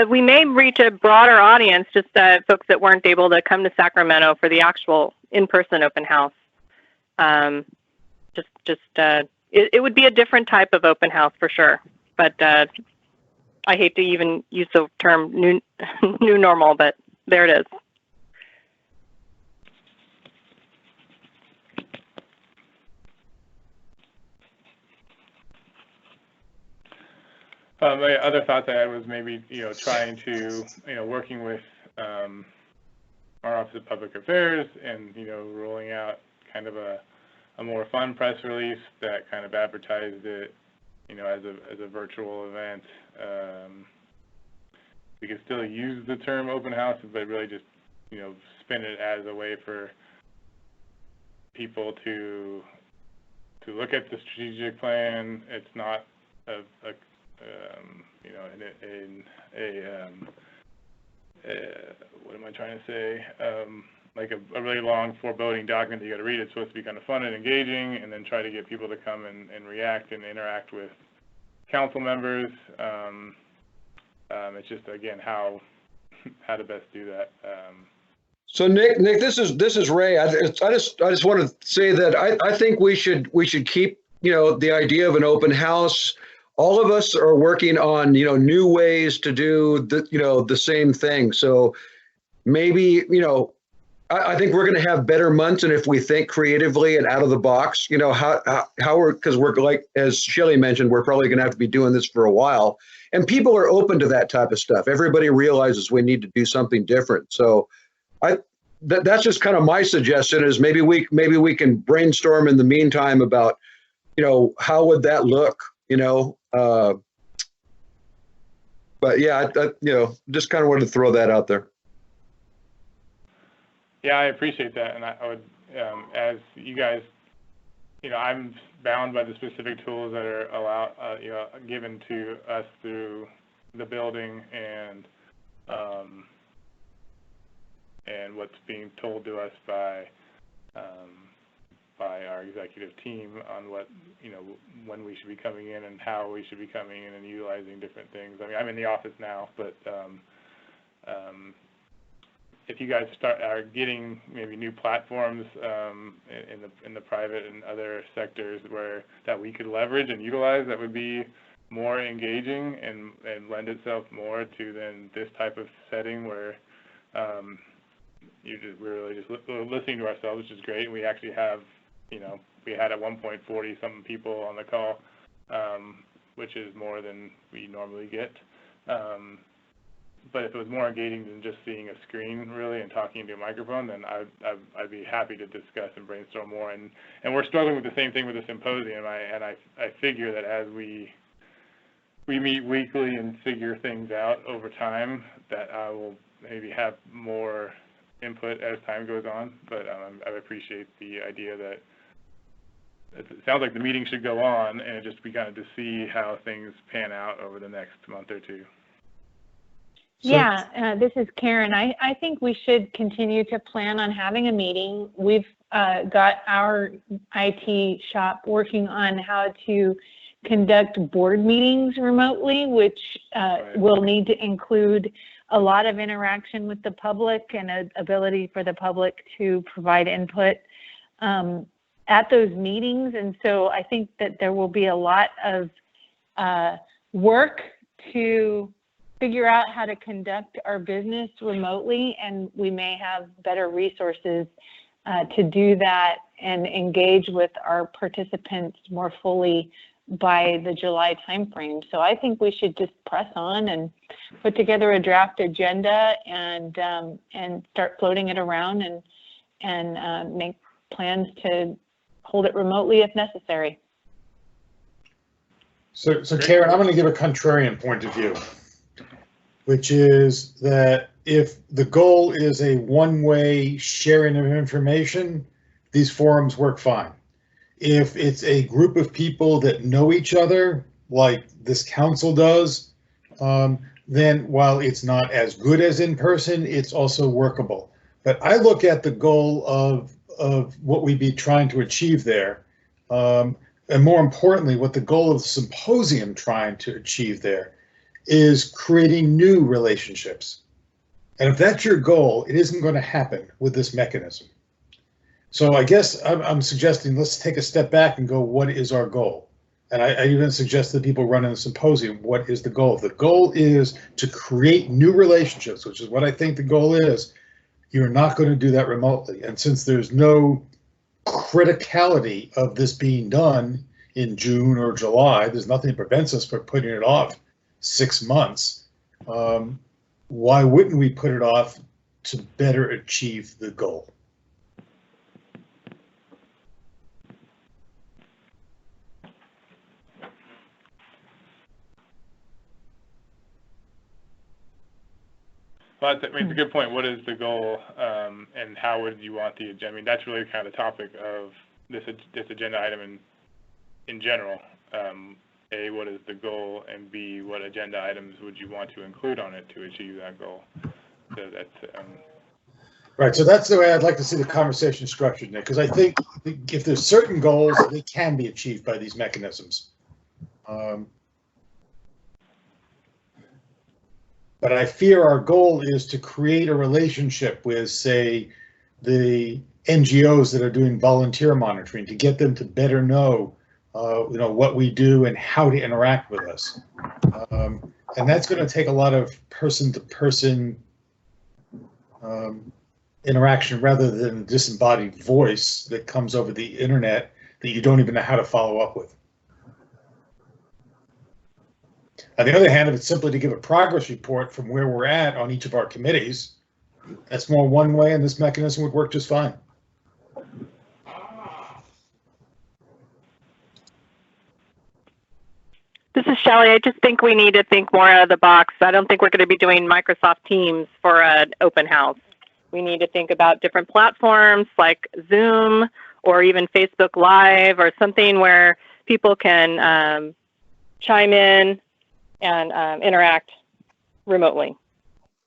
Speaker 15: We may reach a broader audience, just folks that weren't able to come to Sacramento for the actual in-person open house. It would be a different type of open house for sure, but I hate to even use the term new normal, but there it is.
Speaker 2: My other thoughts I had was maybe, trying to, working with our Office of Public Affairs and, rolling out kind of a more fun press release that kind of advertised it, as a virtual event. We could still use the term open house, but really just, spin it as a way for people to look at the strategic plan. It's not what am I trying to say? Like a really long foreboding document that you got to read. It's supposed to be kind of fun and engaging, and then try to get people to come and react and interact with council members. It's just, again, how to best do that.
Speaker 12: So Nick, this is Ray. I just want to say that I think we should keep the idea of an open house all of us are working on, new ways to do the same thing. So maybe, I think we're going to have better months, and if we think creatively and out of the box, because we're like, as Shelley mentioned, we're probably going to have to be doing this for a while, and people are open to that type of stuff. Everybody realizes we need to do something different. So that's just kind of my suggestion, is maybe we can brainstorm in the meantime about, how would that look, but yeah, just kind of wanted to throw that out there.
Speaker 2: Yeah, I appreciate that, and I would, as you guys, I'm bound by the specific tools that are given to us through the building and what's being told to us by our executive team on what, when we should be coming in and how we should be coming in and utilizing different things. I mean, I'm in the office now, but if you guys are getting maybe new platforms in the private and other sectors that we could leverage and utilize, that would be more engaging and lend itself more to then this type of setting where we're really just listening to ourselves, which is great. And we actually have, we had at one point 40-something people on the call, which is more than we normally get. But if it was more engaging than just seeing a screen, really, and talking to a microphone, then I'd be happy to discuss and brainstorm more. And we're struggling with the same thing with the symposium. I figure that as we meet weekly and figure things out over time, that I will maybe have more input as time goes on. But I appreciate the idea that it sounds like the meeting should go on, and it just be kind of to see how things pan out over the next month or two.
Speaker 1: Yeah, this is Karen. I think we should continue to plan on having a meeting. We've got our IT shop working on how to conduct board meetings remotely, which will need to include a lot of interaction with the public and an ability for the public to provide input at those meetings. And so I think that there will be a lot of work to figure out how to conduct our business remotely, and we may have better resources to do that and engage with our participants more fully by the July timeframe. So I think we should just press on and put together a draft agenda and start floating it around and make plans to hold it remotely if necessary.
Speaker 8: So Karen, I'm going to give a contrarian point of view, which is that if the goal is a one-way sharing of information, these forums work fine. If it's a group of people that know each other, like this council does, then while it's not as good as in person, it's also workable. But I look at the goal of what we'd be trying to achieve there, and more importantly, what the goal of the symposium trying to achieve there is creating new relationships. And if that's your goal, it isn't going to happen with this mechanism. So I guess I'm suggesting let's take a step back and go, what is our goal? And I even suggest that people running the symposium, what is the goal? The goal is to create new relationships, which is what I think the goal is. You're not going to do that remotely. And since there's no criticality of this being done in June or July, there's nothing that prevents us from putting it off 6 months. Why wouldn't we put it off to better achieve the goal?
Speaker 2: Well, I mean, it's a good point. What is the goal, and how would you want the agenda? I mean, that's really kind of the topic of this agenda item in general. A, what is the goal, and B, what agenda items would you want to include on it to achieve that goal? So that's
Speaker 8: right. So that's the way I'd like to see the conversation structured, Nick, because I think if there's certain goals, they can be achieved by these mechanisms. But I fear our goal is to create a relationship with, say, the NGOs that are doing volunteer monitoring, to get them to better know what we do and how to interact with us. And that's going to take a lot of person-to-person interaction rather than disembodied voice that comes over the internet that you don't even know how to follow up with. On the other hand, if it's simply to give a progress report from where we're at on each of our committees, that's more one way, and this mechanism would work just fine.
Speaker 15: This is Shelley. I just think we need to think more out of the box. I don't think we're going to be doing Microsoft Teams for an open house. We need to think about different platforms like Zoom or even Facebook Live or something where people can chime in and interact remotely.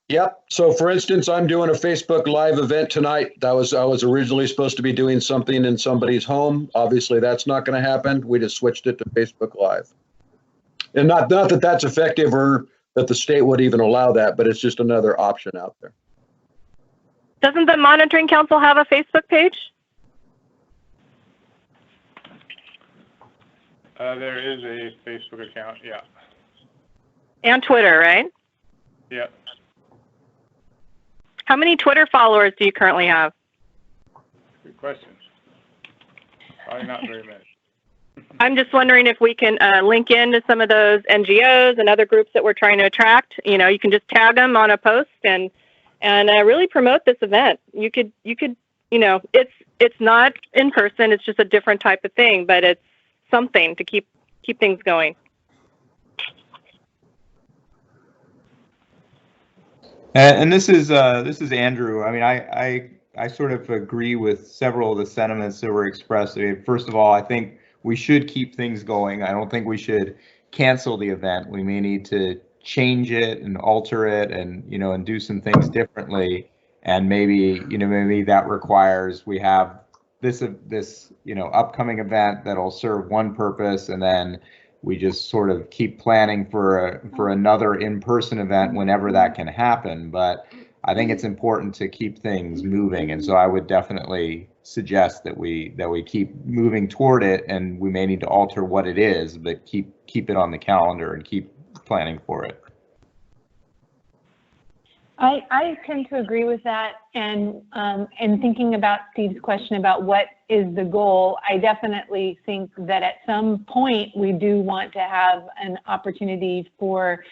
Speaker 12: Yep. So for instance, I'm doing a Facebook Live event tonight. I was originally supposed to be doing something in somebody's home. Obviously, that's not going to happen. We just switched it to Facebook Live. And not that that's effective or that the state would even allow that, but it's just another option out there.
Speaker 15: Doesn't the Monitoring Council have a Facebook page?
Speaker 2: There is a Facebook account, yeah.
Speaker 15: And Twitter, right?
Speaker 2: Yeah.
Speaker 15: How many Twitter followers do you currently have?
Speaker 2: Good question. Probably not very many.
Speaker 15: I'm just wondering if we can link into some of those NGOs and other groups that we're trying to attract. You know, you can just tag them on a post and really promote this event. You could, you know, it's not in person. It's just a different type of thing, but it's something to keep things going.
Speaker 17: And this is Andrew. I mean, I sort of agree with several of the sentiments that were expressed. I mean, first of all, I think we should keep things going. I don't think we should cancel the event. We may need to change it and alter it and, you know, and do some things differently. And maybe, you know, maybe that requires we have this, you know, upcoming event that'll serve one purpose, and then we just sort of keep planning for another in-person event whenever that can happen. But I think it's important to keep things moving, and so I would definitely suggest that we keep moving toward it, and we may need to alter what it is, but keep it on the calendar and keep planning for it.
Speaker 1: I tend to agree with that, and thinking about Steve's question about what is the goal, I definitely think that at some point we do want to have an opportunity for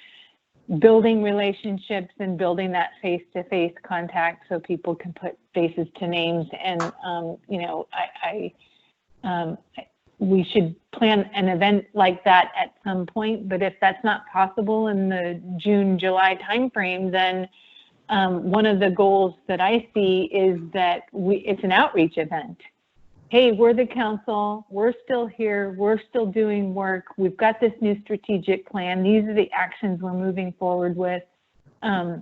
Speaker 1: building relationships and building that face-to-face contact so people can put faces to names. And you know, we should plan an event like that at some point. But if that's not possible in the June-July timeframe, then one of the goals that I see is that it's an outreach event. Hey, we're the council, we're still here, we're still doing work, we've got this new strategic plan, these are the actions we're moving forward with.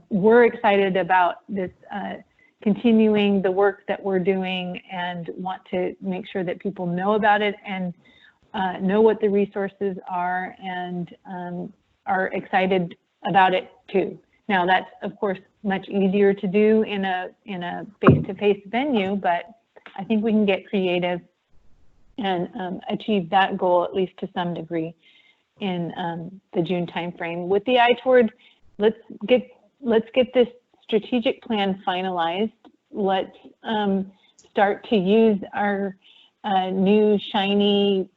Speaker 1: We're excited about this, continuing the work that we're doing, and want to make sure that people know about it and know what the resources are, and are excited about it too. Now that's of course much easier to do in a face-to-face venue, but I think we can get creative and achieve that goal at least to some degree in the June timeframe. With the eye toward let's get this strategic plan finalized. Let's start to use our new shiny,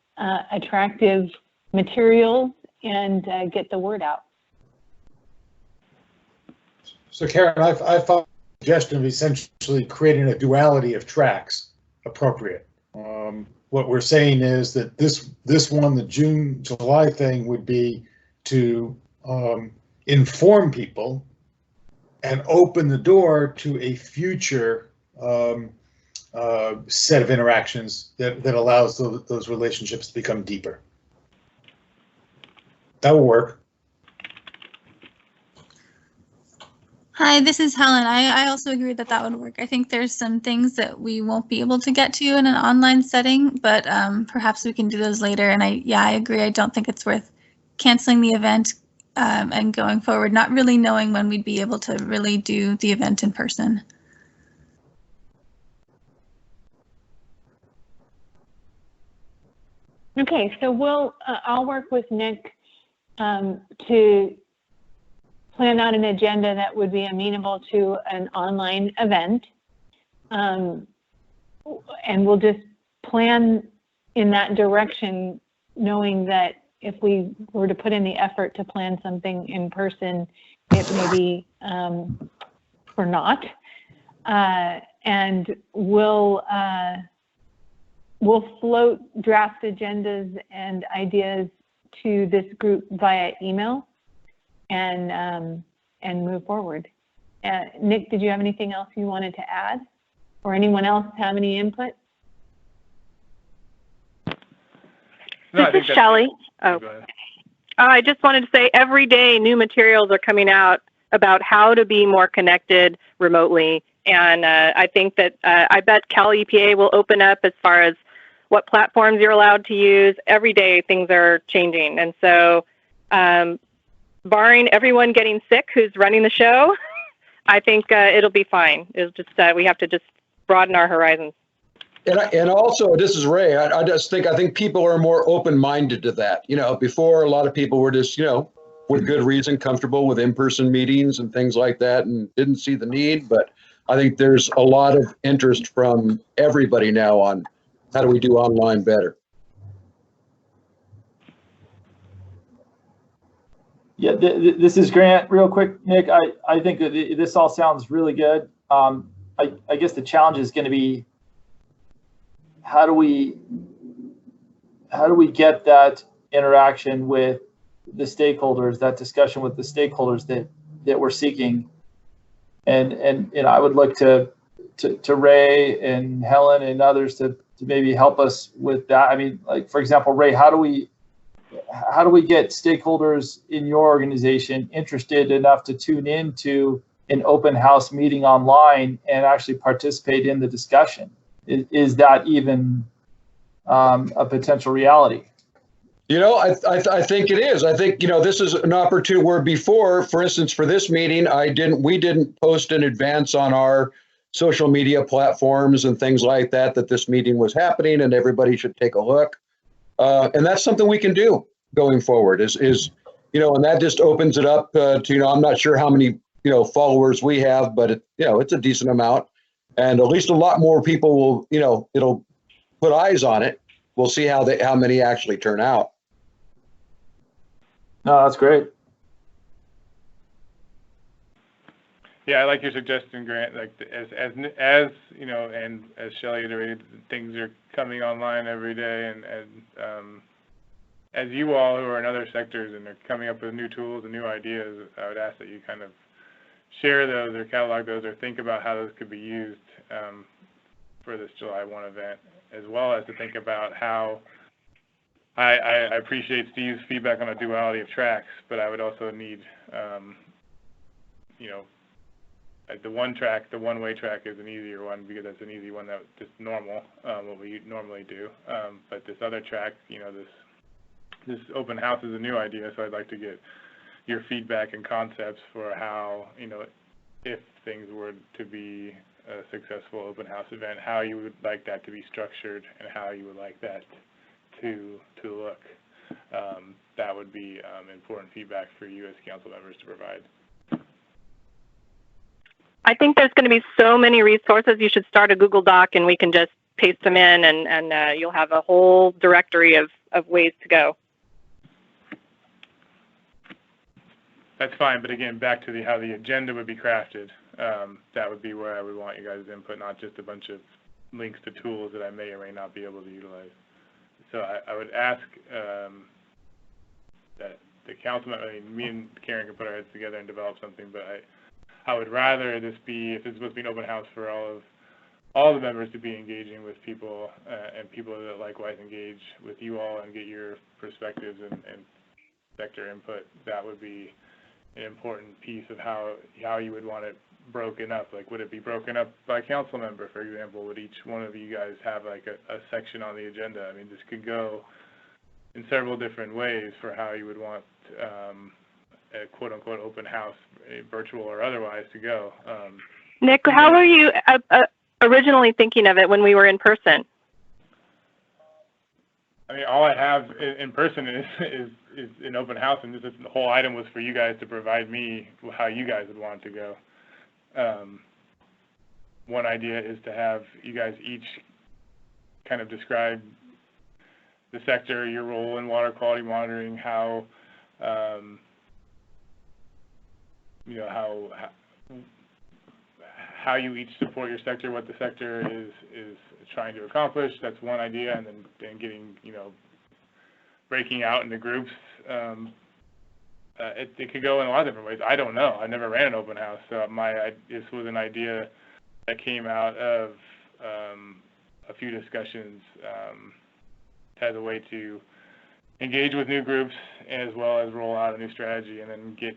Speaker 1: attractive materials and get the word out.
Speaker 8: So Karen, I thought the suggestion of essentially creating a duality of tracks appropriate. What we're saying is that this one, the June-July thing, would be to inform people and open the door to a future set of interactions that allows those relationships to become deeper. That will work.
Speaker 14: Hi, this is Helen. I also agree that that would work. I think there's some things that we won't be able to get to in an online setting, but perhaps we can do those later. And I agree. I don't think it's worth canceling the event and going forward, not really knowing when we'd be able to really do the event in person.
Speaker 1: Okay, so I'll work with Nick to plan out an agenda that would be amenable to an online event. And we'll just plan in that direction, knowing that if we were to put in the effort to plan something in person, it may be for naught. And we'll float draft agendas and ideas to this group via email and move forward. Nick, did you have anything else you wanted to add? Or anyone else have any input?
Speaker 2: No,
Speaker 15: this is Shelley. Oh. I just wanted to say every day new materials are coming out about how to be more connected remotely. And I think that I bet Cal EPA will open up as far as what platforms you're allowed to use. Every day things are changing. And so barring everyone getting sick who's running the show, I think it'll be fine. It's just we have to just broaden our horizons.
Speaker 12: And also, this is Ray. I think people are more open-minded to that. You know, before a lot of people were just, you know, with good reason, comfortable with in-person meetings and things like that, and didn't see the need. But I think there's a lot of interest from everybody now on how do we do online better.
Speaker 7: Yeah, this is Grant. Real quick, Nick, I think that this all sounds really good. I guess the challenge is going to be how do we get that interaction with the stakeholders, that discussion with the stakeholders that we're seeking, and I would look to Ray and Helen and others to maybe help us with that. I mean, like for example, Ray, how do we get stakeholders in your organization interested enough to tune into an open house meeting online and actually participate in the discussion? Is that even a potential reality?
Speaker 12: You know, I think it is. I think, you know, this is an opportunity where before, for instance, for this meeting, we didn't post in advance on our social media platforms and things like that this meeting was happening and everybody should take a look. And that's something we can do going forward is, you know, and that just opens it up to, you know, I'm not sure how many, you know, followers we have, but you know, it's a decent amount. And at least a lot more people will, you know, it'll put eyes on it. We'll see how many actually turn out.
Speaker 7: No, that's great.
Speaker 2: Yeah, I like your suggestion, Grant. Like as you know, and as Shelley iterated, things are coming online every day, and as you all who are in other sectors and are coming up with new tools and new ideas, I would ask that you kind of share those or catalog those or think about how those could be used for this July 1 event, as well as to think about how I appreciate Steve's feedback on a duality of tracks, but I would also need, you know, like the one-way track is an easier one because that's an easy one that's just normal, what we normally do. But this other track, you know, this open house is a new idea, so I'd like to get your feedback and concepts for how, you know, if things were to be a successful open house event, how you would like that to be structured and how you would like that to look. That would be important feedback for you as council members to provide.
Speaker 15: I think there's going to be so many resources. You should start a Google Doc and we can just paste them in and you'll have a whole directory of ways to go.
Speaker 2: That's fine, but again, back to how the agenda would be crafted. That would be where I would want you guys' input, not just a bunch of links to tools that I may or may not be able to utilize. So I would ask that the council, I mean, me and Karen can put our heads together and develop something, but I would rather this be, if it's supposed to be an open house for all the members to be engaging with people and people that likewise engage with you all and get your perspectives and sector input, that would be an important piece of how you would want it broken up. Like, would it be broken up by council member, for example? Would each one of you guys have like a section on the agenda? I mean, this could go in several different ways for how you would want a quote-unquote open house, virtual or otherwise, to go.
Speaker 15: Nick, how were you originally thinking of it when we were in person?
Speaker 2: I mean, all I have in person is an open house, and this is, the whole item was for you guys to provide me how you guys would want it to go. One idea is to have you guys each kind of describe the sector, your role in water quality monitoring, how you know, how you each support your sector, what the sector is trying to accomplish. That's one idea, and then getting, you know, breaking out into groups. It could go in a lot of different ways. I don't know. I never ran an open house, so this was an idea that came out of a few discussions as a way to engage with new groups as well as roll out a new strategy, and then get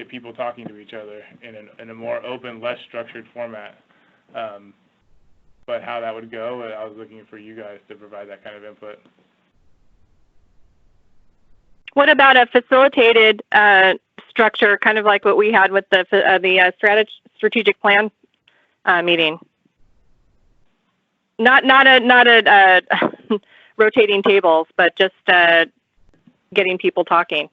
Speaker 2: people talking to each other in a more open, less structured format. But how that would go, I was looking for you guys to provide that kind of input.
Speaker 15: What about a facilitated structure, kind of like what we had with the strategic plan meeting? Not a rotating tables, but just getting people talking.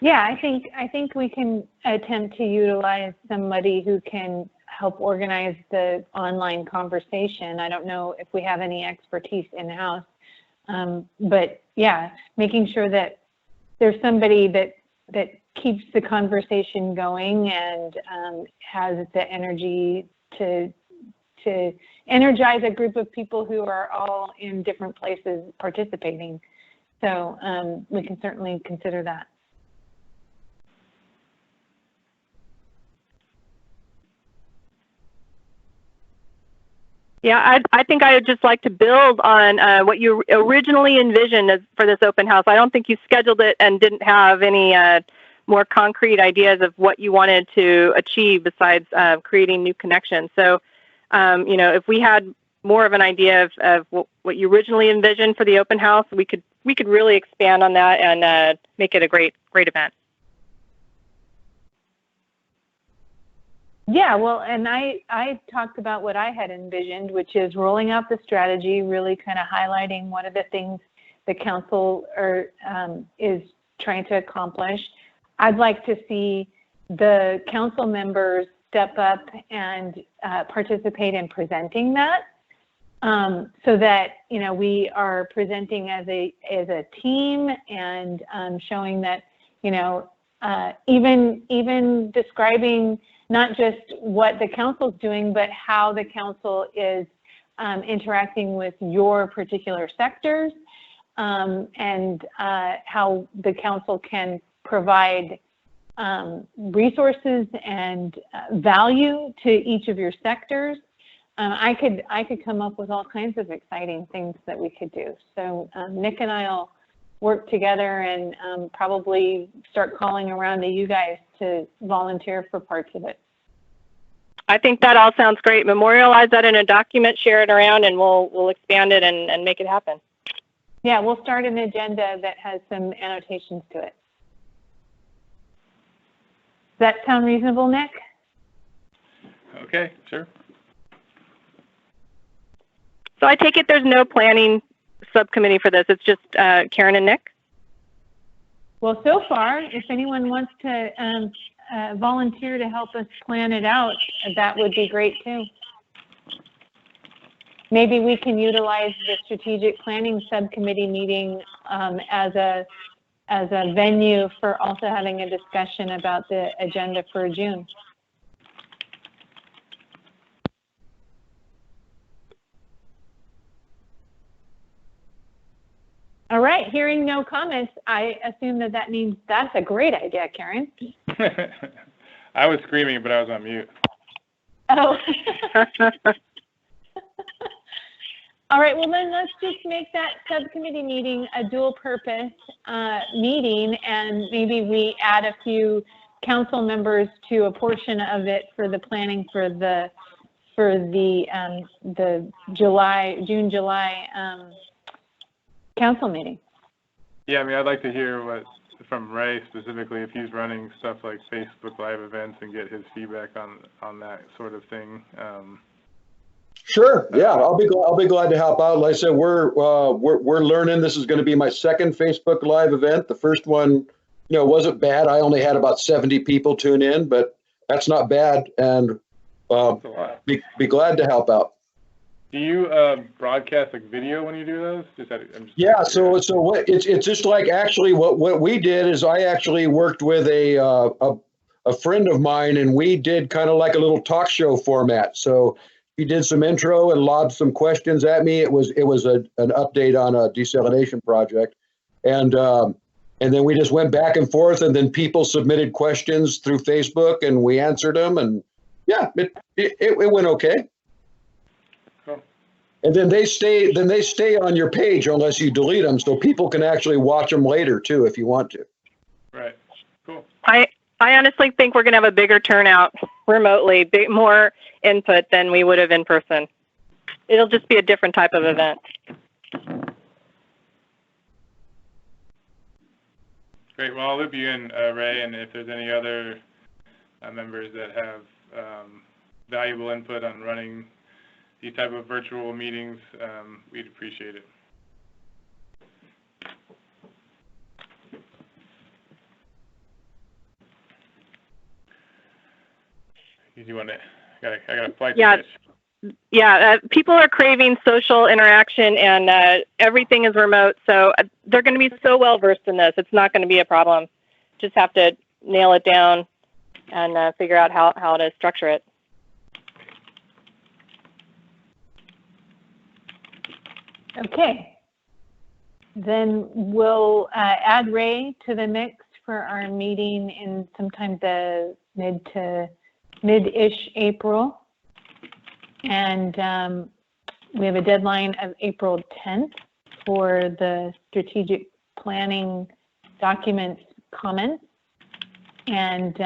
Speaker 1: Yeah, I think we can attempt to utilize somebody who can help organize the online conversation. I don't know if we have any expertise in-house, but yeah, making sure that there's somebody that keeps the conversation going and has the energy to energize a group of people who are all in different places participating. So we can certainly consider that.
Speaker 15: Yeah, I think I would just like to build on what you originally envisioned for this open house. I don't think you scheduled it and didn't have any more concrete ideas of what you wanted to achieve besides creating new connections. So, you know, if we had more of an idea of what you originally envisioned for the open house, we could really expand on that and make it a great event.
Speaker 1: Yeah, well, and I talked about what I had envisioned, which is rolling out the strategy, really kind of highlighting what are the things the council is trying to accomplish. I'd like to see the council members step up and participate in presenting that, so that, you know, we are presenting as a team and showing that, you know, even describing not just what the council's doing, but how the council is interacting with your particular sectors, and how the council can provide resources and value to each of your sectors. I could come up with all kinds of exciting things that we could do. So Nick and I'll work together and probably start calling around to you guys to volunteer for parts of it.
Speaker 15: I think that all sounds great. Memorialize that in a document, share it around, and we'll expand it and make it happen.
Speaker 1: Yeah, we'll start an agenda that has some annotations to it. Does that sound reasonable, Nick?
Speaker 2: Okay, sure.
Speaker 15: So I take it there's no planning subcommittee for this. It's just Karen and Nick?
Speaker 1: Well, so far, if anyone wants to volunteer to help us plan it out, that would be great too. Maybe we can utilize the strategic planning subcommittee meeting as a venue for also having a discussion about the agenda for June. All right, hearing no comments, I assume that means that's a great idea, Karen.
Speaker 2: I was screaming, but I was on mute.
Speaker 1: Oh. All right, well then let's just make that subcommittee meeting a dual purpose meeting, and maybe we add a few council members to a portion of it for the planning for the June, July council meeting.
Speaker 2: Yeah, I mean, I'd like to hear from Ray specifically, if he's running stuff like Facebook Live events, and get his feedback on that sort of thing.
Speaker 12: Sure. Yeah, I'll be glad to help out. Like I said, we're learning. This is going to be my second Facebook Live event. The first one, wasn't bad. I only had about 70 people tune in, but that's not bad. And be glad to help out.
Speaker 2: Do you broadcast like video when you do those?
Speaker 12: Yeah. So it's just like actually what we did is I actually worked with a friend of mine, and we did kind of like a little talk show format. So he did some intro and lobbed some questions at me. It was an update on a desalination project, and then we just went back and forth, and then people submitted questions through Facebook, and we answered them, and yeah, it went okay.
Speaker 2: Cool.
Speaker 12: And then they stay on your page unless you delete them, so people can actually watch them later too if you want to.
Speaker 2: Right. Cool.
Speaker 15: I honestly think we're going to have a bigger turnout remotely, more input than we would have in person. It'll just be a different type of event.
Speaker 2: Great. Well, I'll loop you in, Ray, and if there's any other members that have valuable input on running these type of virtual meetings, we'd appreciate it. You want to? I got a flight.
Speaker 15: Yeah. People are craving social interaction, and everything is remote, so they're going to be so well versed in this. It's not going to be a problem. Just have to nail it down and figure out how to structure it.
Speaker 1: Okay. Then we'll add Ray to the mix for our meeting in sometime the mid-ish April. And we have a deadline of April 10th for the strategic planning documents comments. And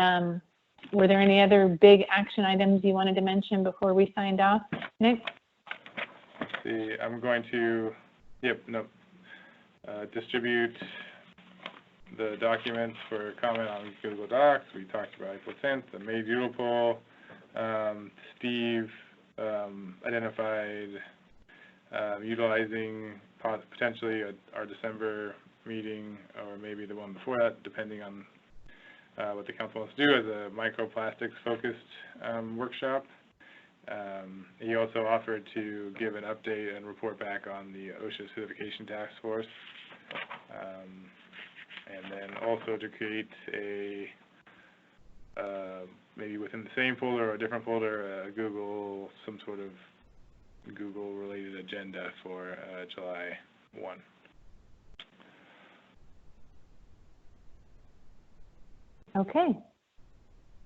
Speaker 1: were there any other big action items you wanted to mention before we signed off, Nick?
Speaker 2: Let's see, I'm going to, distribute the documents for comment on Google Docs. We talked about April 10th, the May doodle poll. Steve identified utilizing potentially our December meeting, or maybe the one before that, depending on what the council wants to do, as a microplastics focused workshop. He also offered to give an update and report back on the OSHA certification task force. And then also to create a, maybe within the same folder or a different folder, some sort of Google related agenda for July 1.
Speaker 1: Okay.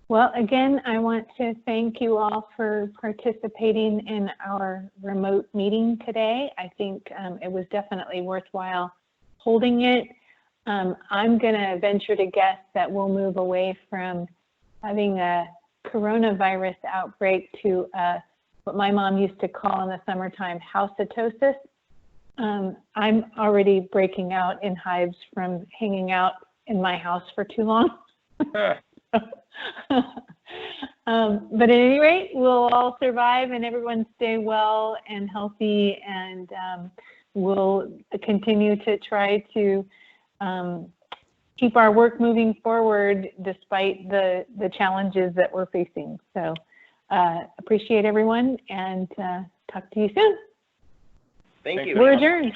Speaker 1: Well, again, I want to thank you all for participating in our remote meeting today. I think it was definitely worthwhile holding it. I'm going to venture to guess that we'll move away from having a coronavirus outbreak to what my mom used to call in the summertime housetosis. I'm already breaking out in hives from hanging out in my house for too long. But at any rate, we'll all survive and everyone stay well and healthy, and we'll continue to try to keep our work moving forward despite the challenges that we're facing. So appreciate everyone, and talk to you soon.
Speaker 13: Thank you.
Speaker 1: We're adjourned.